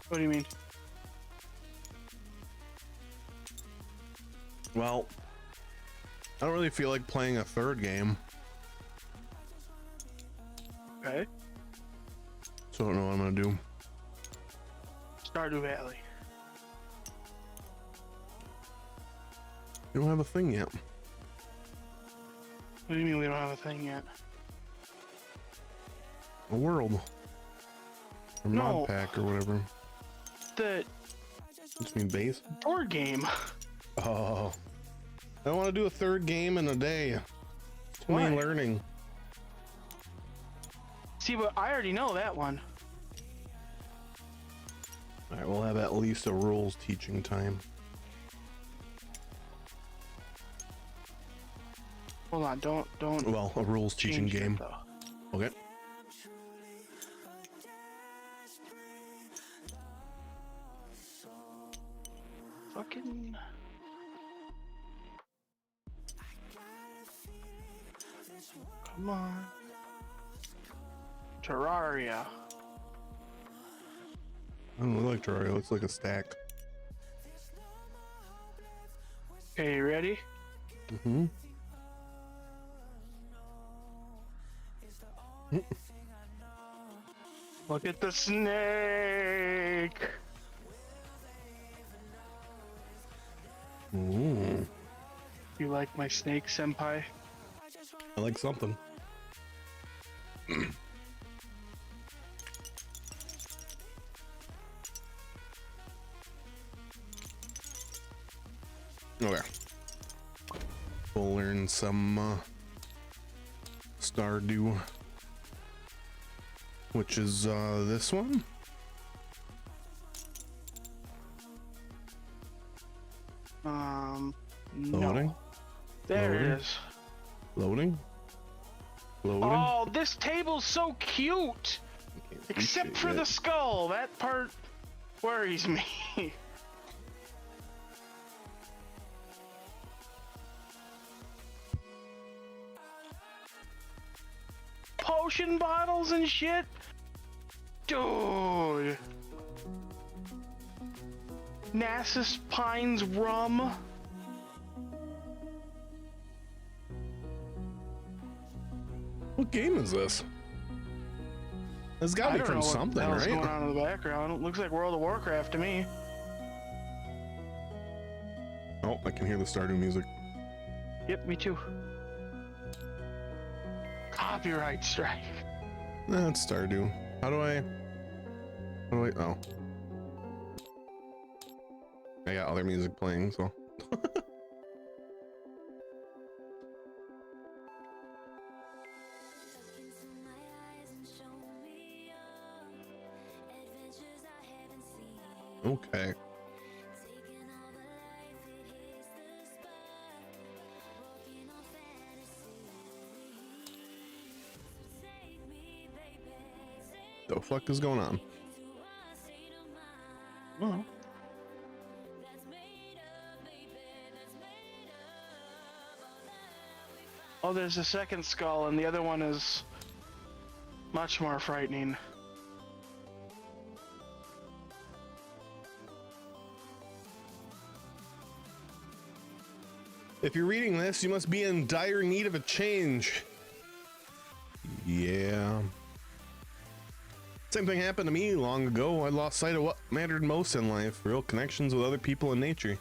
S1: What do you mean?
S2: Well, I don't really feel like playing a third game.
S1: Okay.
S2: So I don't know what I'm gonna do.
S1: Stardew Valley.
S2: You don't have a thing yet.
S1: What do you mean we don't have a thing yet?
S2: A world. Or
S1: No.
S2: mod pack or whatever.
S1: The
S2: Just mean base.
S1: board game.
S2: Oh. I don't want to do a third game in a day. Too many
S1: Why?
S2: learning.
S1: See, but I already know that one.
S2: Alright, we'll have at least a rules teaching time.
S1: Hold on, don't
S2: Well, a rules teaching
S1: change it,
S2: game.
S1: though.
S2: Okay.
S1: Fucking. Come on. Terraria.
S2: I don't look like Terraria, it looks like a stack.
S1: Okay, you ready?
S2: Mm-hmm.
S1: Look at the snake.
S2: Ooh.
S1: You like my snake, senpai?
S2: I like something. Okay. We'll learn some Stardew, which is this one.
S1: No.
S2: Loading.
S1: There
S2: Loading.
S1: it is.
S2: Loading. Loading.
S1: Oh, this table's so cute!
S2: Can't see
S1: Except
S2: shit
S1: for
S2: yet.
S1: the skull. That part worries me. Potion bottles and shit? Dude. Nasus Pines rum?
S2: What game is this? It's got to be from something,
S1: What's
S2: right?
S1: going on in the background? It looks like World of Warcraft to me.
S2: Oh, I can hear the Stardew music.
S1: Yep, me too. Copyright strike.
S2: That's Stardew. How do I? Oh. I got other music playing, so. Okay. The fuck is going on?
S1: Oh. Oh, there's a second skull, and the other one is much more frightening.
S2: If you're reading this, you must be in dire need of a change. Yeah. Same thing happened to me long ago. I lost sight of what mattered most in life, real connections with other people in nature.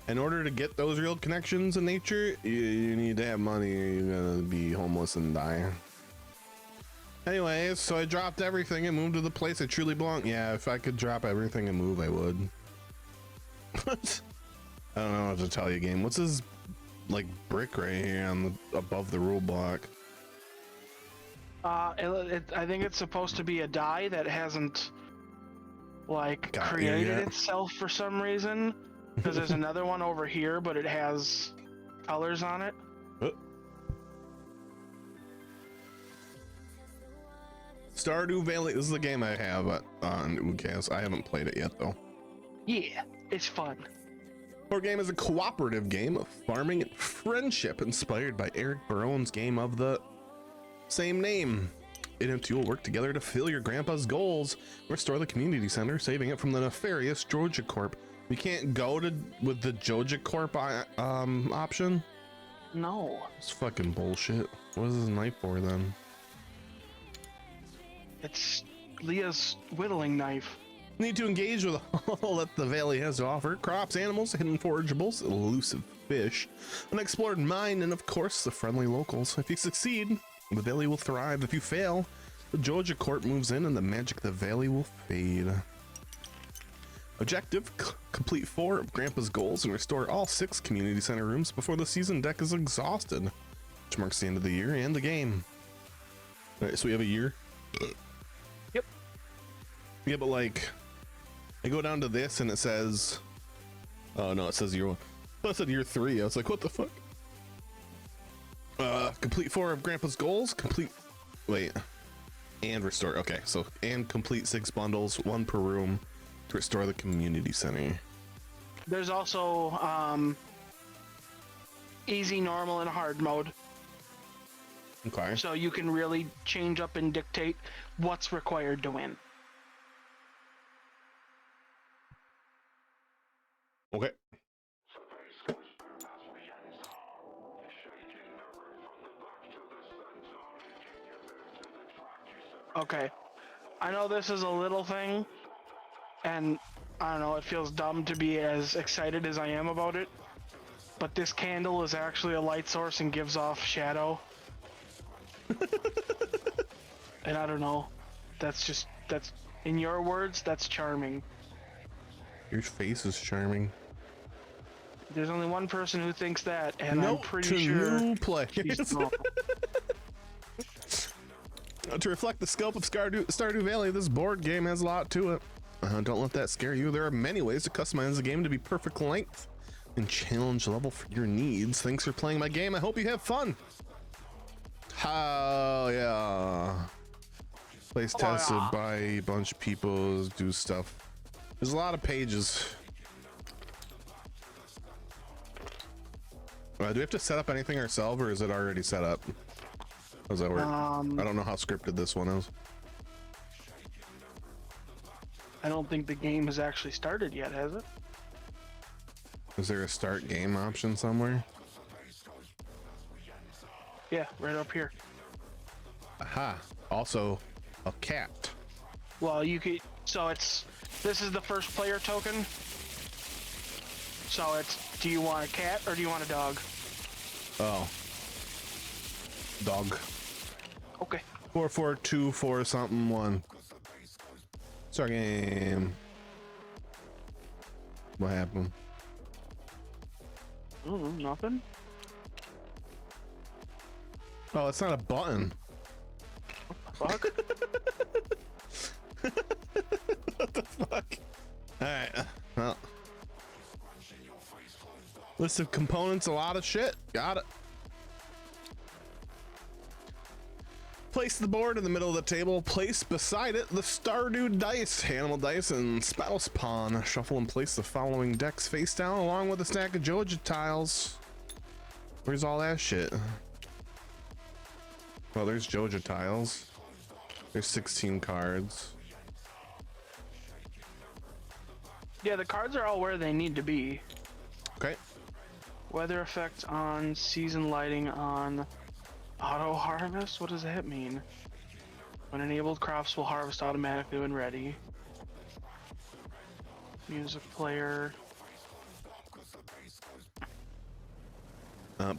S2: In order to get those real connections in nature, you need to have money or you're gonna be homeless and die. Anyways, so I dropped everything and moved to the place I truly belong. Yeah, if I could drop everything and move, I would. What? I don't know what to tell you, game. What's this like brick right here on the above the rule block?
S1: I think it's supposed to be a die that hasn't like
S2: Got
S1: created
S2: yet.
S1: itself for some reason. Because there's another one over here, but it has colors on it.
S2: Stardew Valley. This is the game I have on Oodcast. I haven't played it yet though.
S1: Yeah, it's fun.
S2: Our game is a cooperative game of farming and friendship inspired by Eric Barone's game of the same name. it and you will work together to fill your grandpa's goals. Restore the community center, saving it from the nefarious Georgia Corp. We can't go to with the Georgia Corp option.
S1: No.
S2: It's fucking bullshit. What is this knife for then?
S1: It's Leah's whittling knife.
S2: Need to engage with all that the valley has to offer. Crops, animals, hidden forageables, elusive fish, an explored mine, and of course the friendly locals. If you succeed, the valley will thrive. If you fail, the Georgia Corp moves in and the magic of the valley will fade. Objective, complete 4 of Grandpa's goals and restore all 6 community center rooms before the season deck is exhausted, which marks the end of the year and the game. All right, so we have a year.
S1: Yep.
S2: Yeah, but like, I go down to this and it says, oh no, it says year 1. I said year 3. I was like, what the fuck? Complete 4 of Grandpa's goals. And restore. Okay, so and complete 6 bundles, 1 per room, to restore the community center.
S1: There's also easy, normal, and hard mode.
S2: Okay.
S1: So you can really change up and dictate what's required to win.
S2: Okay.
S1: Okay. I know this is a little thing, and I don't know, it feels dumb to be as excited as I am about it, but this candle is actually a light source and gives off shadow. And I don't know. That's in your words, that's charming.
S2: Your face is charming.
S1: There's only one person who thinks that, and
S2: Note
S1: I'm pretty
S2: to
S1: sure
S2: new players.
S1: she's wrong.
S2: To reflect the scope of Stardew Valley, this board game has a lot to it. Don't let that scare you. There are many ways to customize the game to be perfect length and challenge level for your needs. Thanks for playing my game. I hope you have fun. Oh yeah. Place tested by a bunch of people, do stuff. There's a lot of pages. Do we have to set up anything ourselves, or is it already set up? How does that work? I don't know how scripted this one is.
S1: I don't think the game has actually started yet, has it?
S2: Is there a start game option somewhere?
S1: Yeah, right up here.
S2: Aha. Also, a cat.
S1: Well, you could. So this is the first player token. So do you want a cat or do you want a dog?
S2: Oh. Dog.
S1: Okay.
S2: 4424 something 1. Start game. What happened?
S1: Nothing.
S2: Oh, it's not a button.
S1: Fuck.
S2: What the fuck? Alright. Well. List of components, a lot of shit. Got it. Place the board in the middle of the table. Place beside it the Stardew dice, animal dice, and spouse pawn. Shuffle and place the following decks face down along with a stack of Georgia tiles. Where's all that shit? Well, there's Georgia tiles. There's 16 cards.
S1: Yeah, the cards are all where they need to be.
S2: Okay.
S1: Weather effect on season lighting on auto harvest? What does that mean? When enabled, crops will harvest automatically when ready. Music player.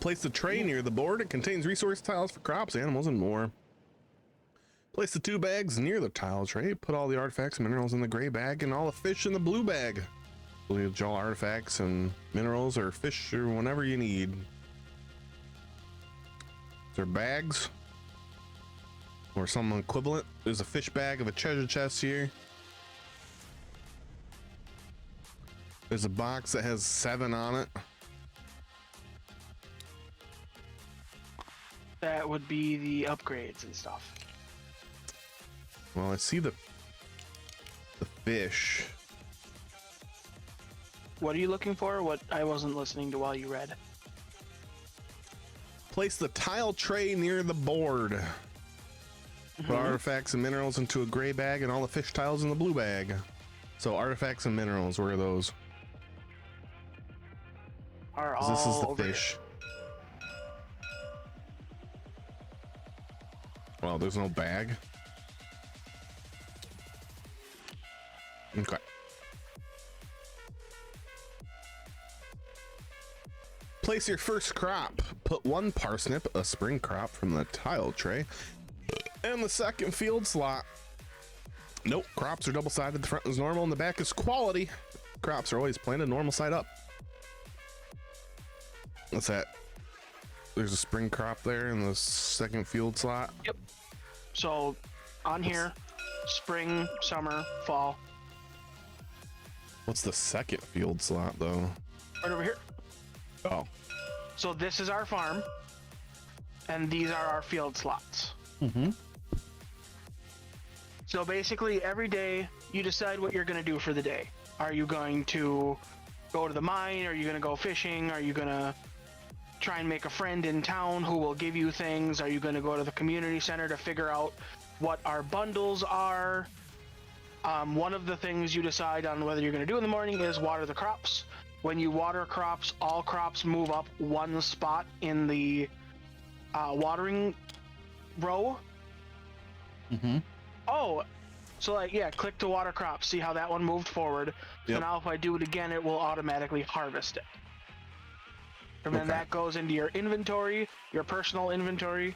S2: Place the tray near the board. It contains resource tiles for crops, animals, and more. Place the 2 bags near the tile tray. Put all the artifacts and minerals in the gray bag and all the fish in the blue bag. Leave all artifacts and minerals or fish or whatever you need. Is there bags? Or some equivalent? There's a fish bag of a treasure chest here. There's a box that has 7 on it.
S1: That would be the upgrades and stuff.
S2: Well, I see the fish.
S1: What are you looking for? What I wasn't listening to while you read.
S2: Place the tile tray near the board. Put artifacts and minerals into a gray bag and all the fish tiles in the blue bag. So artifacts and minerals, where are those?
S1: Are
S2: 'Cause this is
S1: all
S2: the
S1: over
S2: fish. Well, there's no bag. Okay. Place your first crop. Put one parsnip, a spring crop, from the tile tray and the second field slot. Nope, crops are double-sided. The front is normal and the back is quality. Crops are always planted normal side up. What's that? There's a spring crop there in the second field slot.
S1: Yep. So on here, spring, summer, fall.
S2: What's the second field slot though?
S1: Right over here.
S2: Oh.
S1: So this is our farm, and these are our field slots.
S2: Mm-hmm.
S1: So basically, every day you decide what you're going to do for the day. Are you going to go to the mine? Are you going to go fishing? Are you going to try and make a friend in town who will give you things? Are you going to go to the community center to figure out what our bundles are? One of the things you decide on whether you're going to do in the morning is water the crops. When you water crops, all crops move up one spot in the watering row.
S2: Mm-hmm.
S1: Oh, so like, yeah, click to water crops. See how that one moved forward. So
S2: Yep.
S1: now if I do it again, it will automatically harvest it. And then
S2: Okay.
S1: that goes into your inventory, your personal inventory,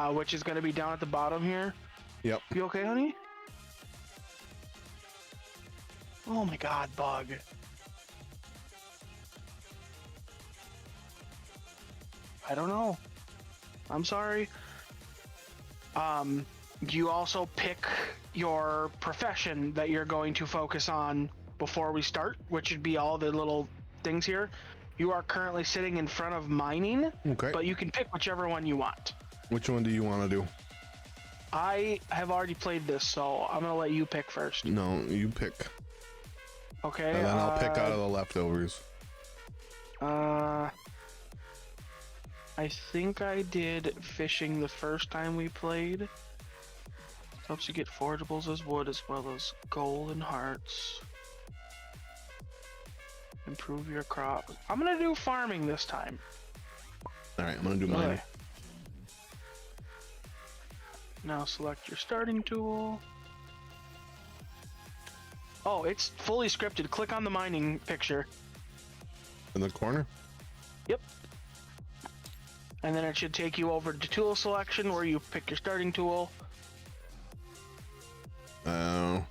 S1: which is going to be down at the bottom here.
S2: Yep.
S1: You okay, honey? Oh my god, bug. I don't know. I'm sorry. You also pick your profession that you're going to focus on before we start, which would be all the little things here. You are currently sitting in front of mining,
S2: Okay.
S1: but you can pick whichever one you want.
S2: Which one do you want to do?
S1: I have already played this, so I'm gonna let you pick first.
S2: No, you pick.
S1: Okay.
S2: And then I'll pick out of the leftovers.
S1: I think I did fishing the first time we played. Helps you get forageables as wood as well as gold and hearts. Improve your crop. I'm gonna do farming this time.
S2: All right, I'm gonna do mine.
S1: Okay. Now select your starting tool. Oh, it's fully scripted. Click on the mining picture.
S2: In the corner.
S1: Yep. And then it should take you over to tool selection where you pick your starting tool.
S2: Oh.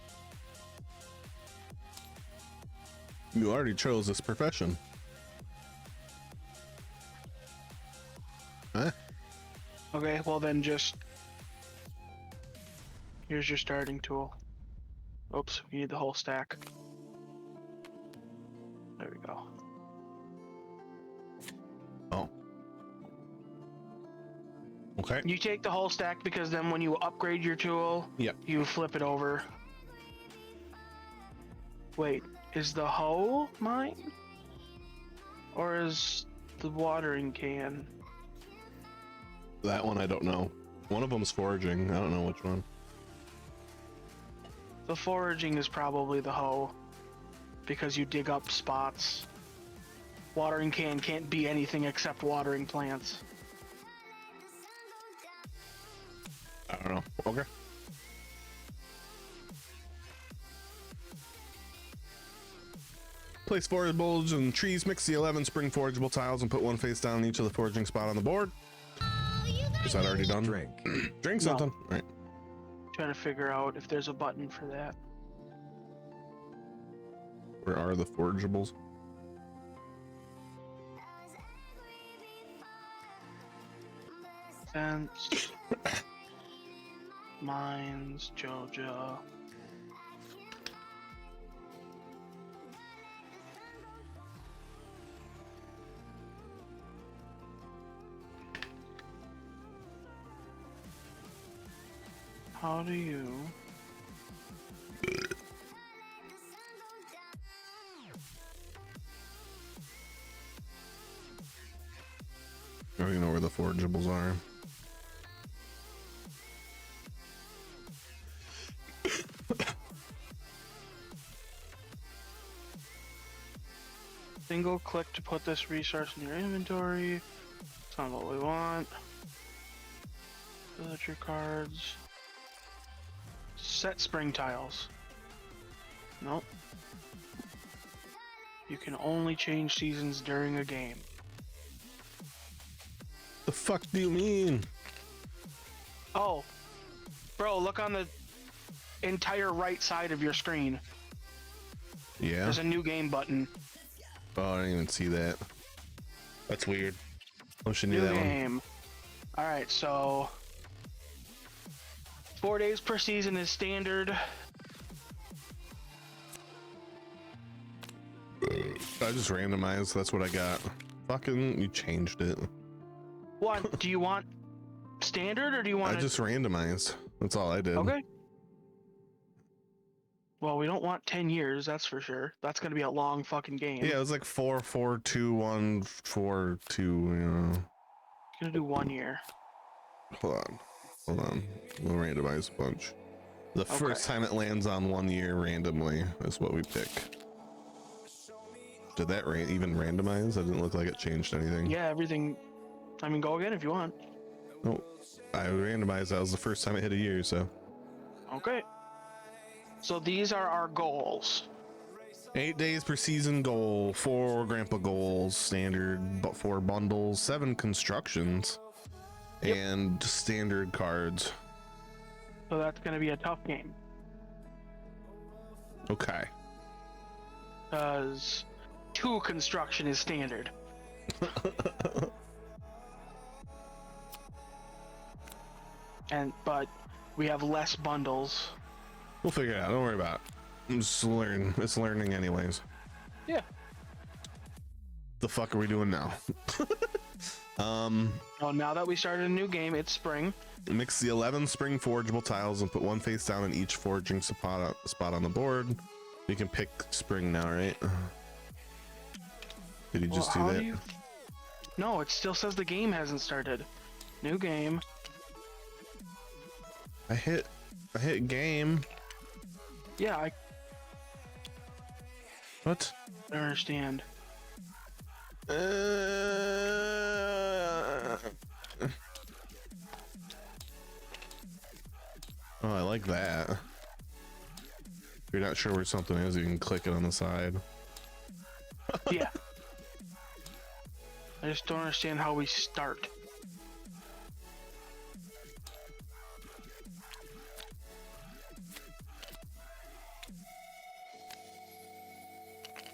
S2: You already chose this profession. Huh?
S1: Okay, well then just... Here's your starting tool. Oops, you need the whole stack. There we go.
S2: Oh. Okay.
S1: You take the whole stack because then when you upgrade your tool,
S2: Yep.
S1: you flip it over. Wait, is the hoe mine? Or is the watering can?
S2: That one I don't know. One of them's foraging. I don't know which one.
S1: The foraging is probably the hoe. Because you dig up spots. Watering can can't be anything except watering plants.
S2: I don't know. Okay. Place forageables and trees. Mix the 11 spring forageable tiles and put one face down in each of the foraging spot on the board. Is that already done?
S6: Drink.
S2: Drink
S1: No.
S2: something. All right.
S1: Trying to figure out if there's a button for that.
S2: Where are the forageables?
S1: Fence. Mines, Jojo. How do you...
S2: I don't even know where the forageables are.
S1: Single click to put this resource in your inventory. That's not what we want. Villager cards. Set spring tiles. Nope. You can only change seasons during a game.
S2: The fuck do you mean?
S1: Oh, bro, look on the entire right side of your screen.
S2: Yeah.
S1: There's a new game button.
S2: Oh, I didn't even see that. That's weird. I should
S1: New
S2: knew that
S1: game. All right, so 4 days per season is standard.
S2: I just randomized. That's what I got. Fucking, you changed it.
S1: What do you want? Standard or do you want?
S2: I just randomized. That's all I did.
S1: Okay. Well, we don't want 10 years, that's for sure. That's gonna be a long fucking game.
S2: Yeah, it was like 4, 4, 2, 1, 4, 2. You know.
S1: Gonna do 1 year.
S2: Hold on. We'll randomize a bunch. The first time it lands on 1 year randomly is what we pick. Did that even randomize? That didn't look like it changed anything.
S1: Yeah, everything. I mean, go again if you want.
S2: Oh, I randomized. That was the first time it hit a year, so.
S1: Okay. So these are our goals.
S2: 8 days per season goal, 4 grandpa goals, standard, but 4 bundles, 7 constructions, and standard cards.
S1: So that's gonna be a tough game.
S2: Okay.
S1: Because 2 construction is standard. But we have less bundles.
S2: We'll figure it out. Don't worry about it. Just learn. It's learning anyways.
S1: Yeah.
S2: The fuck are we doing now?
S1: Well, now that we started a new game, it's spring.
S2: Mix the 11 spring forgeable tiles and put 1 face down in each foraging spot on the board. You can pick spring now, right? Did you just do that?
S1: No, it still says the game hasn't started. New game.
S2: I hit game.
S1: Yeah,
S2: What?
S1: I don't understand.
S2: Oh, I like that. If you're not sure where something is, you can click it on the side.
S1: Yeah. I just don't understand how we start.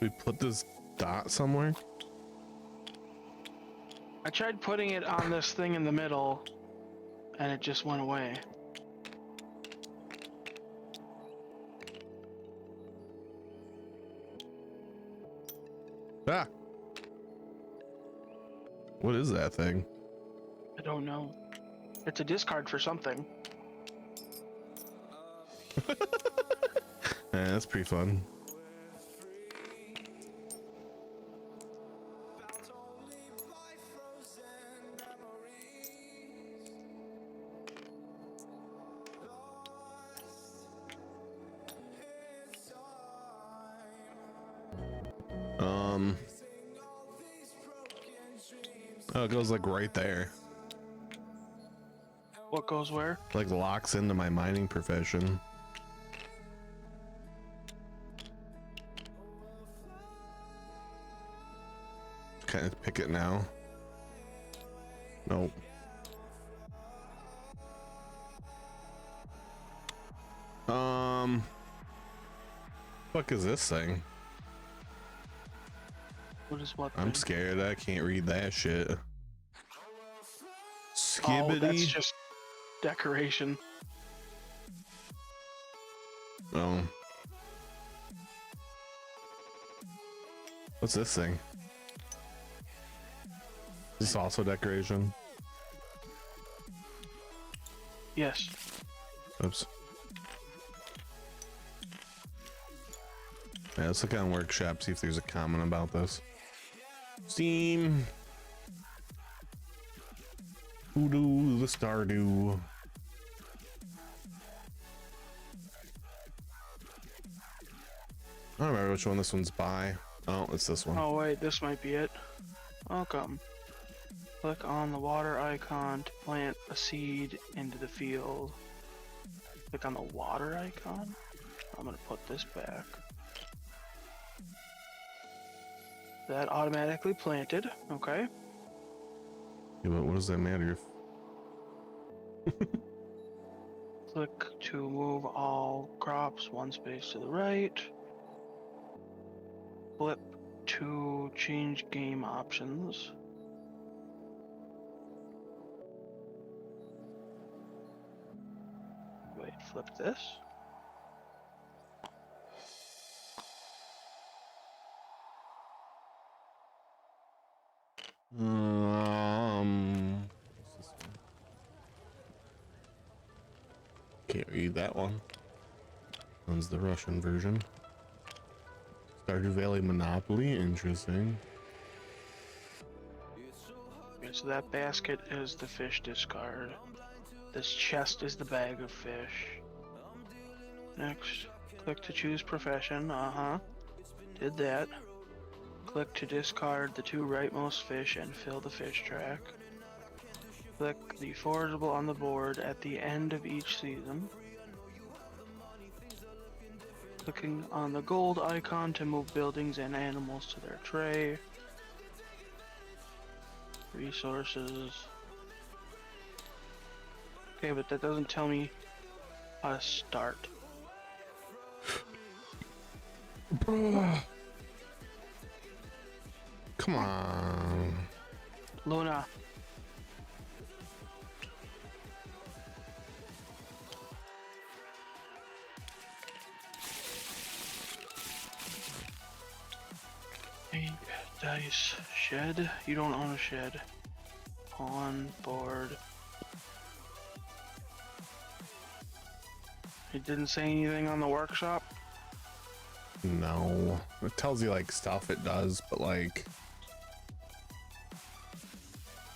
S2: We put this dot somewhere?
S1: I tried putting it on this thing in the middle, and it just went away.
S2: Ah! What is that thing?
S1: I don't know. It's a discard for something.
S2: Yeah, that's pretty fun. Oh, it goes like right there.
S1: What goes where?
S2: Like locks into my mining profession. Can I pick it now? Nope. Fuck is this thing?
S1: What is what?
S2: I'm
S1: thing?
S2: scared. I can't read that shit.
S1: Oh,
S2: Skibbity.
S1: that's just decoration.
S2: Oh. What's this thing? Is this also decoration?
S1: Yes.
S2: Oops. Yeah, let's look on Workshop, see if there's a comment about this. Steam. Hoodoo, the Stardew. I don't remember which one this one's by. Oh, it's this one.
S1: Oh wait, this might be it. Welcome. Click on the water icon to plant a seed into the field. Click on the water icon. I'm gonna put this back. That automatically planted. Okay.
S2: Yeah, but what does that matter if...
S1: Click to move all crops one space to the right. Flip to change game options. Wait, flip this.
S2: what's this one? Can't read that one. One's the Russian version. Stardew Valley Monopoly, interesting.
S1: Okay, so that basket is the fish discard. This chest is the bag of fish. Next, click to choose profession. Did that. Click to discard the 2 rightmost fish and fill the fish track. Click the forageable on the board at the end of each season. Clicking on the gold icon to move buildings and animals to their tray. Resources. Okay, but that doesn't tell me how to start.
S2: Come on.
S1: Luna. Eight dice. Shed? You don't own a shed. Pawn, board. It didn't say anything on the workshop?
S2: No. It tells you like stuff it does, but like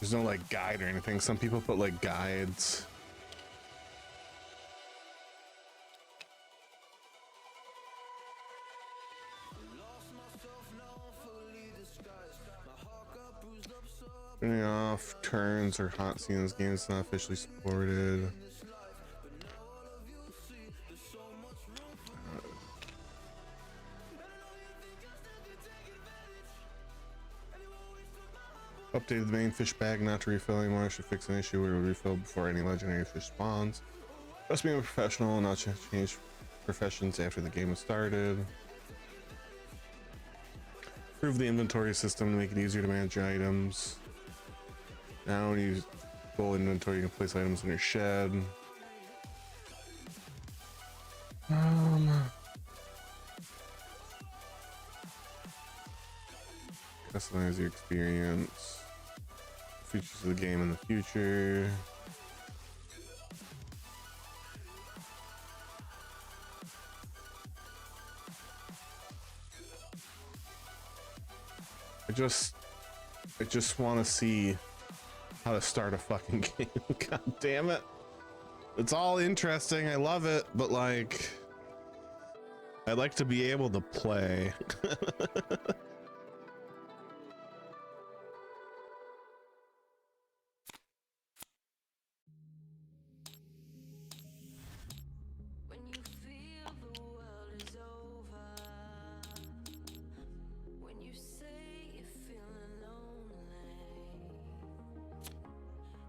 S2: there's no like guide or anything. Some people put like guides. Turning off turns or hot scenes games not officially supported. Updated the main fish bag not to refill anymore. Should fix an issue where it will refill before any legendary fish spawns. Must be a professional and not change professions after the game has started. Improve the inventory system to make it easier to manage your items. Now when you use full inventory, you can place items in your shed. Customize your experience. Features of the game in the future. I just want to see how to start a fucking game. God damn it. It's all interesting. I love it, but like I'd like to be able to play.
S4: When you feel the world is over, when you say you're feeling lonely,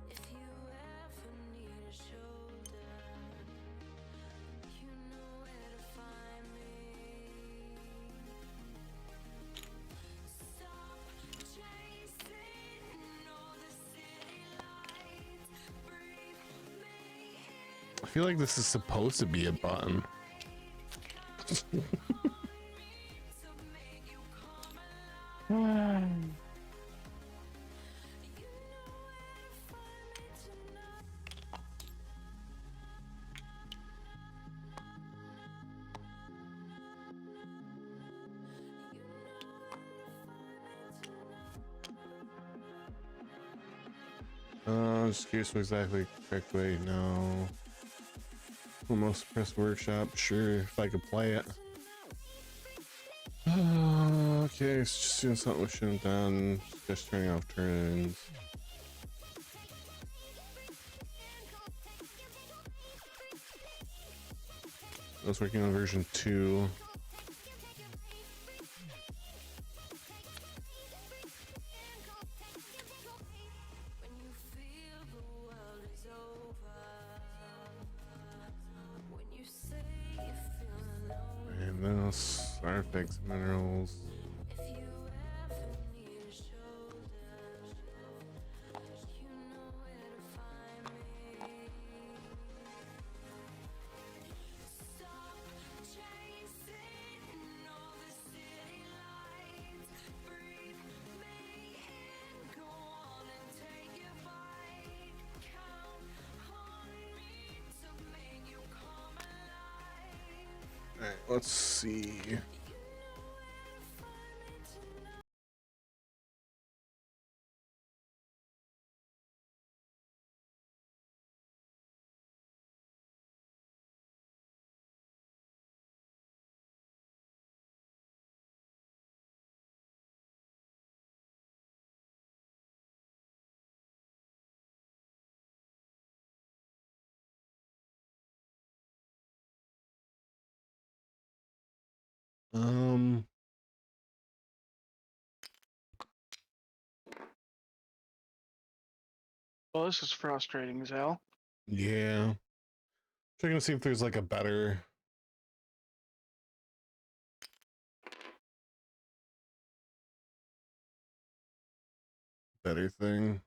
S4: if you ever need a shoulder, you know where to find me. Stop chasing all the city lights, breathe me in.
S2: I feel like this is supposed to be a button. Just curious what exactly correct way. No. Almost press workshop. Sure, if I could play it. Okay, it's just doing something we shouldn't have done. Just turning off turn-ins. I was working on version 2. And then artifacts, minerals. Alright, let's see.
S1: Well, this is frustrating as hell.
S2: Yeah. Checking to see if there's like a better thing.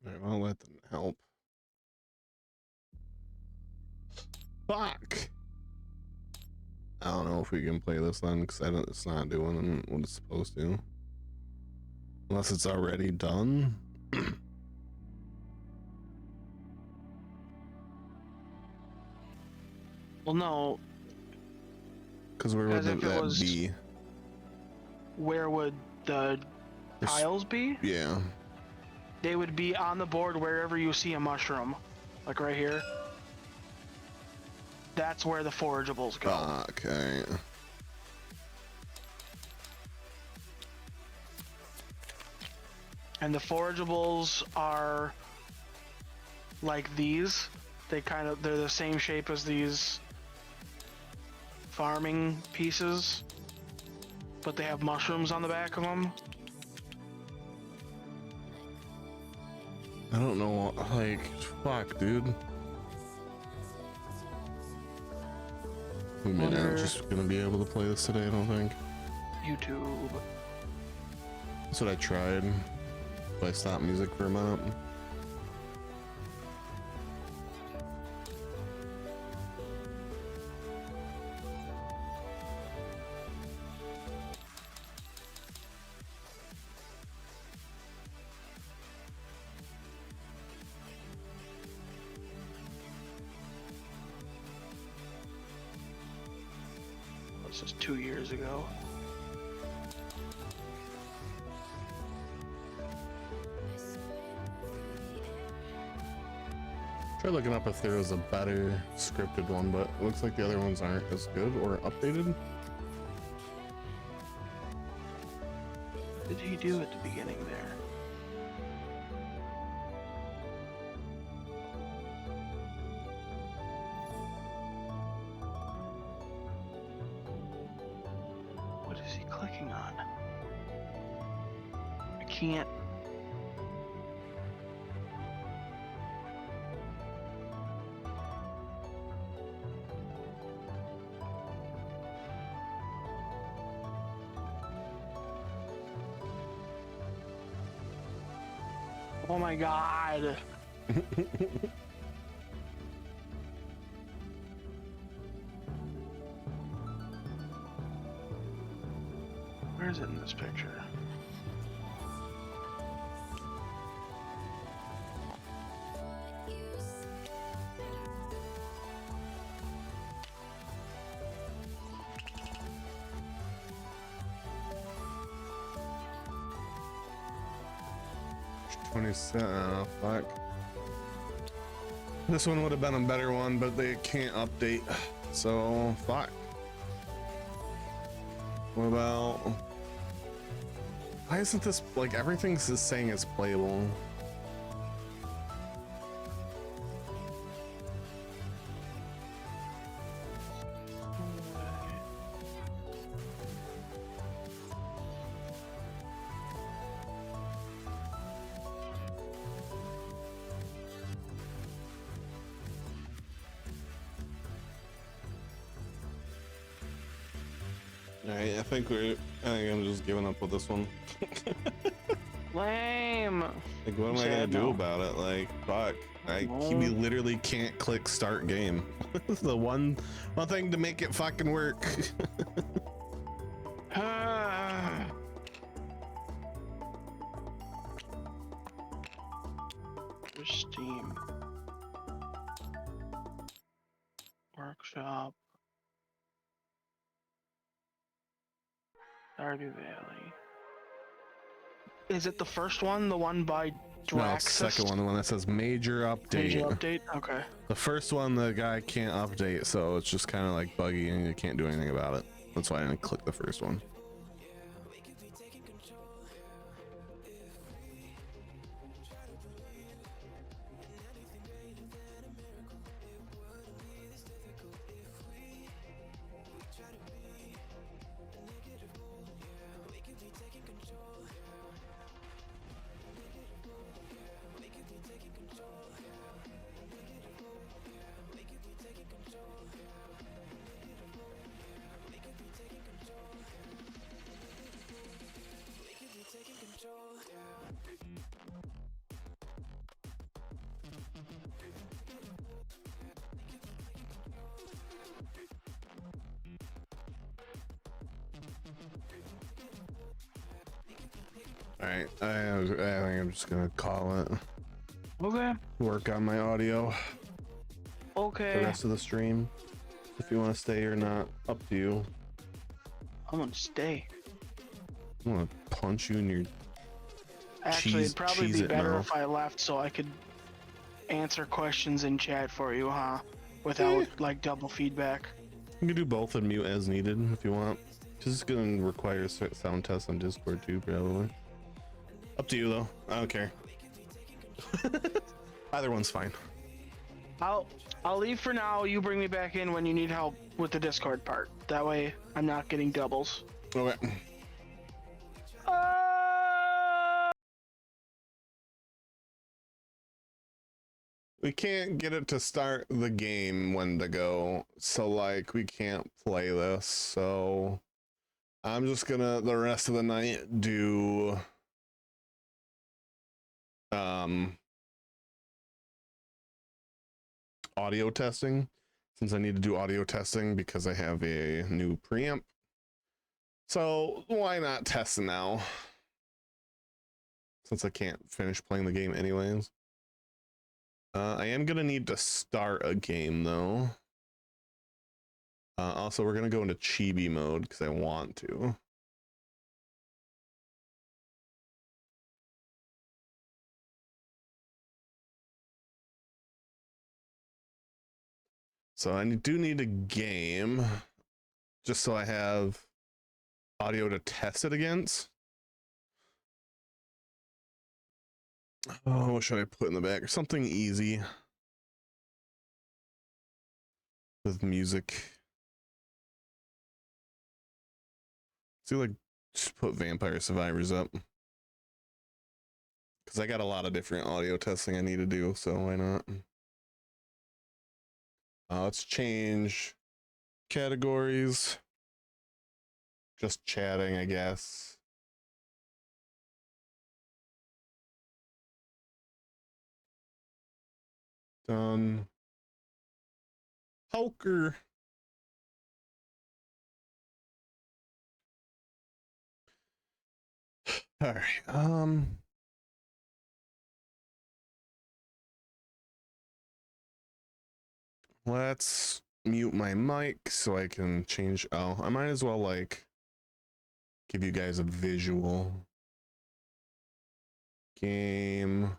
S2: Alright, I'll let them help. Fuck! I don't know if we can play this then, because it's not doing what it's supposed to. Unless it's already done.
S1: Well, no.
S2: Because where would that be?
S1: Where would the tiles be?
S2: Yeah.
S1: They would be on the board wherever you see a mushroom. Like right here. That's where the forageables go.
S2: Okay.
S1: And the forageables are like these. They're the same shape as these farming pieces, but they have mushrooms on the back of them.
S2: I don't know, like, fuck, dude. We may not just gonna be able to play this today, I don't think.
S1: YouTube.
S2: That's what I tried. But I stopped music for a minute.
S1: This is 2 years ago.
S2: Try looking up if there was a better scripted one, but it looks like the other ones aren't as good or updated.
S1: What did he do at the beginning there? What is he clicking on? I can't. Oh my god. Where is it in this picture?
S2: 27. Oh, fuck. This one would have been a better one, but they can't update. So, fuck. What about... Why isn't this... Like, everything's just saying it's playable. Alright, I think I'm just giving up with this one.
S1: Lame.
S2: Like, what am I gonna do about it? Like, fuck. We literally can't click start game. The one thing to make it fucking work.
S1: Steam. Workshop. Stardew Valley. Is it the first one? The one by Draxus?
S2: No, it's the second one, the one that says major update.
S1: Major update? Okay.
S2: The first one, the guy can't update, so it's just kind of like buggy and you can't do anything about it. That's why I didn't click the first one. All right, I think I'm just gonna call it.
S1: Okay.
S2: Work on my audio.
S1: Okay.
S2: The rest of the stream. If you want to stay or not, up to you.
S1: I'm gonna stay.
S2: I'm gonna punch you in your
S1: Actually, it'd probably be better
S2: mouth.
S1: if I left so I could answer questions in chat for you, huh? Without like double feedback.
S2: You can do both and mute as needed if you want. This is gonna require a sound test on Discord too, probably. Up to you though. I don't care. Either one's fine.
S1: I'll leave for now. You bring me back in when you need help with the Discord part. That way I'm not getting doubles.
S2: Okay. We can't get it to start the game when to go, so like we can't play this. So I'm just gonna the rest of the night do audio testing, since I need to do audio testing because I have a new preamp. So why not test now? Since I can't finish playing the game anyways. I am gonna need to start a game though. Also, we're gonna go into chibi mode because I want to. So I do need a game just so I have audio to test it against. Oh, what should I put in the back? Something easy with music. See, like, just put Vampire Survivors up because I got a lot of different audio testing I need to do, so why not? Let's change categories. Just chatting, I guess. Done. Poker. All right. Let's mute my mic so I can change. Oh, I might as well like give you guys a visual. Game.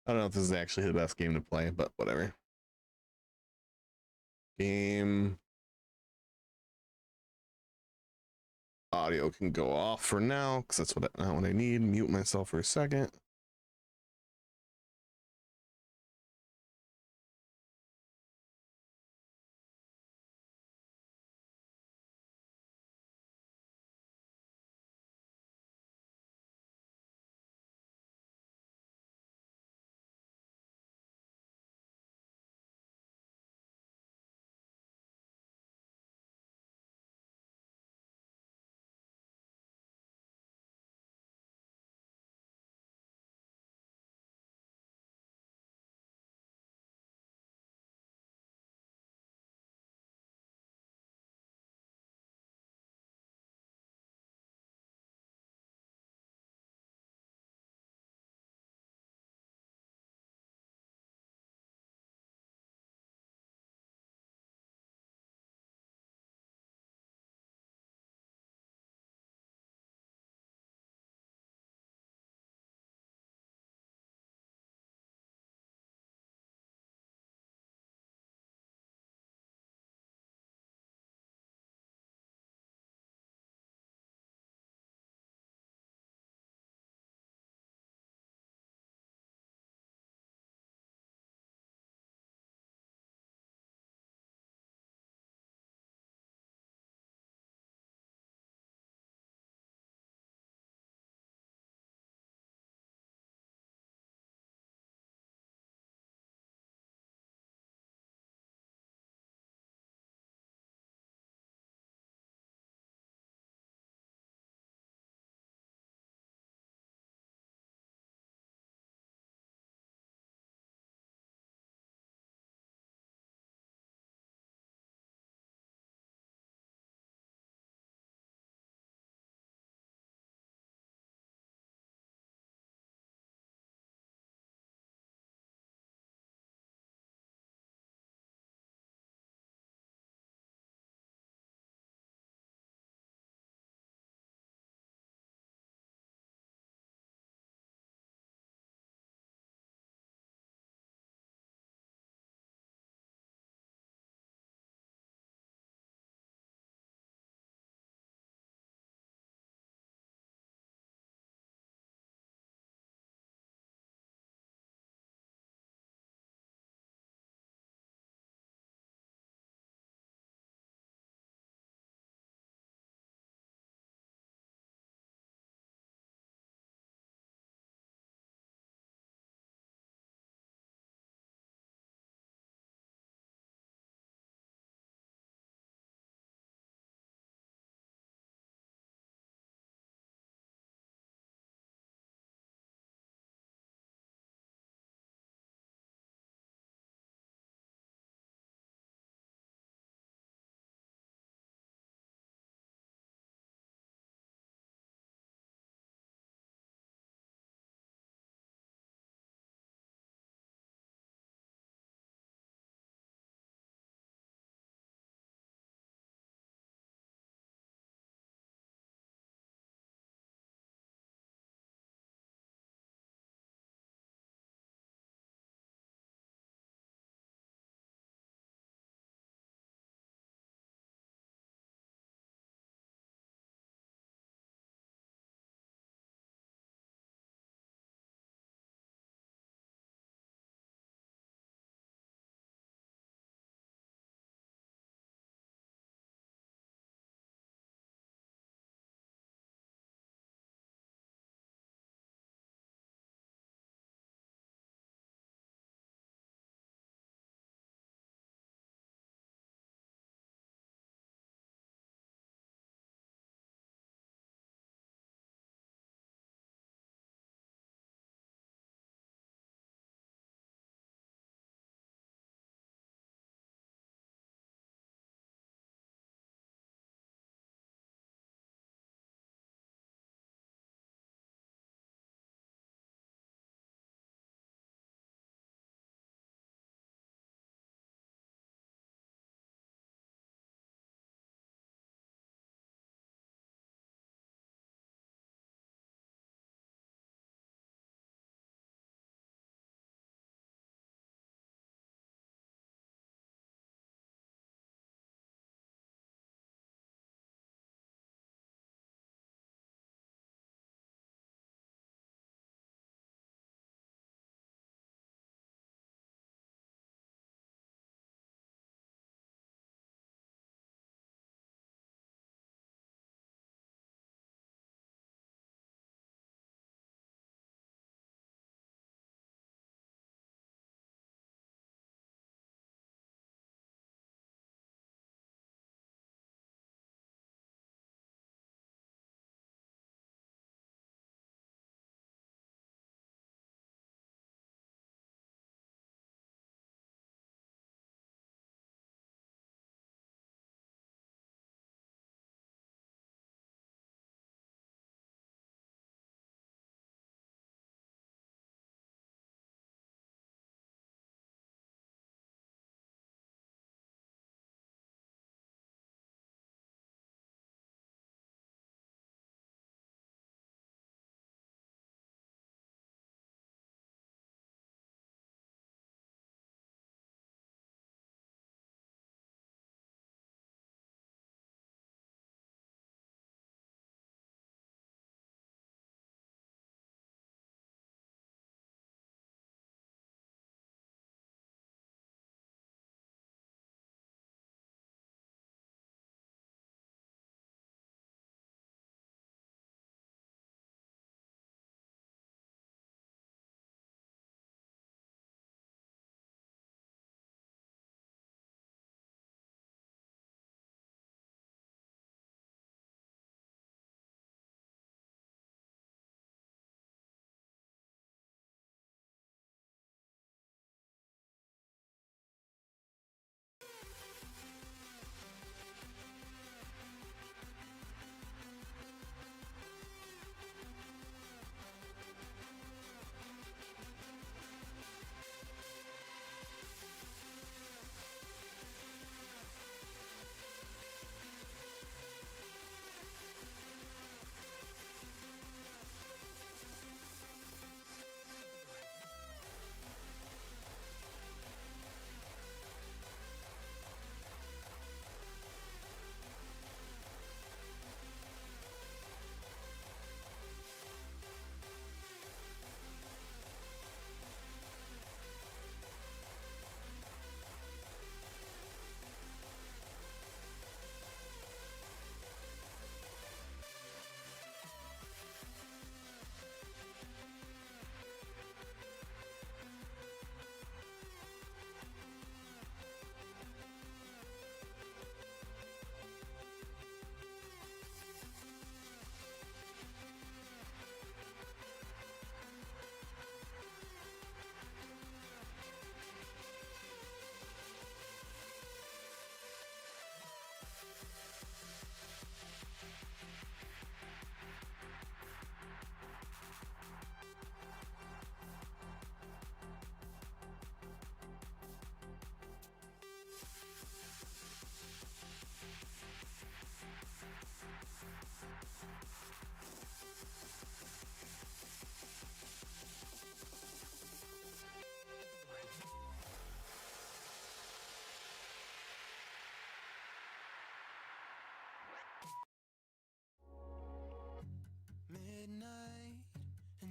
S2: I don't know if this is actually the best game to play, but whatever. Game. Audio can go off for now because that's not what I need. Mute myself for a second.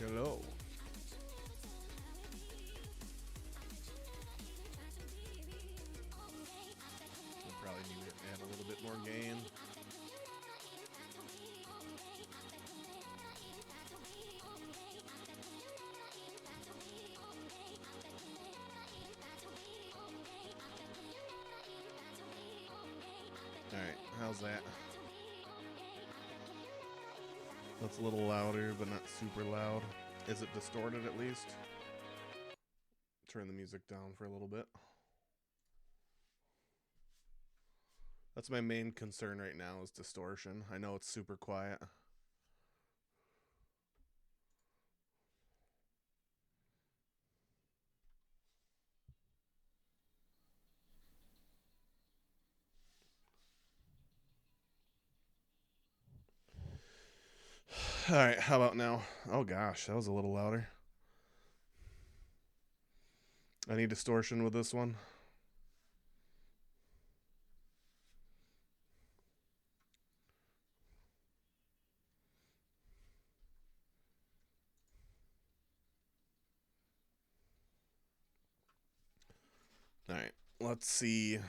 S2: Hello. We'll probably need to add a little bit more gain. Alright, how's that? That's a little louder, but not super loud. Is it distorted at least? Turn the music down for a little bit. That's my main concern right now is distortion. I know it's super quiet. All right, how about now? Oh gosh, that was a little louder. Any distortion with this one? All right, let's see.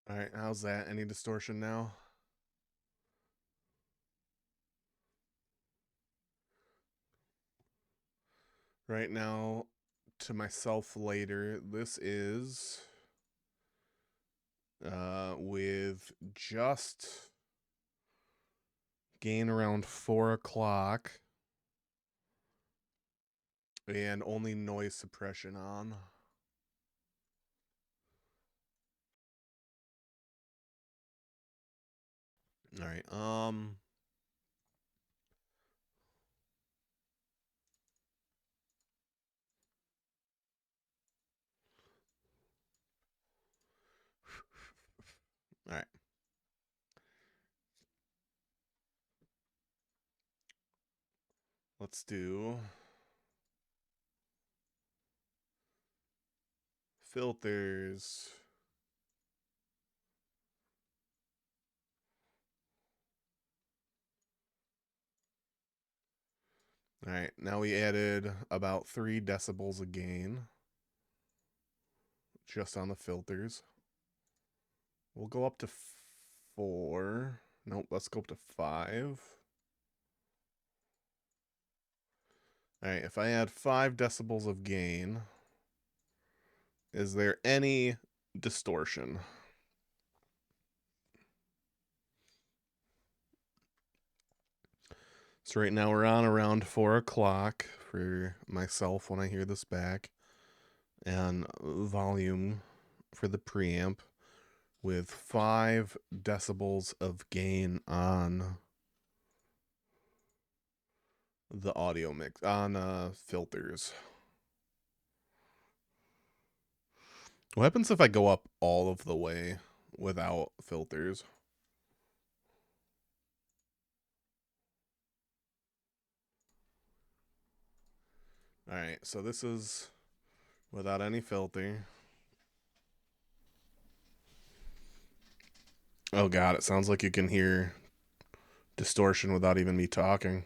S2: All right, how's that? Any distortion now? Right now, to myself later, this is with just gain around 4 o'clock and only noise suppression on. All right, all right. Let's do filters. All right, now we added about 3 decibels of gain just on the filters. We'll go up to 4. Nope, let's go up to 5. All right, if I add 5 decibels of gain, is there any distortion? So right now we're on around 4 o'clock for myself when I hear this back, and volume for the preamp with 5 decibels of gain on the audio mix, on filters. What happens if I go up all of the way without filters? All right, so this is without any filter. Oh god, it sounds like you can hear distortion without even me talking.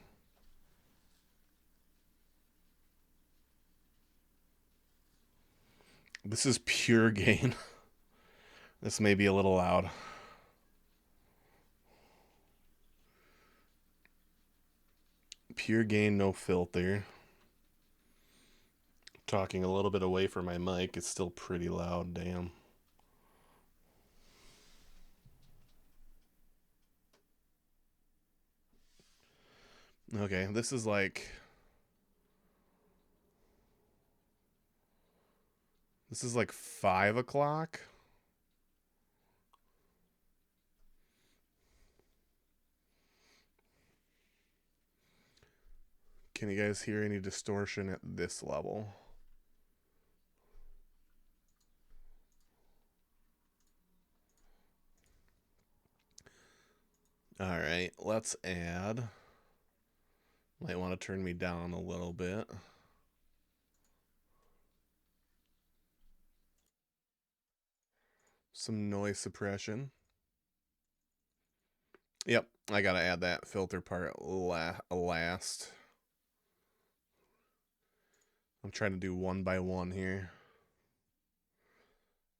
S2: This is pure gain. This may be a little loud. Pure gain, no filter. Talking a little bit away from my mic. It's still pretty loud, damn. Okay, this is like... This is like 5 o'clock. Can you guys hear any distortion at this level? All right, let's add. Might want to turn me down a little bit. Some noise suppression. Yep, I gotta add that filter part last. I'm trying to do one by one here.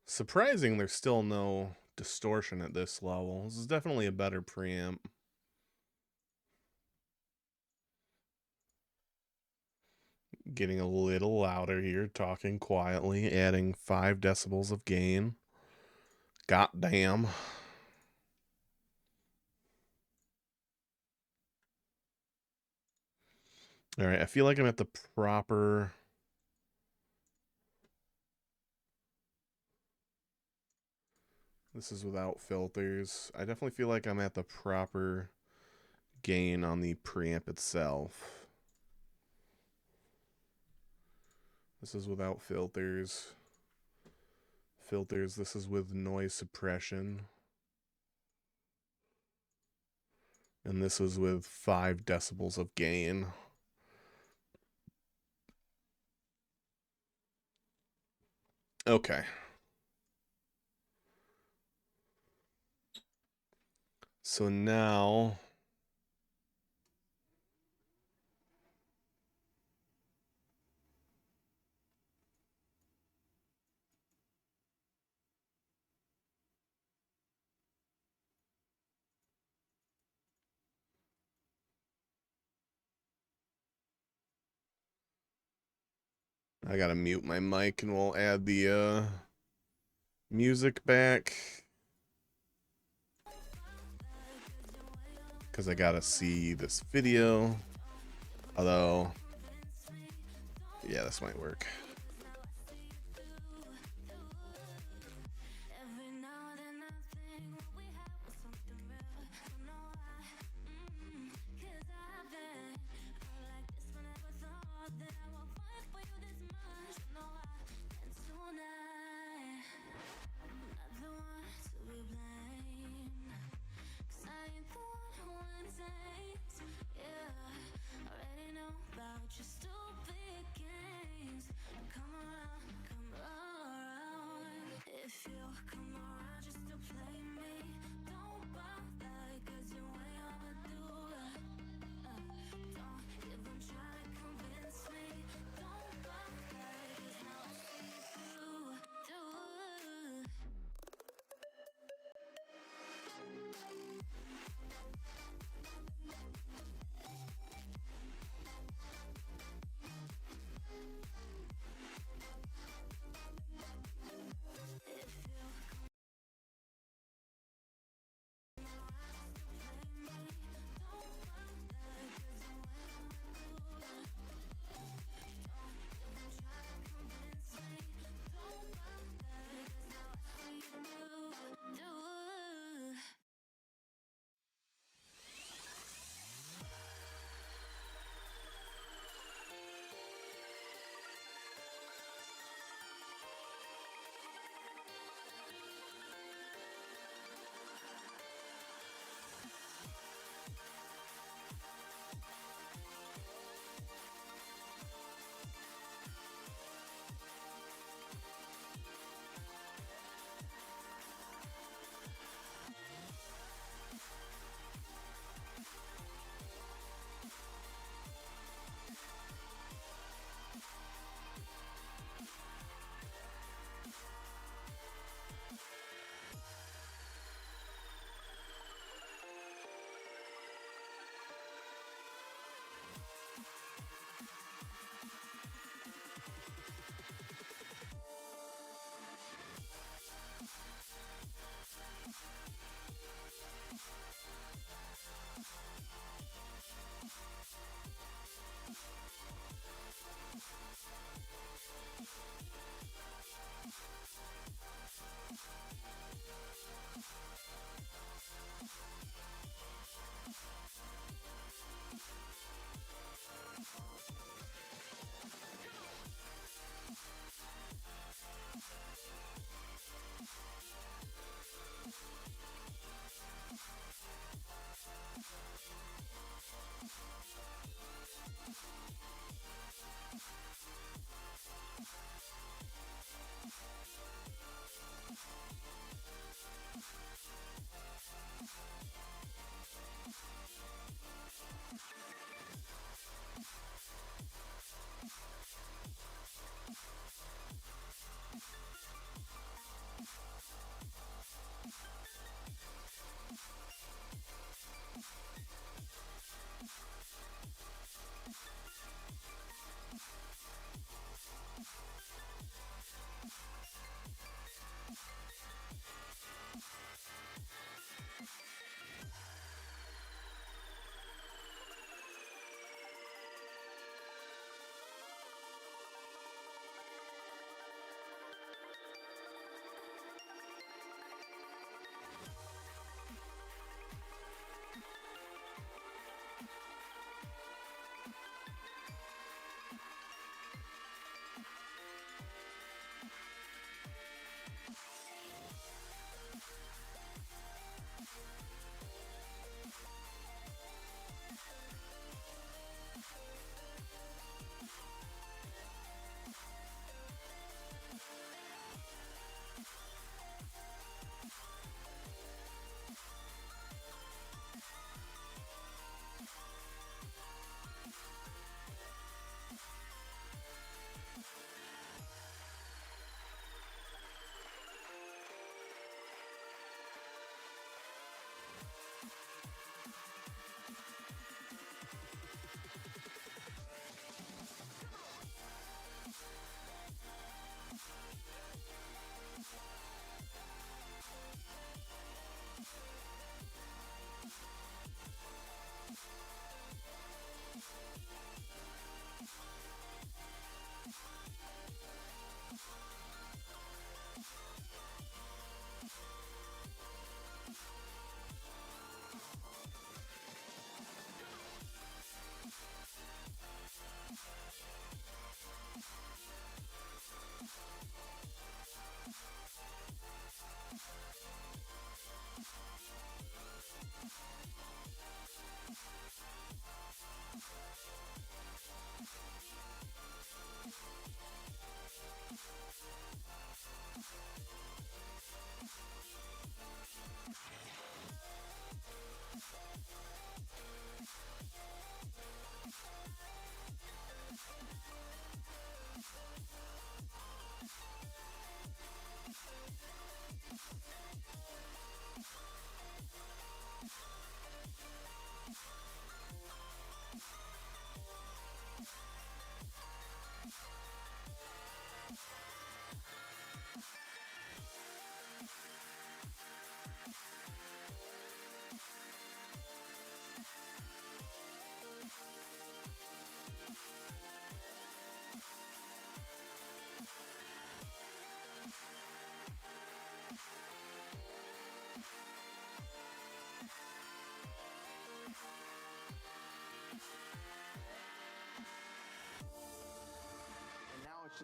S2: Surprising there's still no distortion at this level. This is definitely a better preamp. Getting a little louder here, talking quietly, adding 5 decibels of gain. God damn. All right, I feel like I'm at the proper... This is without filters. I definitely feel like I'm at the proper gain on the preamp itself. This is without filters. filters. This is with noise suppression. And this was with 5 decibels of gain. Okay. So now I gotta mute my mic and we'll add the music back. Because I gotta see this video. Although, yeah, this might work.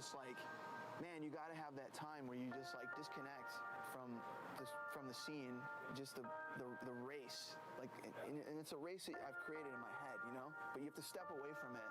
S8: just like, man, you got to have that time where you just like disconnect from the scene, just the race, like, and it's a race that I've created in my head, you know, but you have to step away from it.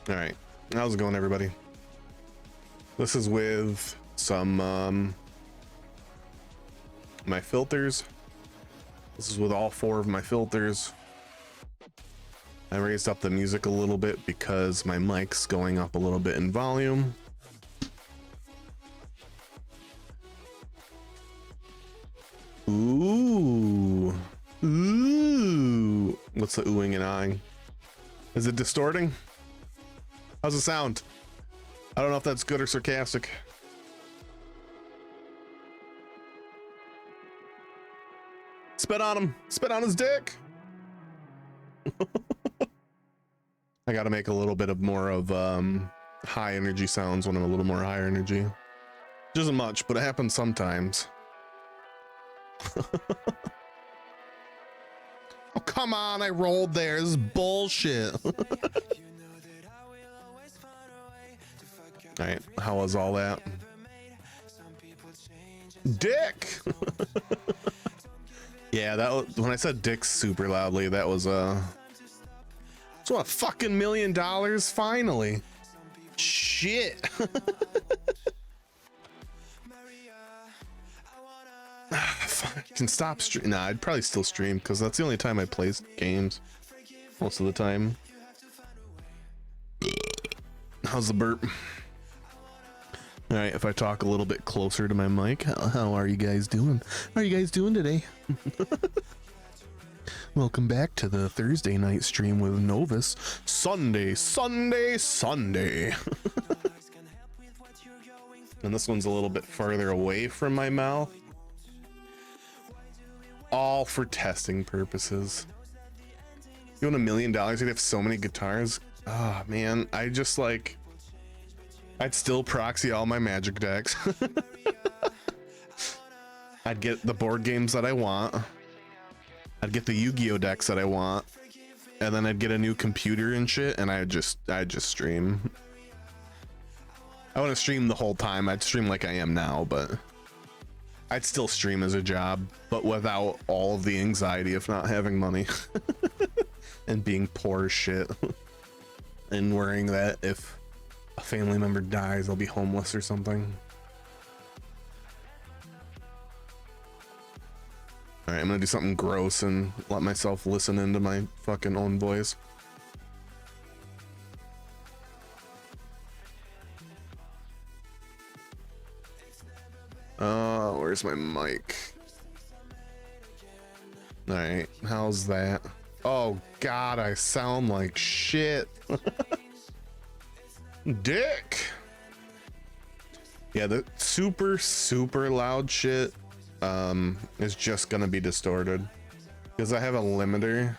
S2: All right, how's it going, everybody? This is with some my filters. This is with all 4 of my filters. I raised up the music a little bit because my mic's going up a little bit in volume. Ooh, ooh. What's the oohing and ahhing? Is it distorting? How's it sound? I don't know if that's good or sarcastic. Spit on him. Spit on his dick. I got to make a little bit of more of high energy sounds when I'm a little more higher energy. It isn't much, but it happens sometimes. Oh, come on. I rolled there. This is bullshit. All right, how was all that? Dick. Yeah, that was, when I said dick super loudly, that was it's what, fucking $1 million finally. Shit. I can stop stream. Nah, I'd probably still stream because that's the only time I play games most of the time. How's the burp? All right, if I talk a little bit closer to my mic, how are you guys doing? How are you guys doing today? Welcome back to the Thursday night stream with Novus. Sunday. And this one's a little bit farther away from my mouth. All for testing purposes. You want $1 million? You'd have so many guitars. Ah, oh, man, I just like... I'd still proxy all my Magic decks. I'd get the board games that I want. I'd get the Yu-Gi-Oh decks that I want, and then I'd get a new computer and shit, and I'd just stream. I want to stream the whole time. I'd stream like I am now, but I'd still stream as a job, but without all of the anxiety of not having money and being poor as shit and worrying that if a family member dies, I'll be homeless or something. All right, I'm gonna do something gross and let myself listen into my fucking own voice. Where's my mic? All right, how's that? Oh God, I sound like shit. Dick. Yeah, the super, super loud shit is just gonna be distorted because I have a limiter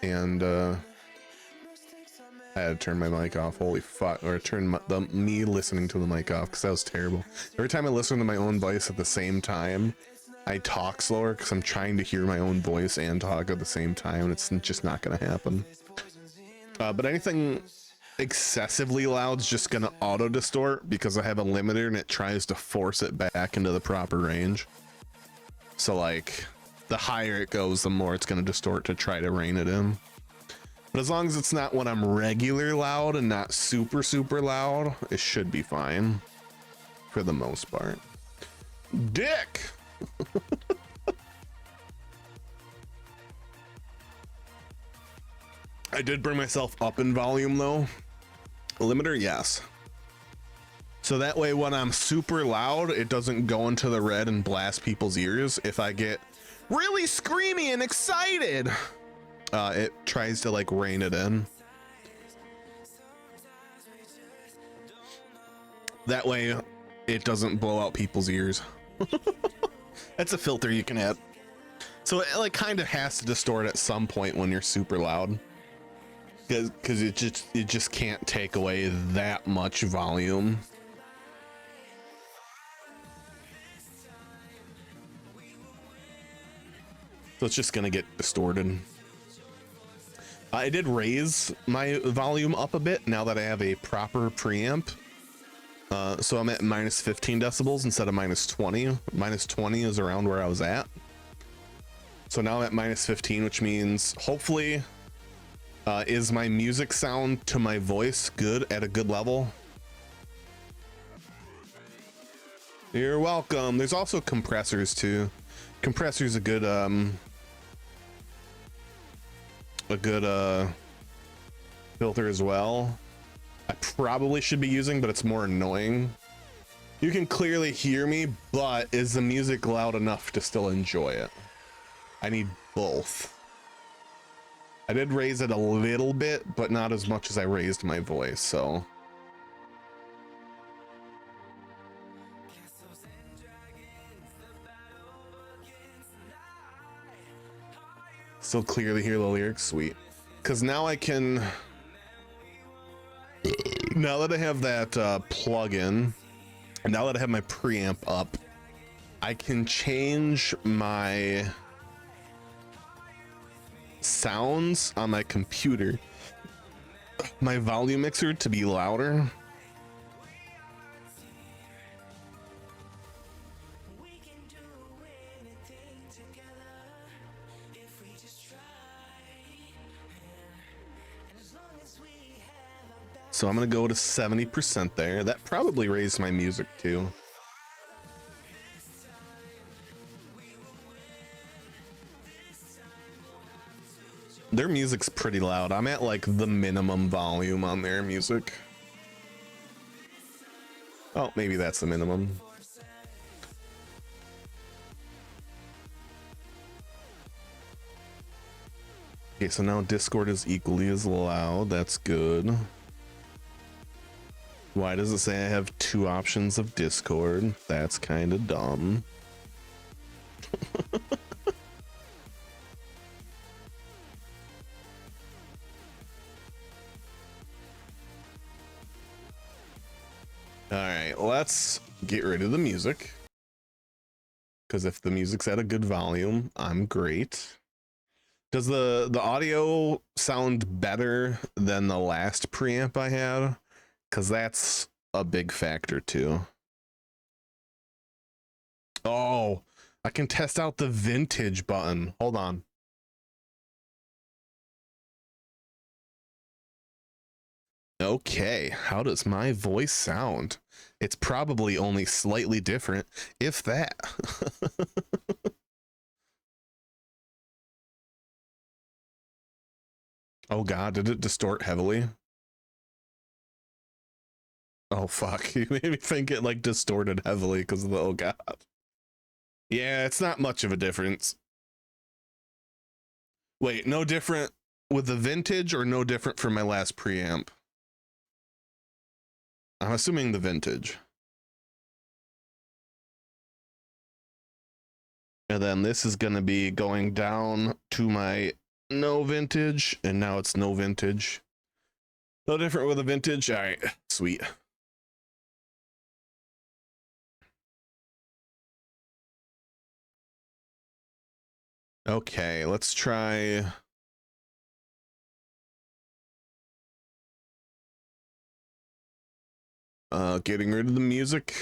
S2: and I had to turn my mic off. Holy fuck. Or turn me listening to the mic off because that was terrible. Every time I listen to my own voice at the same time, I talk slower because I'm trying to hear my own voice and talk at the same time, and it's just not gonna happen. But anything excessively loud is just gonna auto distort because I have a limiter and it tries to force it back into the proper range. So like the higher it goes, the more it's gonna distort to try to rein it in. But as long as it's not when I'm regular loud and not super, super loud, it should be fine for the most part. Dick. I did bring myself up in volume though. Limiter, yes. So that way when I'm super loud, it doesn't go into the red and blast people's ears. If I get really screamy and excited, it tries to like rein it in. That way it doesn't blow out people's ears. That's a filter you can add. So it like kind of has to distort at some point when you're super loud. Because it just can't take away that much volume. So it's just gonna get distorted. I did raise my volume up a bit now that I have a proper preamp. So I'm at minus 15 decibels instead of minus 20. Minus 20 is around where I was at. So now I'm at minus 15, which means hopefully is my music sound to my voice good at a good level? You're welcome. There's also compressors too. Compressor's a good filter as well. I probably should be using, but it's more annoying. You can clearly hear me, but is the music loud enough to still enjoy it? I need both. I did raise it a little bit, but not as much as I raised my voice, so. Still clearly hear the lyrics, sweet. Because now I can, now that I have that plugin, and now that I have my preamp up, I can change my sounds on my computer, my volume mixer, to be louder. So I'm gonna go to 70% there. That probably raised my music too. Their music's pretty loud. I'm at like the minimum volume on their music. Oh, maybe that's the minimum. Okay, so now Discord is equally as loud. That's good. Why does it say I have two options of Discord? That's kind of dumb. All right, let's get rid of the music. Because if the music's at a good volume, I'm great. Does the audio sound better than the last preamp I had? Because that's a big factor too. Oh, I can test out the vintage button. Hold on. Okay, how does my voice sound? It's probably only slightly different, if that. Oh God, did it distort heavily? Oh fuck, you made me think it like distorted heavily because of the oh God. Yeah, it's not much of a difference. Wait, no different with the vintage or no different from my last preamp? I'm assuming the vintage. And then this is going to be going down to my no vintage, and now it's no vintage. No different with a vintage. All right, sweet. Okay, let's try. Getting rid of the music.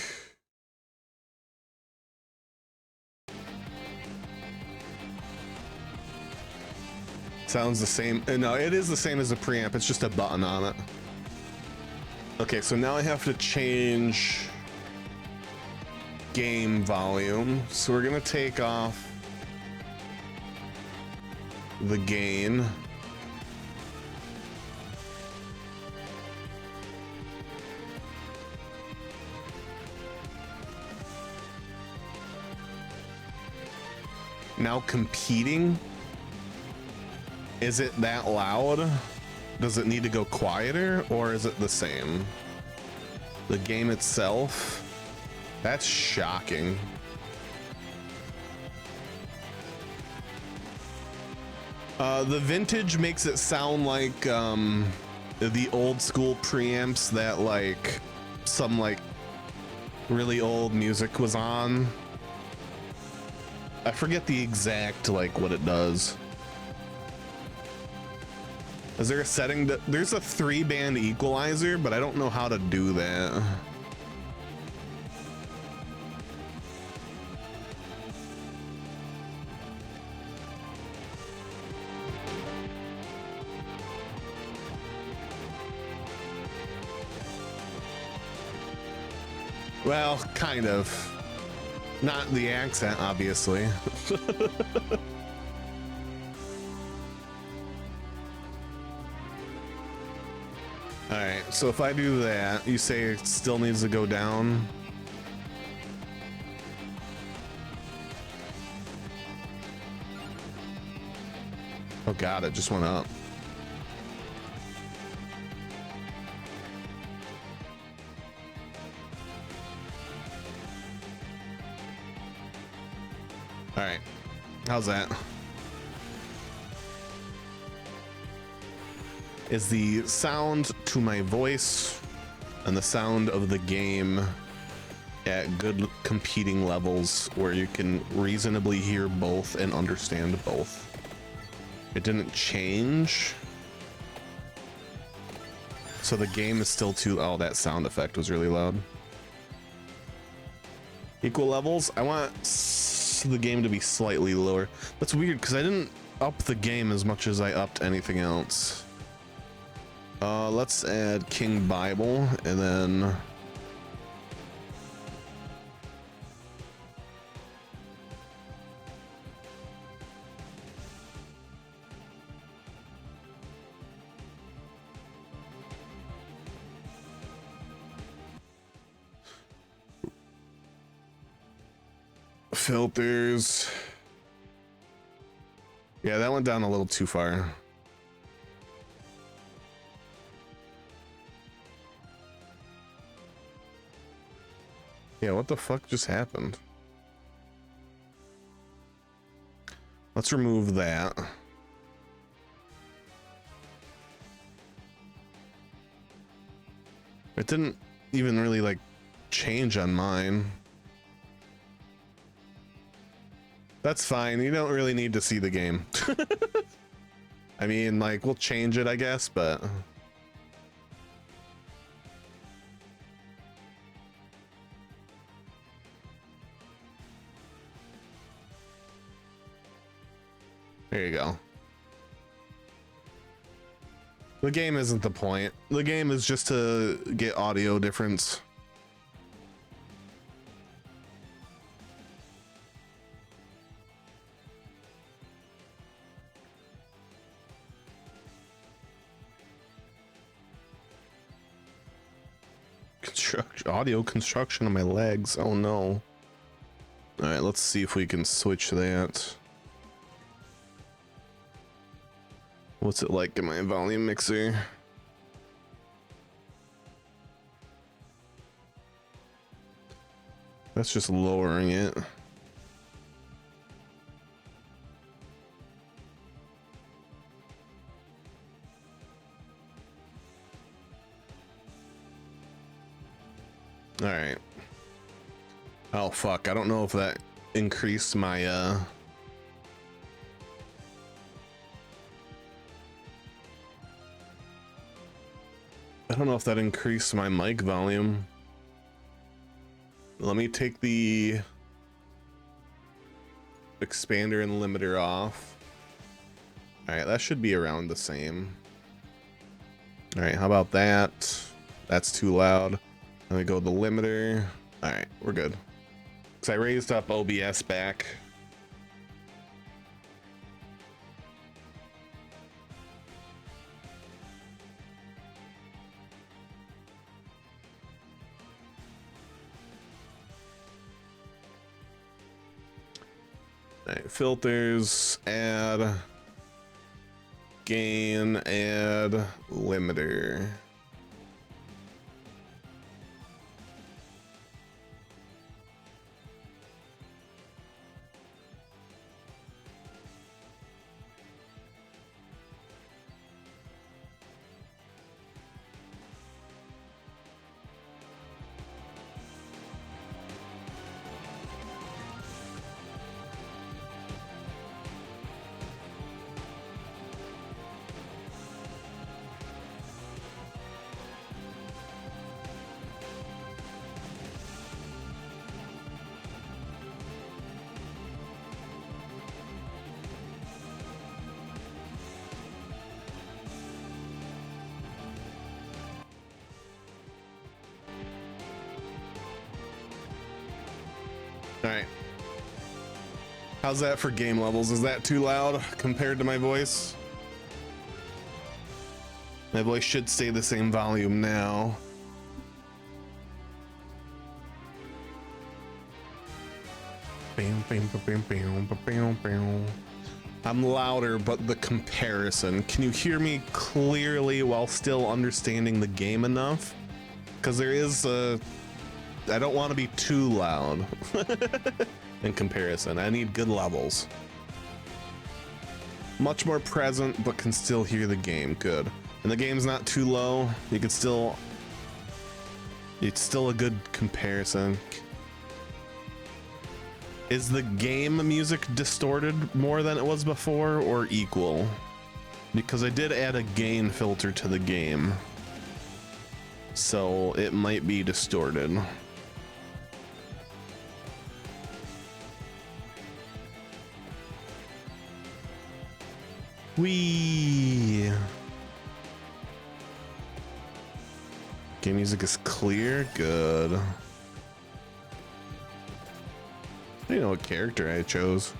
S2: Sounds the same. No, it is the same as a preamp. It's just a button on it. Okay, so now I have to change game volume. So we're gonna take off the gain. Now competing. Is it that loud? Does it need to go quieter, or is it the same? The game itself? That's shocking. The vintage makes it sound like the old school preamps that like some like really old music was on. I forget the exact like what it does. Is there a setting that there's a 3-band equalizer, but I don't know how to do that. Well, kind of. Not the accent, obviously. All right, so if I do that, you say it still needs to go down. Oh God, it just went up. All right, how's that? Is the sound to my voice and the sound of the game at good competing levels where you can reasonably hear both and understand both? It didn't change. So the game is still too, oh, that sound effect was really loud. Equal levels. I want the game to be slightly lower. That's weird because I didn't up the game as much as I upped anything else. Let's add King Bible and then filters. Yeah, that went down a little too far. Yeah, what the fuck just happened? Let's remove that. It didn't even really like change on mine. That's fine. You don't really need to see the game. I mean, like, we'll change it, I guess, but there you go. The game isn't the point. The game is just to get audio difference. Audio construction on my legs. Oh no. All right, let's see if we can switch that. What's it like in my volume mixer? That's just lowering it. All right. Oh fuck, I don't know if that increased my I don't know if that increased my mic volume. Let me take the expander and limiter off. All right, that should be around the same. All right, how about that? That's too loud. Let me go the limiter. All right, we're good. Because I raised up OBS back. All right, filters, add, gain, add, limiter. All right. How's that for game levels? Is that too loud compared to my voice? My voice should stay the same volume now. I'm louder, but the comparison. Can you hear me clearly while still understanding the game enough? Because there is a... I don't want to be too loud in comparison. I need good levels. Much more present, but can still hear the game. Good. And the game's not too low. You can still... It's still a good comparison. Is the game music distorted more than it was before, or equal? Because I did add a gain filter to the game, so it might be distorted. Whee! Game music is clear. Good. I don't know what character I chose.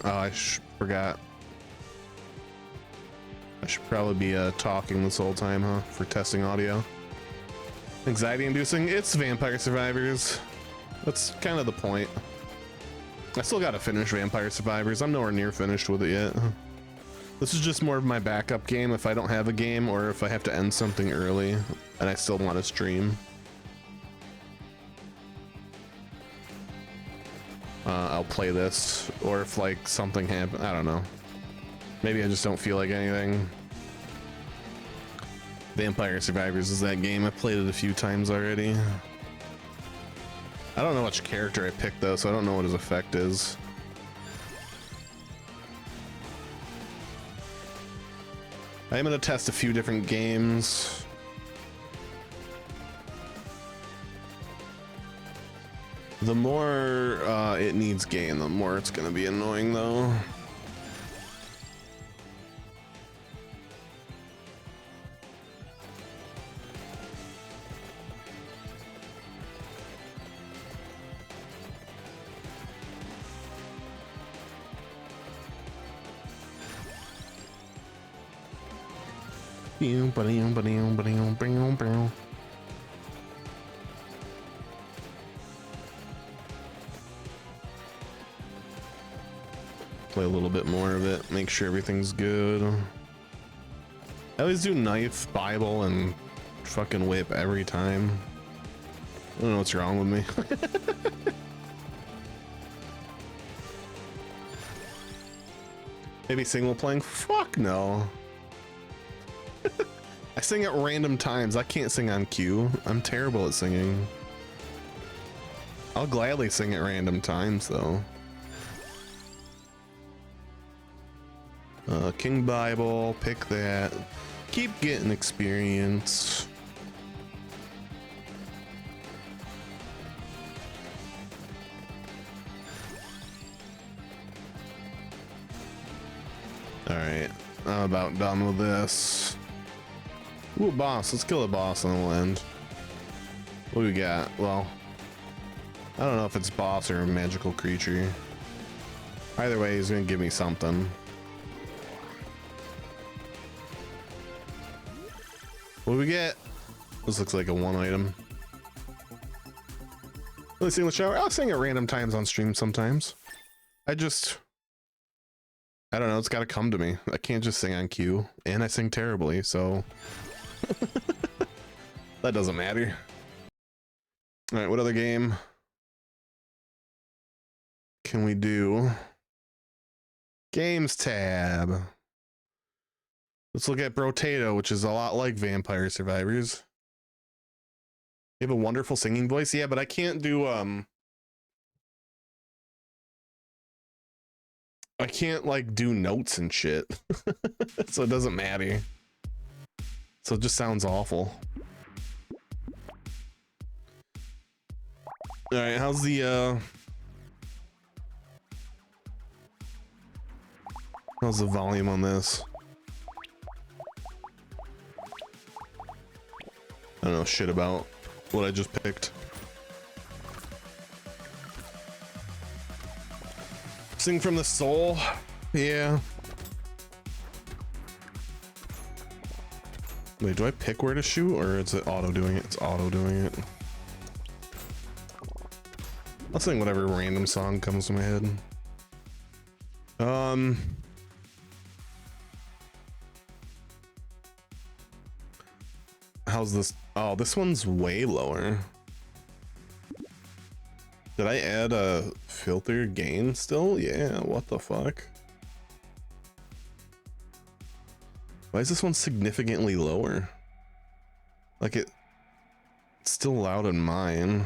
S2: Oh, I forgot. I should probably be talking this whole time, huh? For testing audio. Anxiety inducing? It's Vampire Survivors. That's kind of the point. I still gotta finish Vampire Survivors. I'm nowhere near finished with it yet. This is just more of my backup game if I don't have a game, or if I have to end something early and I still want to stream. I'll play this, or if like something happens, I don't know. Maybe I just don't feel like anything. Vampire Survivors is that game. I've played it a few times already. I don't know which character I picked though, so I don't know what his effect is. I am gonna test a few different games. The more it needs gain, the more it's gonna be annoying though. play a little bit more of it, make sure everything's good. I always do knife, Bible, and fucking whip every time. I don't know what's wrong with me. Maybe single playing? Fuck no. I sing at random times. I can't sing on cue. I'm terrible at singing. I'll gladly sing at random times though. King Bible, pick that. Keep getting experience. All right, I'm about done with this. Ooh, boss. Let's kill a boss and we'll end. What do we got? Well, I don't know if it's boss or a magical creature. Either way, he's gonna give me something. What do we get? This looks like a one item. Really sing in the shower? I'll sing at random times on stream sometimes. I don't know, it's gotta come to me. I can't just sing on cue, and I sing terribly, so that doesn't matter. All right, what other game can we do? Games tab. Let's look at Brotato, which is a lot like Vampire Survivors. You have a wonderful singing voice. Yeah, but I can't do I can't like do notes and shit. So it doesn't matter. So it just sounds awful. All right, how's the volume on this? I don't know shit about what I just picked. Sing from the soul? Yeah. Wait, do I pick where to shoot or is it auto doing it? It's auto doing it. I'll sing whatever random song comes to my head. How's this? Oh, this one's way lower. Did I add a filter gain still? Yeah, what the fuck? Why is this one significantly lower? Like it's still loud in mine.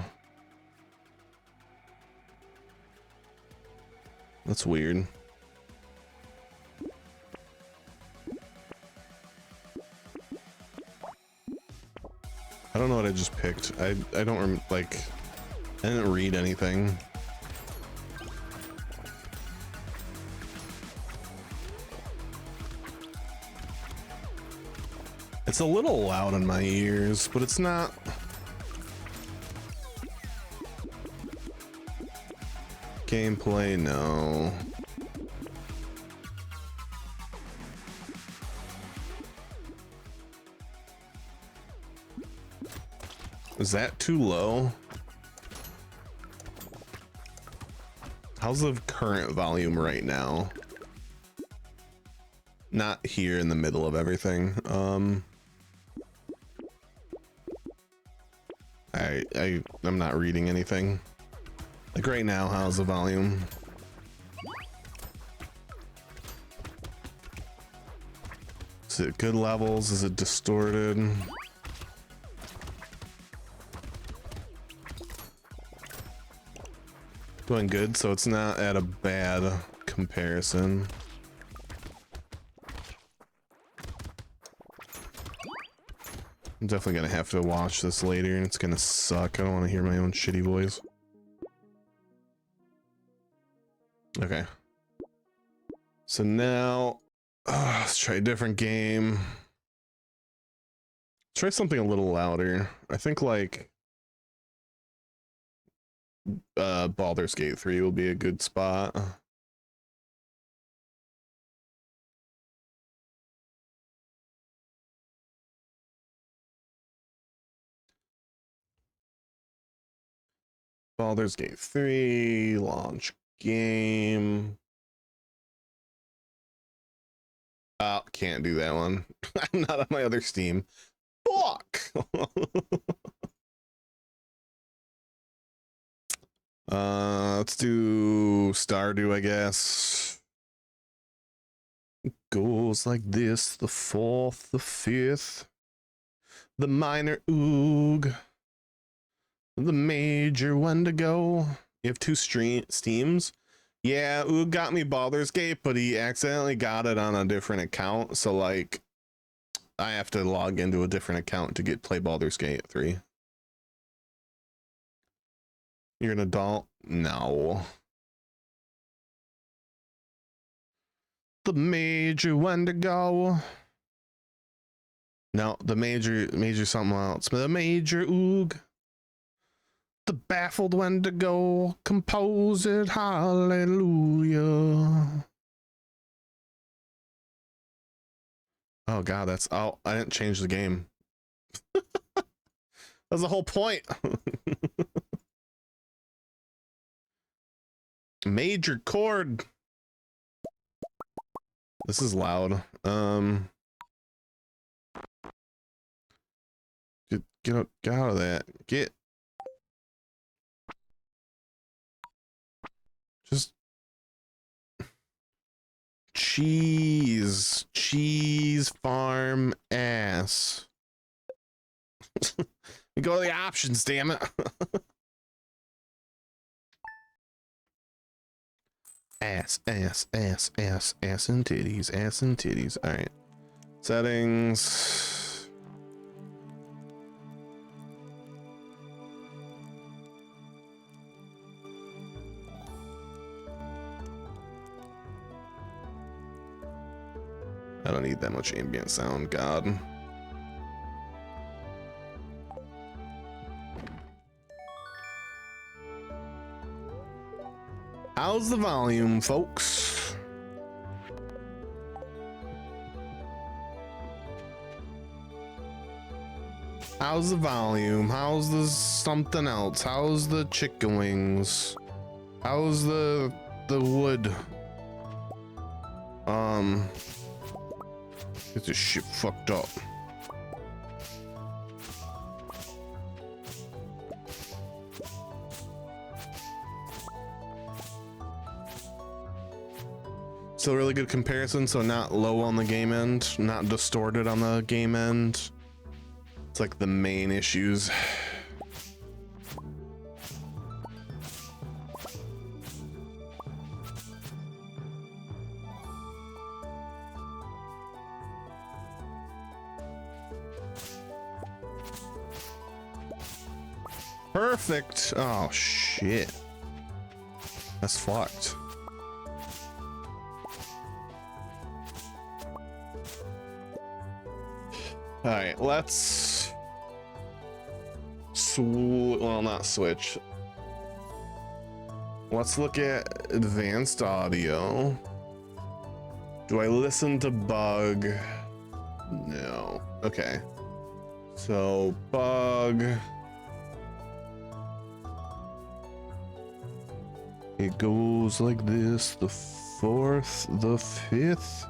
S2: That's weird. I don't know what I just picked. I don't like, I didn't read anything. It's a little loud in my ears, but it's not. Gameplay, no. Is that too low? How's the current volume right now? Not here in the middle of everything. I'm not reading anything. Like right now, how's the volume? Is it good levels? Is it distorted? Doing good, so it's not at a bad comparison. I'm definitely gonna have to watch this later and it's gonna suck. I don't want to hear my own shitty voice. Okay. So now, let's try a different game. Try something a little louder. I think like Baldur's Gate 3 will be a good spot. Baldur's Gate 3 launch game. Oh, can't do that one. I'm not on my other Steam. Fuck. Let's do Stardew, I guess. It goes like this: the fourth, the fifth, the minor oog, the major Wendigo. You have two Steams. Yeah, Oog got me Baldur's Gate, but he accidentally got it on a different account. So like, I have to log into a different account to play Baldur's Gate 3. You're an adult? No. The major Wendigo. No, the major something else. The major Oog. The baffled Wendigo. Compose it, hallelujah. Oh god, that's, oh, I didn't change the game. That's the whole point. Major chord. This is loud. Get out of that. Just cheese farm ass. We go to the options, damn it. ass and titties. All right, settings. I don't need that much ambient sound, god. How's the volume, folks? How's the volume? How's the something else? How's the chicken wings? How's the wood? Get this shit fucked up. Still really good comparison, so not low on the game end, not distorted on the game end. It's like the main issues. Perfect. Oh shit. That's fucked. All right, let's well, not switch. Let's look at advanced audio. Do I listen to bug? No. Okay. So bug. It goes like this: the fourth, the fifth,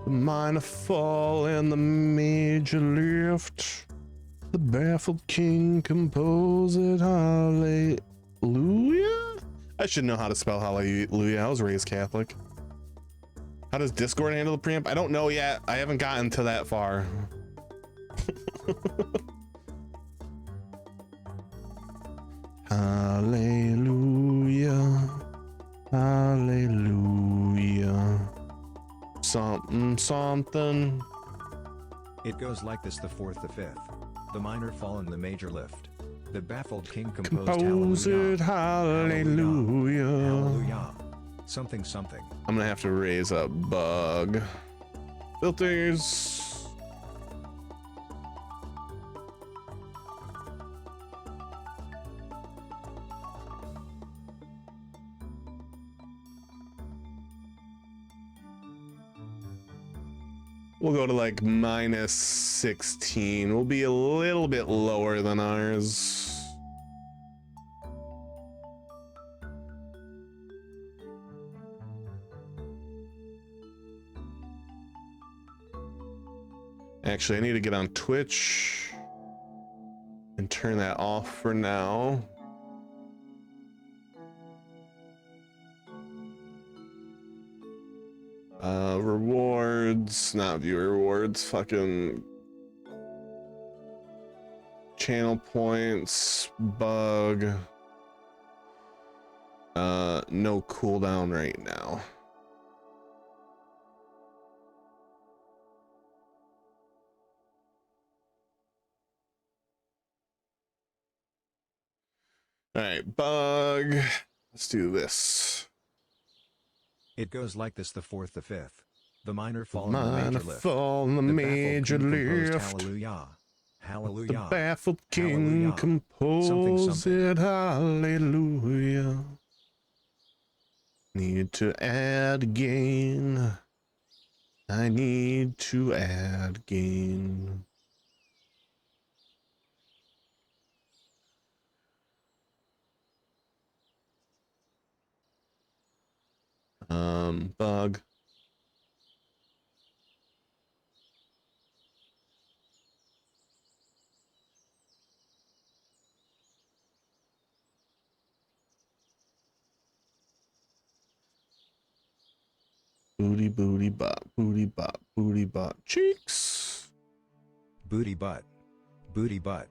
S2: the minor fall, and the major lift. The baffled king compose it, hallelujah. I should know how to spell hallelujah. I was raised Catholic. How does Discord handle the preamp? I don't know yet. I haven't gotten to that far. Hallelujah. Hallelujah. Something.
S6: It goes like this: the fourth, the fifth, the minor fall, and the major lift. The baffled king composed
S2: it, hallelujah.
S6: Hallelujah. Something.
S2: I'm gonna have to raise up bug filters. We'll go to like -16. We'll be a little bit lower than ours. Actually, I need to get on Twitch and turn that off for now. Rewards, not viewer rewards, fucking channel points, bug. No cooldown right now. All right, bug. Let's do this.
S6: It goes like this: the fourth, the fifth. The minor fall in the
S2: Minor
S6: major lift.
S2: fall in the major
S6: baffled king composed
S2: lift.
S6: hallelujah. Hallelujah.
S2: The baffled king
S6: Hallelujah.
S2: composed
S6: Something.
S2: it, hallelujah. Need to add gain. I need to add gain. Bug. Booty, booty, bop, booty, bop, booty, bop, cheeks.
S6: Booty butt. Booty butt.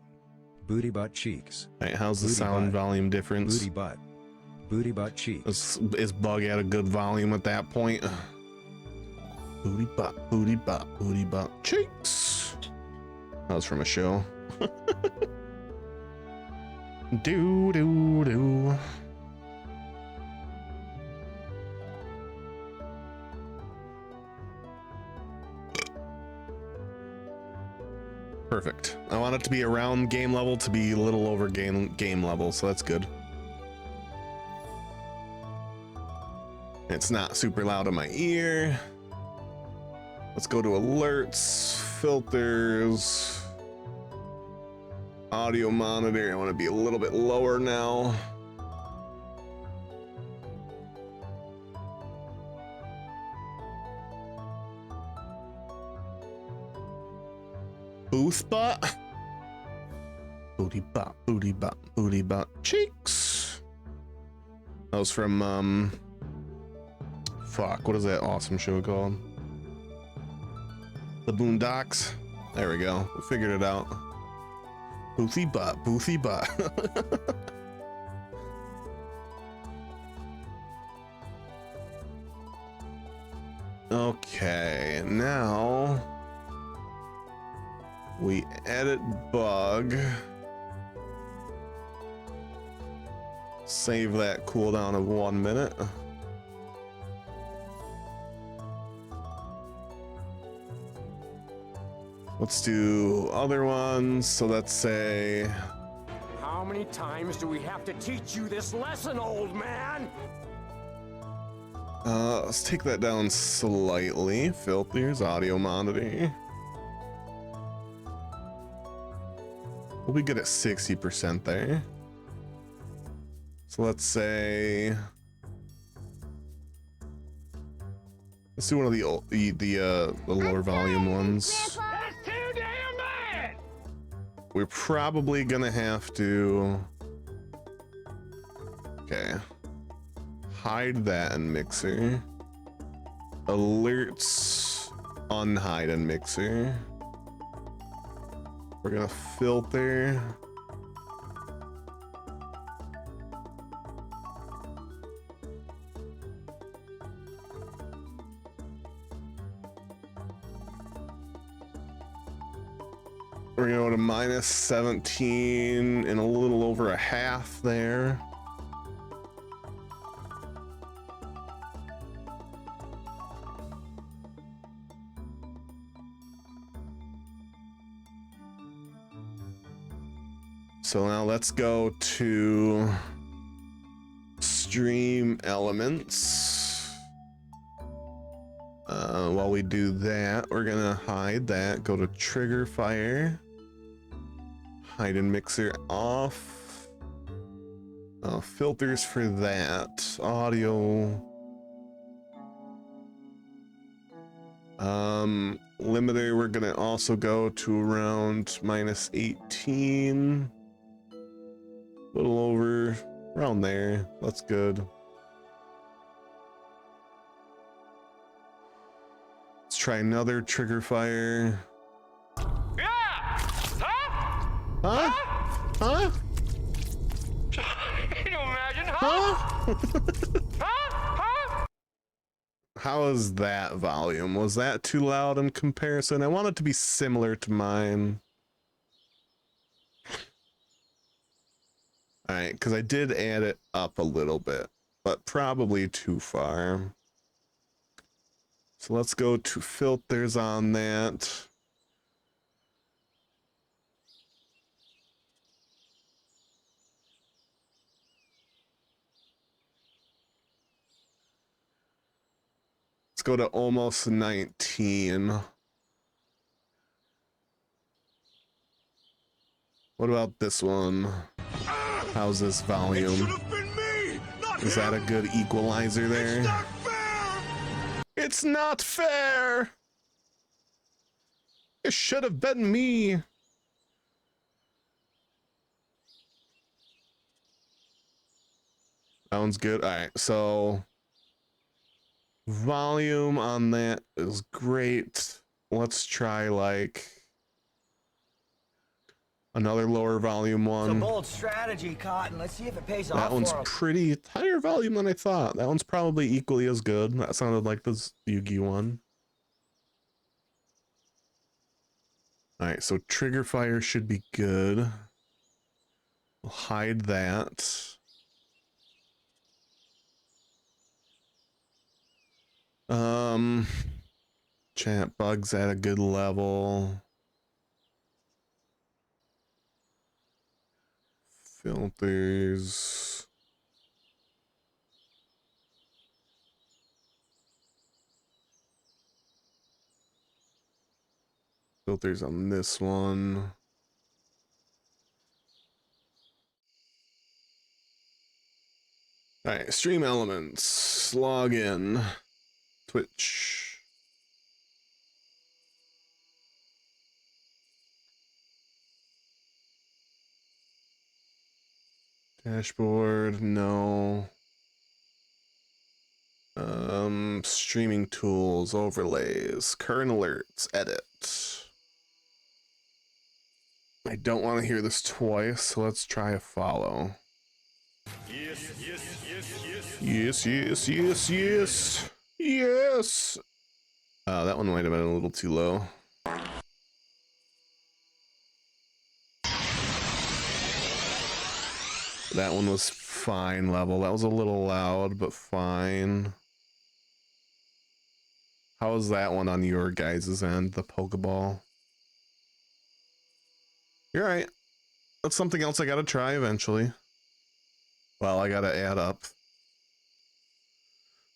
S6: Booty butt cheeks.
S2: All right, how's the
S6: Booty
S2: sound
S6: butt.
S2: volume difference?
S6: Booty butt. Booty butt cheeks.
S2: Is Bug at a good volume at that point? Booty bop, booty bop, booty bop, cheeks. That was from a show. Do, do, do. Perfect. I want it to be around game level to be a little over game level, so that's good. It's not super loud in my ear. Let's go to alerts, filters, audio monitor. I want to be a little bit lower now. Booth bot. Booty bop, booty bop, booty bop, cheeks. That was from fuck, what is that awesome show called? The Boondocks. There we go. We figured it out. Boothy bot, boothy bot. Okay, now we edit bug. Save that cooldown of 1 minute. Let's do other ones. So let's say,
S9: how many times do we have to teach you this lesson, old man?
S2: let's take that down slightly. Filters, audio monitor. We'll be good at 60% there. So let's say, let's do one of the lower volume ones.
S9: That's too damn bad!
S2: We're probably gonna have to, okay, hide that in mixer. Alerts, unhide in mixer. We're gonna filter. We're gonna go to minus 17 and a little over a half there. So now let's go to stream elements. While we do that, we're gonna hide that, go to trigger fire, hide and mixer off, filters for that, audio, Limiter, we're gonna also go to around -18. A little over, around there. That's good. Let's try another trigger fire.
S9: Yeah! Huh?
S2: Huh? Huh?
S9: Can you imagine?
S2: Huh?
S9: Huh?
S2: How is that volume? Was that too loud in comparison? I want it to be similar to mine. All right, because I did add it up a little bit, but probably too far. So let's go to filters on that. Let's go to almost 19. What about this one? How's this volume? Is that a good equalizer there? It's not fair! It should have been me. That one's good. All right, so volume on that is great. Let's try like another lower volume one.
S10: It's a bold strategy, Cotton. Let's see if it pays off.
S2: That one's
S10: for 'em.
S2: pretty higher volume than I thought. That one's probably equally as good. That sounded like the Yugi one. All right, so trigger fire should be good. We'll hide that. Chat bugs at a good level. Filters. Filters on this one. All right, stream elements. Log in. Twitch. Dashboard, no. Streaming tools, overlays, current alerts, edit. I don't want to hear this twice, so let's try a follow. Yes, yes, yes, yes. Yes, yes, yes, yes. Yes. That one might have been a little too low. That one was fine level. That was a little loud, but fine. How is that one on your guys' end, the Pokeball? You're right. That's something else I gotta try eventually. Well, I gotta add up.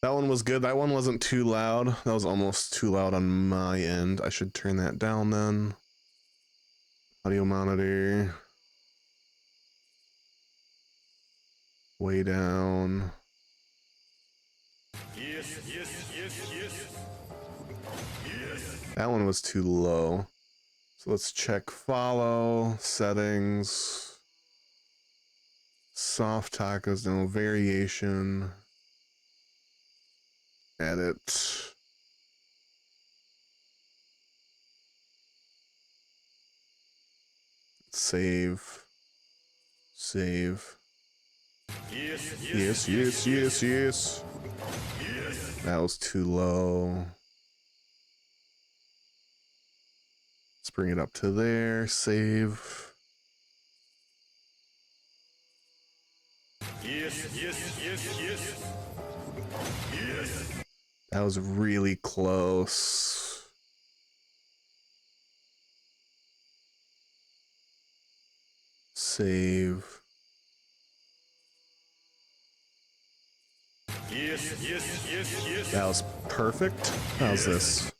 S2: That one was good. That one wasn't too loud. That was almost too loud on my end. I should turn that down then. Audio monitor. Way down. Yes, yes, yes, yes. Yes. That one was too low. So let's check follow, settings. Soft tacos, no variation. Edit. Save. Save. Yes, yes, yes, yes, yes. That was too low. Let's bring it up to there. Save. Yes, yes, yes, yes. Yes. That was really close. Save. Yes, yes, yes, yes. That was perfect. How's this?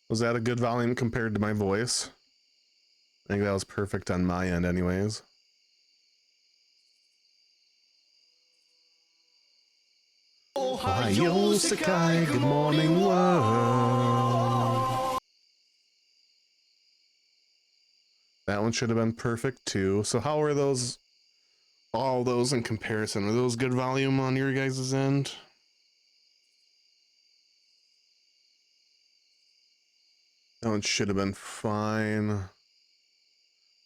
S2: Was that a good volume compared to my voice? I think that was perfect on my end anyways. Ohio, Sakai, good morning, world. That one should have been perfect too. So how are those, all those in comparison? Are those good volume on your guys' end? That one should have been fine.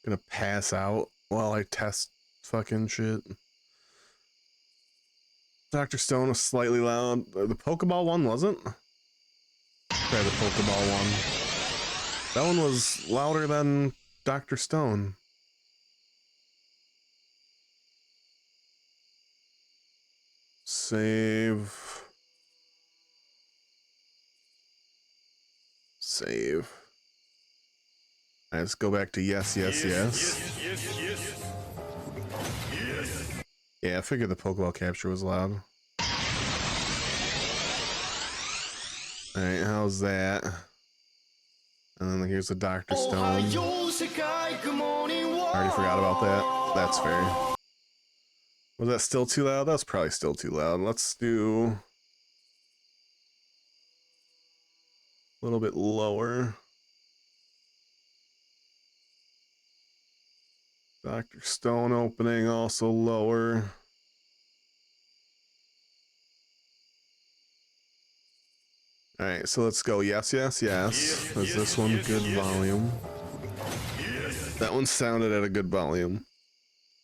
S2: Gonna pass out while I test fucking shit. Dr. Stone was slightly loud. The Pokeball one wasn't? Try the Pokeball one. That one was louder than Dr. Stone. Save. Save. All right, let's go back to yes. Yeah, I figured the Pokeball capture was loud. All right, how's that? And then here's the Dr. Stone. Already forgot about that. That's fair. Was that still too loud? That's probably still too loud. Let's do a little bit lower. Dr. Stone opening also lower. All right, so let's go yes. Is this one good volume? That one sounded at a good volume,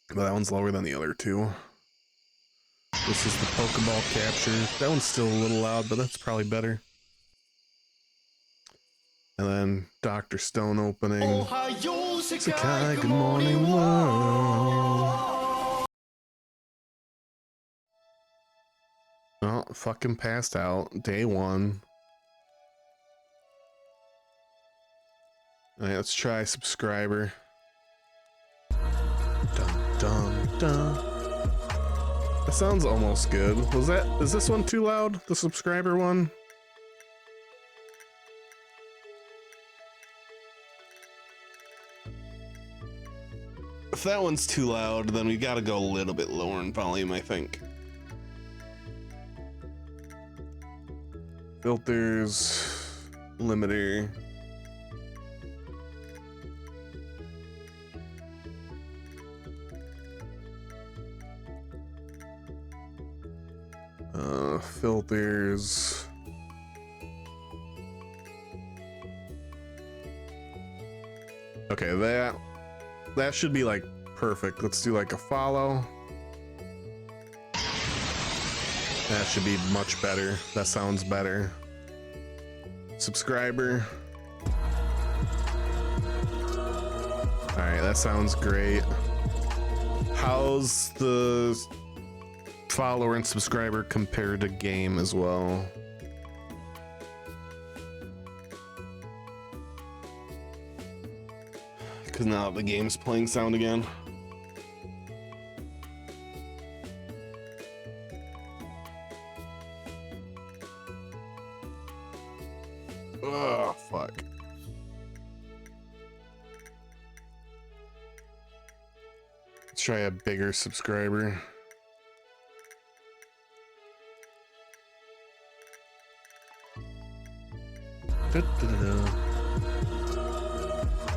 S2: but that one's lower than the other two. This is the Pokeball capture. That one's still a little loud, but that's probably better. And then Dr. Stone opening. Sakai, good morning, world. Oh, fucking passed out. Day one. All right, let's try subscriber. Dun, dun, dun. That sounds almost good. Is this one too loud? The subscriber one? If that one's too loud, then we gotta go a little bit lower in volume, I think. Filters, limiter. Filters. Okay, that should be like perfect. Let's do like a follow. That should be much better. That sounds better. Subscriber. All right, that sounds great. How's the follower and subscriber compared to game as well? Because now the game's playing sound again. Oh, fuck. Let's try a bigger subscriber.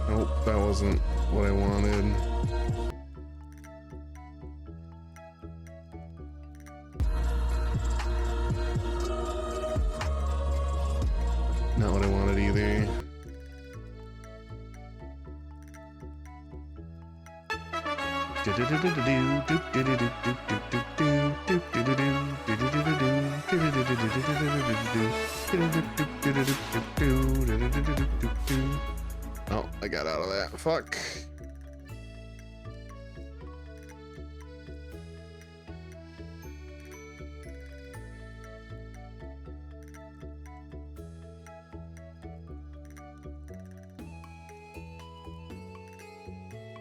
S2: Nope, that wasn't what I wanted. Not what I wanted either. Oh, I got out of that. Fuck.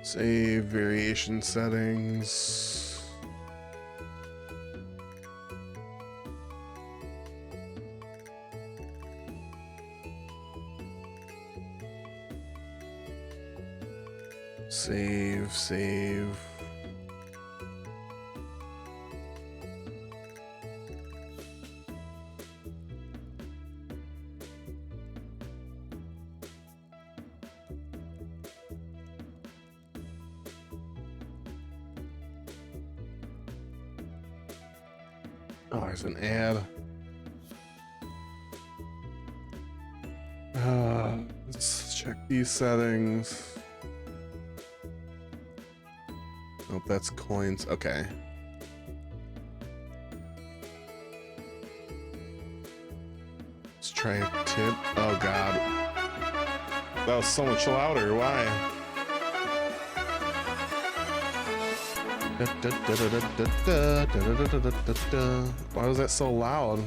S2: Save variation settings. Save. Oh, there's an ad. Let's check these settings. Nope, that's coins. Okay. Let's try a tip. Oh god. That was so much louder. Why? Why was that so loud?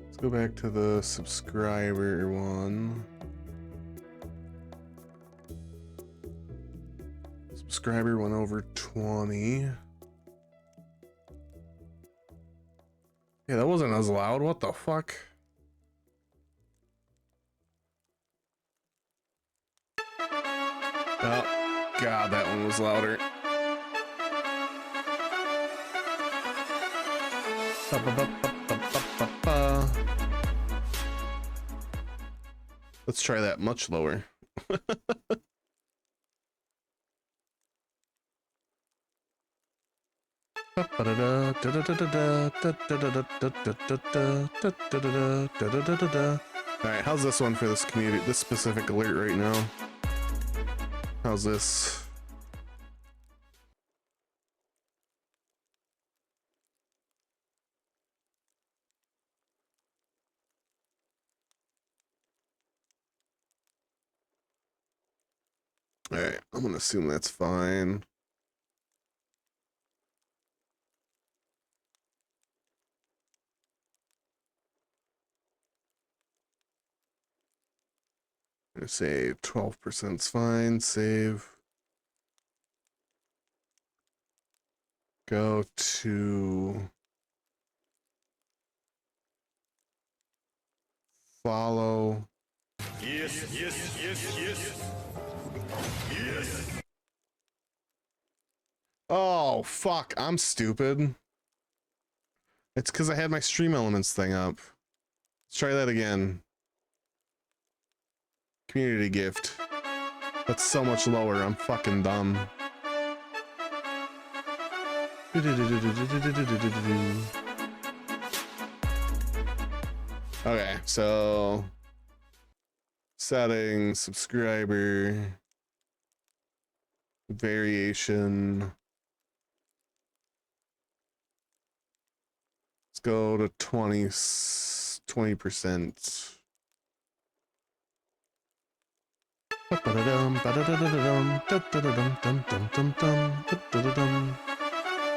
S2: Let's go back to the subscriber one. Subscriber went over 20. Yeah, that wasn't as loud. What the fuck? Oh, God, that one was louder. Let's try that much lower. Alright, how's this one for this community, this specific alert right now? How's this? Alright, I'm gonna assume that's fine. I'm gonna say 12% is fine, save. Go to follow.
S7: Yes, yes, yes, yes. Yes.
S2: Oh, fuck, I'm stupid. It's because I had my Stream Elements thing up. Let's try that again. Community gift. That's so much lower. I'm fucking dumb. Okay, so settings, subscriber, variation. Let's go to 20%.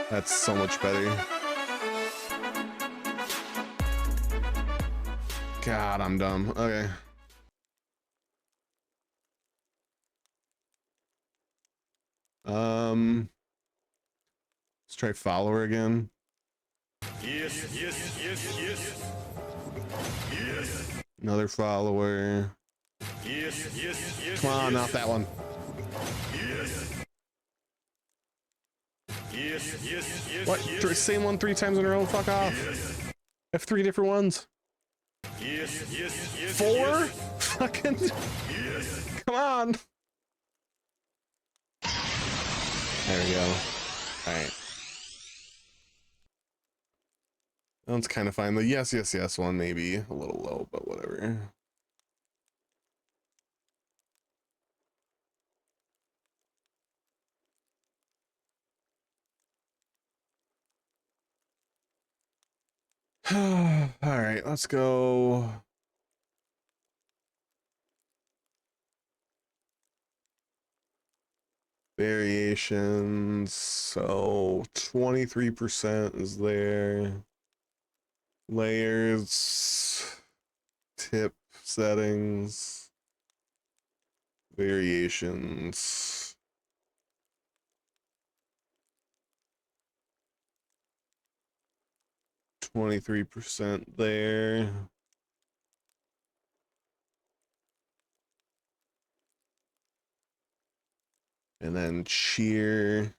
S2: That's so much better. God, I'm dumb. Okay. Let's try follower again.
S7: Yes, yes, yes, yes. Yes.
S2: Another follower.
S7: Yes, yes, yes.
S2: Come on,
S7: yes.
S2: not that one.
S7: Yes. Yes, yes, yes.
S2: What?
S7: Yes.
S2: Same one 3 times in a row? Fuck off.
S7: Yes.
S2: I have 3 different ones.
S7: Yes, yes, yes.
S2: 4?
S7: Yes.
S2: Fucking.
S7: Yes.
S2: Come on. There we go. Alright. That one's kind of fine. The yes, yes, yes one maybe a little low, but whatever. Alright, let's go. Variations. So 23% is there. Layers. Tip settings. Variations. %23 there. And then cheer.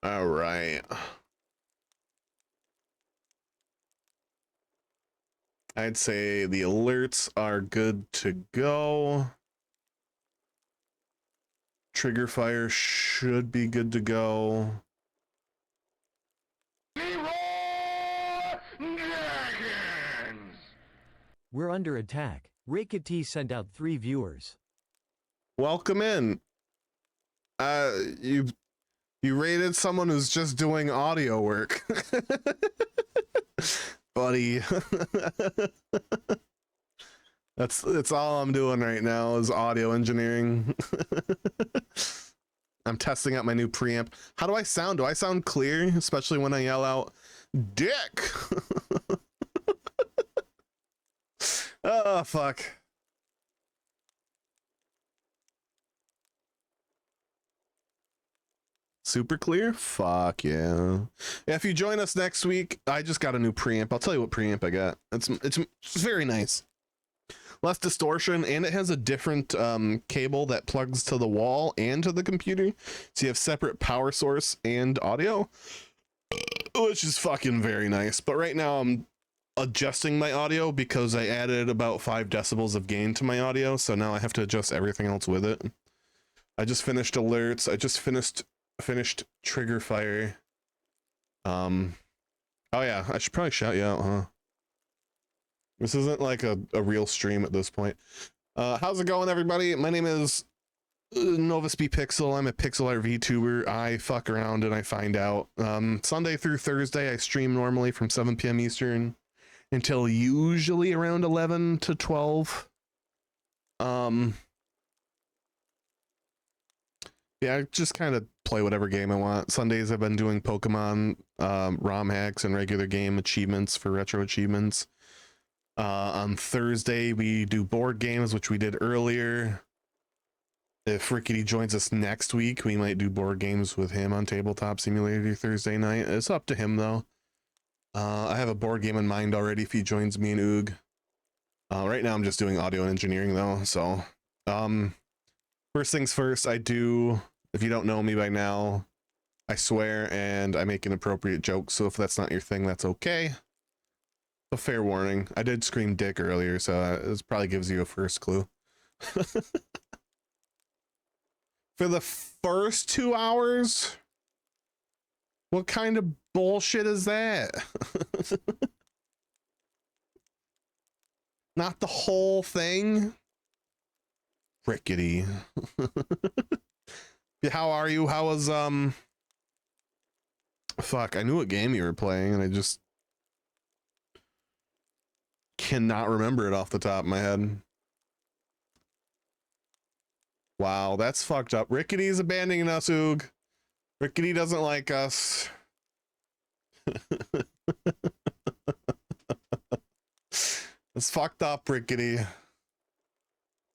S2: All right. I'd say the alerts are good to go. Trigger fire should be good to go.
S11: We're under attack. Rakati sent out 3 viewers.
S2: Welcome in. You rated someone who's just doing audio work. Buddy. That's all I'm doing right now is audio engineering. I'm testing out my new preamp. How do I sound? Do I sound clear? Especially when I yell out, dick! Oh, fuck. Super clear? Fuck yeah. Yeah, if you join us next week, I just got a new preamp. I'll tell you what preamp I got. It's very nice. Less distortion, and it has a different cable that plugs to the wall and to the computer. So you have separate power source and audio, which is fucking very nice. But right now I'm adjusting my audio because I added about 5 decibels of gain to my audio. So now I have to adjust everything else with it. I just finished alerts. I just finished trigger fire. Oh yeah, I should probably shout you out, huh? This isn't like a real stream at this point. How's it going, everybody? My name is Novus B Pixel. I'm a pixel art VTuber. I fuck around and I find out. Sunday through Thursday, I stream normally from 7 p.m. Eastern until usually around 11 to 12. Yeah, I just kind of play whatever game I want. Sundays I've been doing Pokemon ROM hacks and regular game achievements for retro achievements. On Thursday we do board games, which we did earlier. If Rickety joins us next week, we might do board games with him on Tabletop Simulator Thursday night. It's up to him though. I have a board game in mind already if he joins me and Oog. Right now I'm just doing audio engineering though, so first things first, I do, if you don't know me by now, I swear and I make inappropriate jokes, so if that's not your thing, that's okay. A fair warning. I did scream dick earlier, so this probably gives you a first clue. For the first 2 hours? What kind of bullshit is that? Not the whole thing? Rickety. How are you? How was, fuck, I knew what game you were playing, and I just cannot remember it off the top of my head. Wow, that's fucked up. Rickety's abandoning us, Oog. Rickety doesn't like us. It's fucked up, Rickety.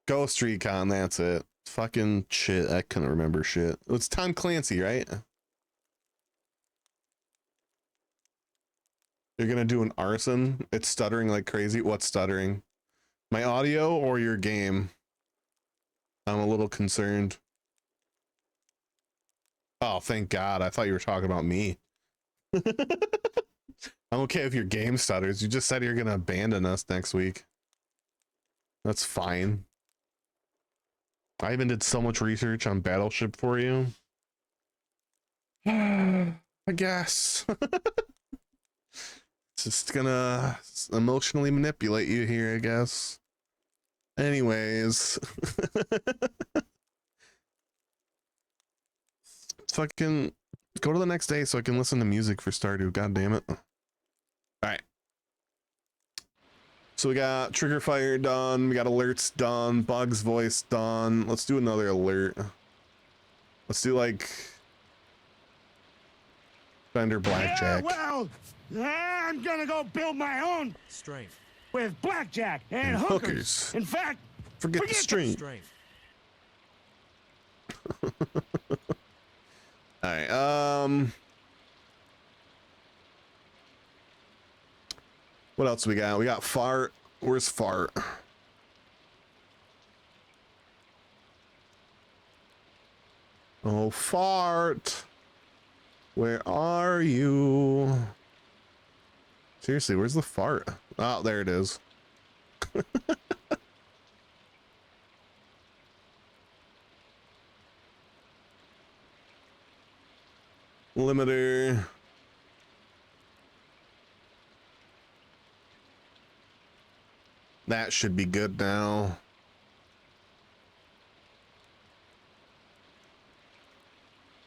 S2: Ghost Recon, that's it. Fucking shit, I couldn't remember shit. It's Tom Clancy, right? You're gonna do an arson? It's stuttering like crazy. What's stuttering? My audio or your game? I'm a little concerned. Oh, thank God. I thought you were talking about me. I'm okay if your game stutters. You just said you're gonna abandon us next week. That's fine. I even did so much research on Battleship for you. I guess. Just gonna emotionally manipulate you here, I guess. Anyways. Fucking go to the next day so I can listen to music for Stardew. God damn it. Alright. So we got trigger fire done, we got alerts done, Bug's voice done. Let's do another alert. Let's do like Fender Blackjack.
S12: Well, I'm gonna go build my own
S11: Strength.
S12: with blackjack and hookers. In fact,
S2: forget the stream.
S11: Strength.
S2: All right. What else we got? We got fart. Where's fart? Oh, fart. Where are you? Seriously, where's the fart? Oh, there it is. Limiter. That should be good now.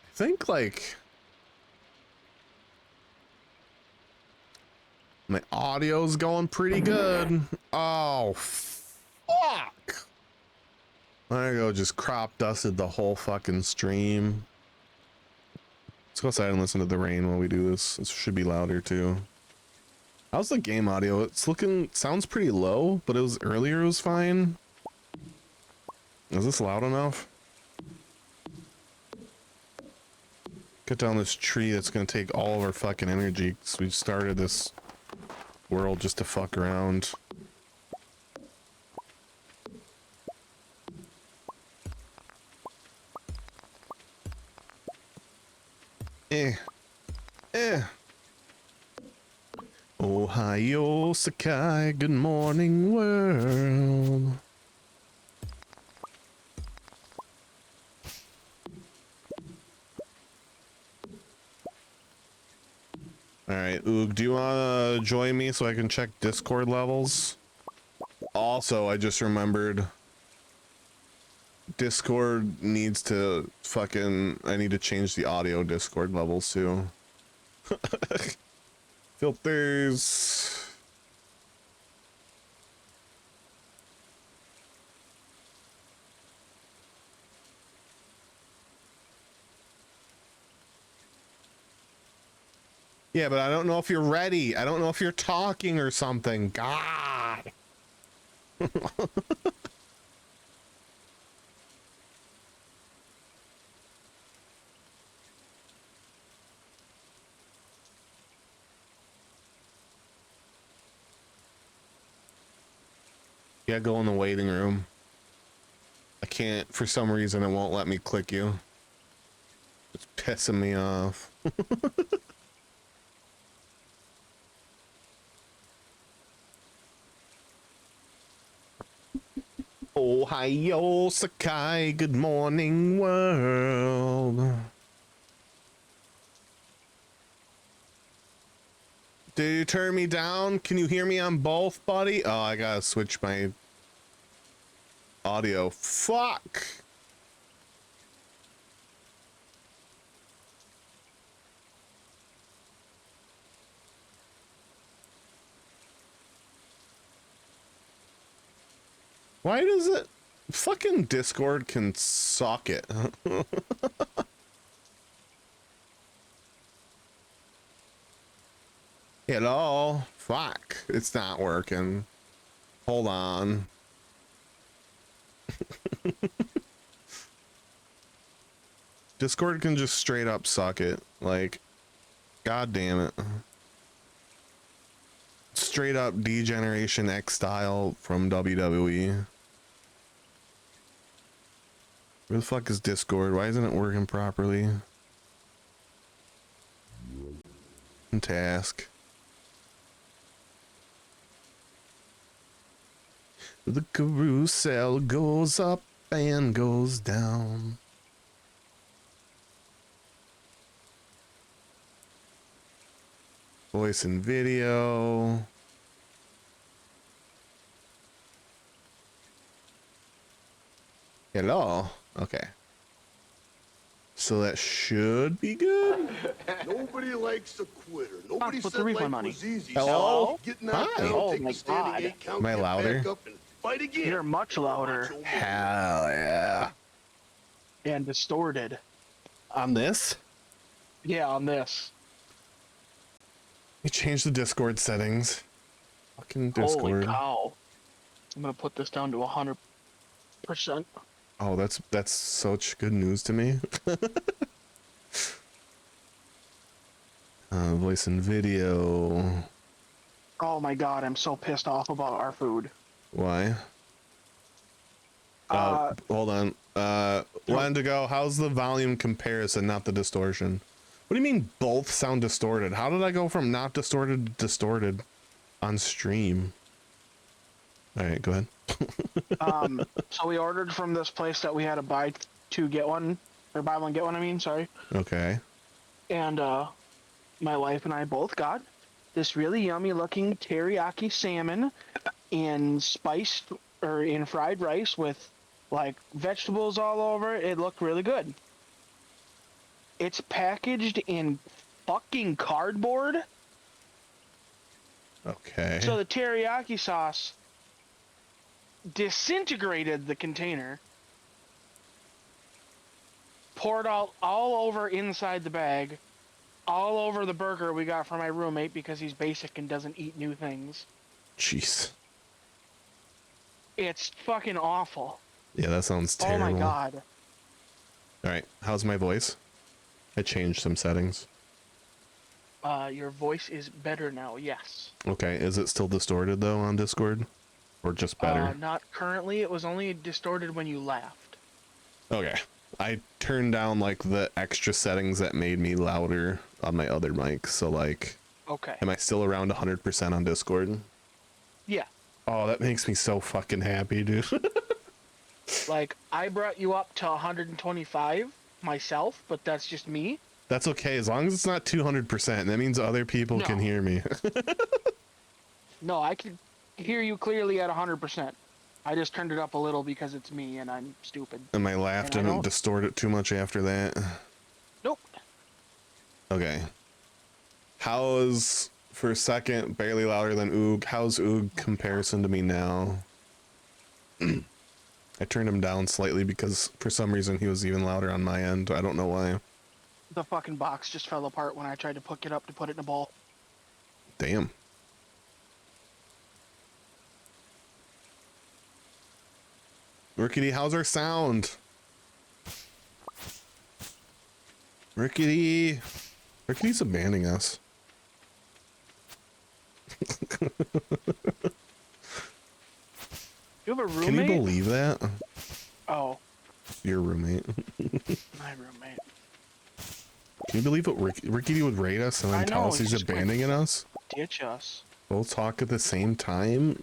S2: I think like my audio's going pretty good. Oh, fuck. There you go, just crop dusted the whole fucking stream. Let's go outside and listen to the rain while we do this. This should be louder too. How's the game audio? It's looking, sounds pretty low, but it was earlier, it was fine. Is this loud enough? Cut down this tree that's gonna take all of our fucking energy, because we started this world just to fuck around. Ohio, Sakai, good morning, world. All right, Oog, do you want to join me so I can check Discord levels? Also, I just remembered Discord needs to fucking, I need to change the audio Discord levels too. Filters. Yeah, but I don't know if you're ready. I don't know if you're talking or something. God. Yeah, go in the waiting room. I can't, for some reason, it won't let me click you. It's pissing me off. Ohio, Sakai, good morning, world. Did you turn me down? Can you hear me on both, buddy? Oh, I gotta switch my audio. Fuck. Why does it? Fucking Discord can suck it. Hello? Fuck. It's not working. Hold on. Discord can just straight up suck it. Like, god damn it. Straight up Degeneration X style from WWE. Where the fuck is Discord? Why isn't it working properly? Task. The carousel goes up and goes down. Voice and video. Hello. Okay. So that should be good.
S13: Nobody likes a quitter. Nobody
S1: Put
S13: said
S1: the refund
S13: life
S1: money.
S13: was easy.
S2: Hello?
S13: Get knocked
S2: Hi.
S13: down,
S1: Oh
S13: take
S1: my
S13: a standing
S1: God.
S13: 8 count,
S2: Am I
S13: get
S2: louder?
S13: back up and fight again.
S1: You're much louder
S2: Hell yeah.
S1: and distorted.
S2: On this?
S1: Yeah, on this.
S2: We changed the Discord settings. Fucking Discord.
S1: Holy cow. I'm gonna put this down to 100%.
S2: Oh, that's such good news to me. Voice and video.
S1: Oh my god, I'm so pissed off about our food.
S2: Why? Hold on. Wendigo, how's the volume comparison, not the distortion? What do you mean both sound distorted? How did I go from not distorted to distorted on stream? All right, go ahead.
S1: So we ordered from this place that we had to buy two get one, or buy one get one. I mean, sorry.
S2: Okay.
S1: And my wife and I both got this really yummy looking teriyaki salmon in spiced or in fried rice with like vegetables all over it. It looked really good. It's packaged in fucking cardboard.
S2: Okay.
S1: So the teriyaki sauce disintegrated the container, poured all over inside the bag, all over the burger we got from my roommate because he's basic and doesn't eat new things.
S2: Jeez.
S1: It's fucking awful.
S2: Yeah, that sounds terrible.
S1: Oh my god.
S2: All right, how's my voice? I changed some settings.
S1: Your voice is better now, yes.
S2: Okay, is it still distorted though on Discord? Or just better?
S1: Not currently. It was only distorted when you laughed.
S2: Okay. I turned down like the extra settings that made me louder on my other mic. So like,
S1: okay.
S2: Am I still around 100% on Discord?
S1: Yeah.
S2: Oh, that makes me so fucking happy, dude.
S1: Like, I brought you up to 125 myself, but that's just me.
S2: That's okay, as long as it's not 200%. That means other people can hear me.
S1: No, I can hear you clearly at 100%. I just turned it up a little because it's me and I'm stupid.
S2: And my laugh didn't distort it too much after that?
S1: Nope.
S2: Okay. How's, for a second, barely louder than Oog. How's Oog comparison to me now? I turned him down slightly because for some reason he was even louder on my end. I don't know why.
S1: The fucking box just fell apart when I tried to pick it up to put it in a bowl.
S2: Damn. Rickety, how's our sound? Rickety. Rickety's abandoning us.
S1: You have a roommate?
S2: Can you believe that?
S1: Oh.
S2: Your roommate.
S1: My roommate.
S2: Can you believe what Rickety would rate us and then tell us he's abandoning us?
S1: Ditch us.
S2: Both talk at the same time?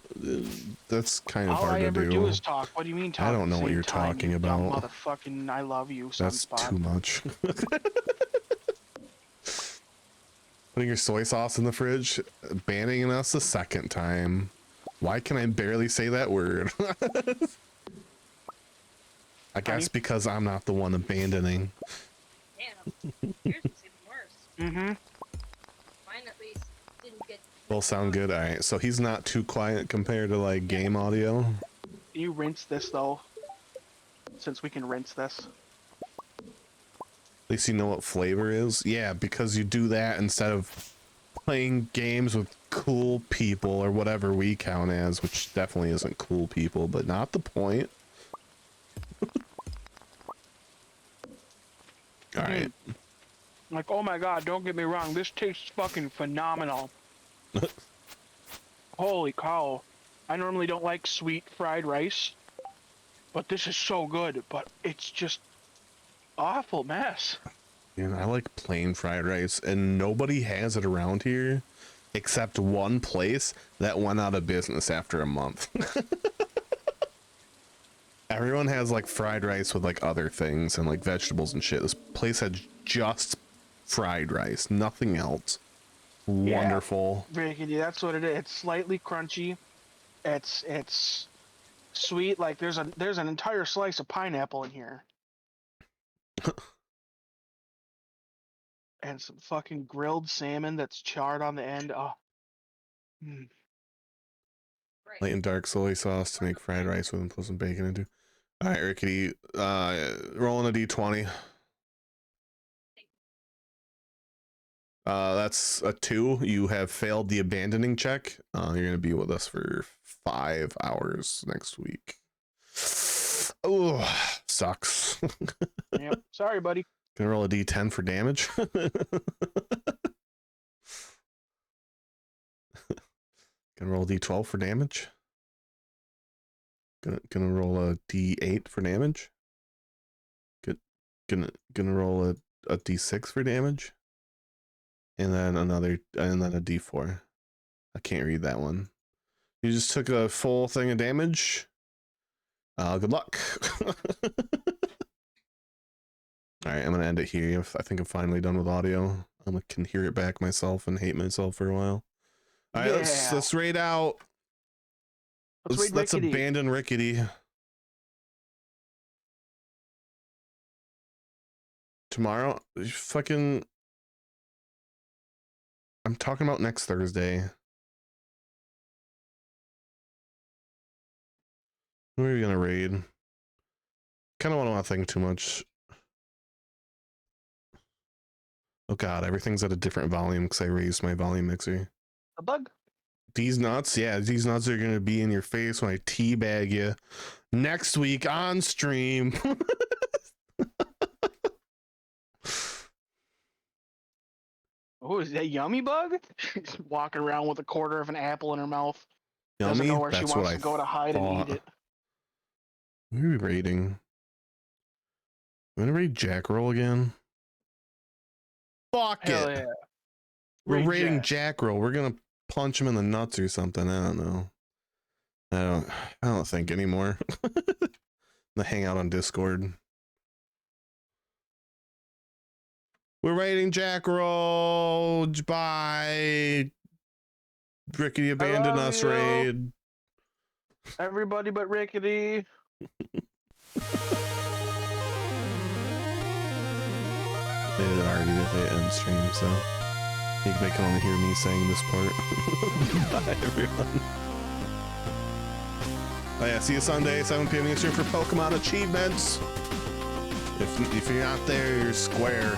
S2: That's kind of hard to do.
S1: All I ever do is talk. What do you mean talk?
S2: I don't know what you're talking about.
S1: Motherfucking I love you,
S2: That's
S1: Sunspot.
S2: too much. Putting your soy sauce in the fridge, banning us a second time. Why can I barely say that word? I guess because I'm not the one abandoning.
S14: Damn. Yours was even worse.
S1: Mm-hmm.
S14: Mine at least didn't get...
S2: Both sound good. All right, so he's not too quiet compared to like game audio.
S1: Can you rinse this though? Since we can rinse this.
S2: At least you know what flavor is. Yeah, because you do that instead of playing games with cool people or whatever we count as, which definitely isn't cool people, but not the point. All right.
S1: Like, oh my god, don't get me wrong, this tastes fucking phenomenal. Holy cow. I normally don't like sweet fried rice, but this is so good, but it's just awful mess.
S2: And I like plain fried rice, and nobody has it around here except one place that went out of business after a month. Everyone has like fried rice with like other things and like vegetables and shit. This place had just fried rice, nothing else. Wonderful.
S1: Rickety, that's what it is. It's slightly crunchy. It's sweet. Like there's an entire slice of pineapple in here. And some fucking grilled salmon that's charred on the end. Oh. Mm.
S2: Light and dark soy sauce to make fried rice with and put some bacon into. All right, Rickety, rolling a d20. That's a 2. You have failed the abandoning check. You're gonna be with us for 5 hours next week. Oh, sucks.
S1: Yep. Sorry, buddy.
S2: Gonna roll a d10 for damage. Gonna roll a d12 for damage. Gonna roll a d8 for damage. Gonna roll a d6 for damage. and then another, and then a D4. I can't read that one. You just took a full thing of damage. Good luck. All right, I'm gonna end it here. I think I'm finally done with audio. I can hear it back myself and hate myself for a while. All right, let's raid out. Let's abandon Rickety. Tomorrow, fucking. I'm talking about next Thursday. Who are you gonna raid? Kind of want to think too much. Oh god, everything's at a different volume because I raised my volume mixer.
S1: A bug?
S2: These nuts, yeah, these nuts are gonna be in your face when I teabag you next week on stream.
S1: Oh, is that Yummy Bug? She's walking around with a quarter of an apple in her mouth.
S2: Yummy?
S1: Doesn't know where
S2: That's
S1: she wants
S2: what
S1: to go to hide and eat it.
S2: What are we raiding? I'm gonna raid Jack Roll again. Fuck
S1: Hell
S2: it.
S1: yeah.
S2: We're
S1: Raid
S2: raiding
S1: Jack.
S2: Jack Roll. We're gonna punch him in the nuts or something. I don't know. I don't think anymore. The hangout on Discord. We're raiding Jack Roll. Bye. Rickety abandoned us
S1: you.
S2: raid.
S1: Everybody but Rickety.
S2: They did already they end stream, so they can only hear me saying this part. Bye everyone. Oh yeah, see you Sunday, 7 p.m. Eastern for Pokemon achievements. If you're not there, you're square.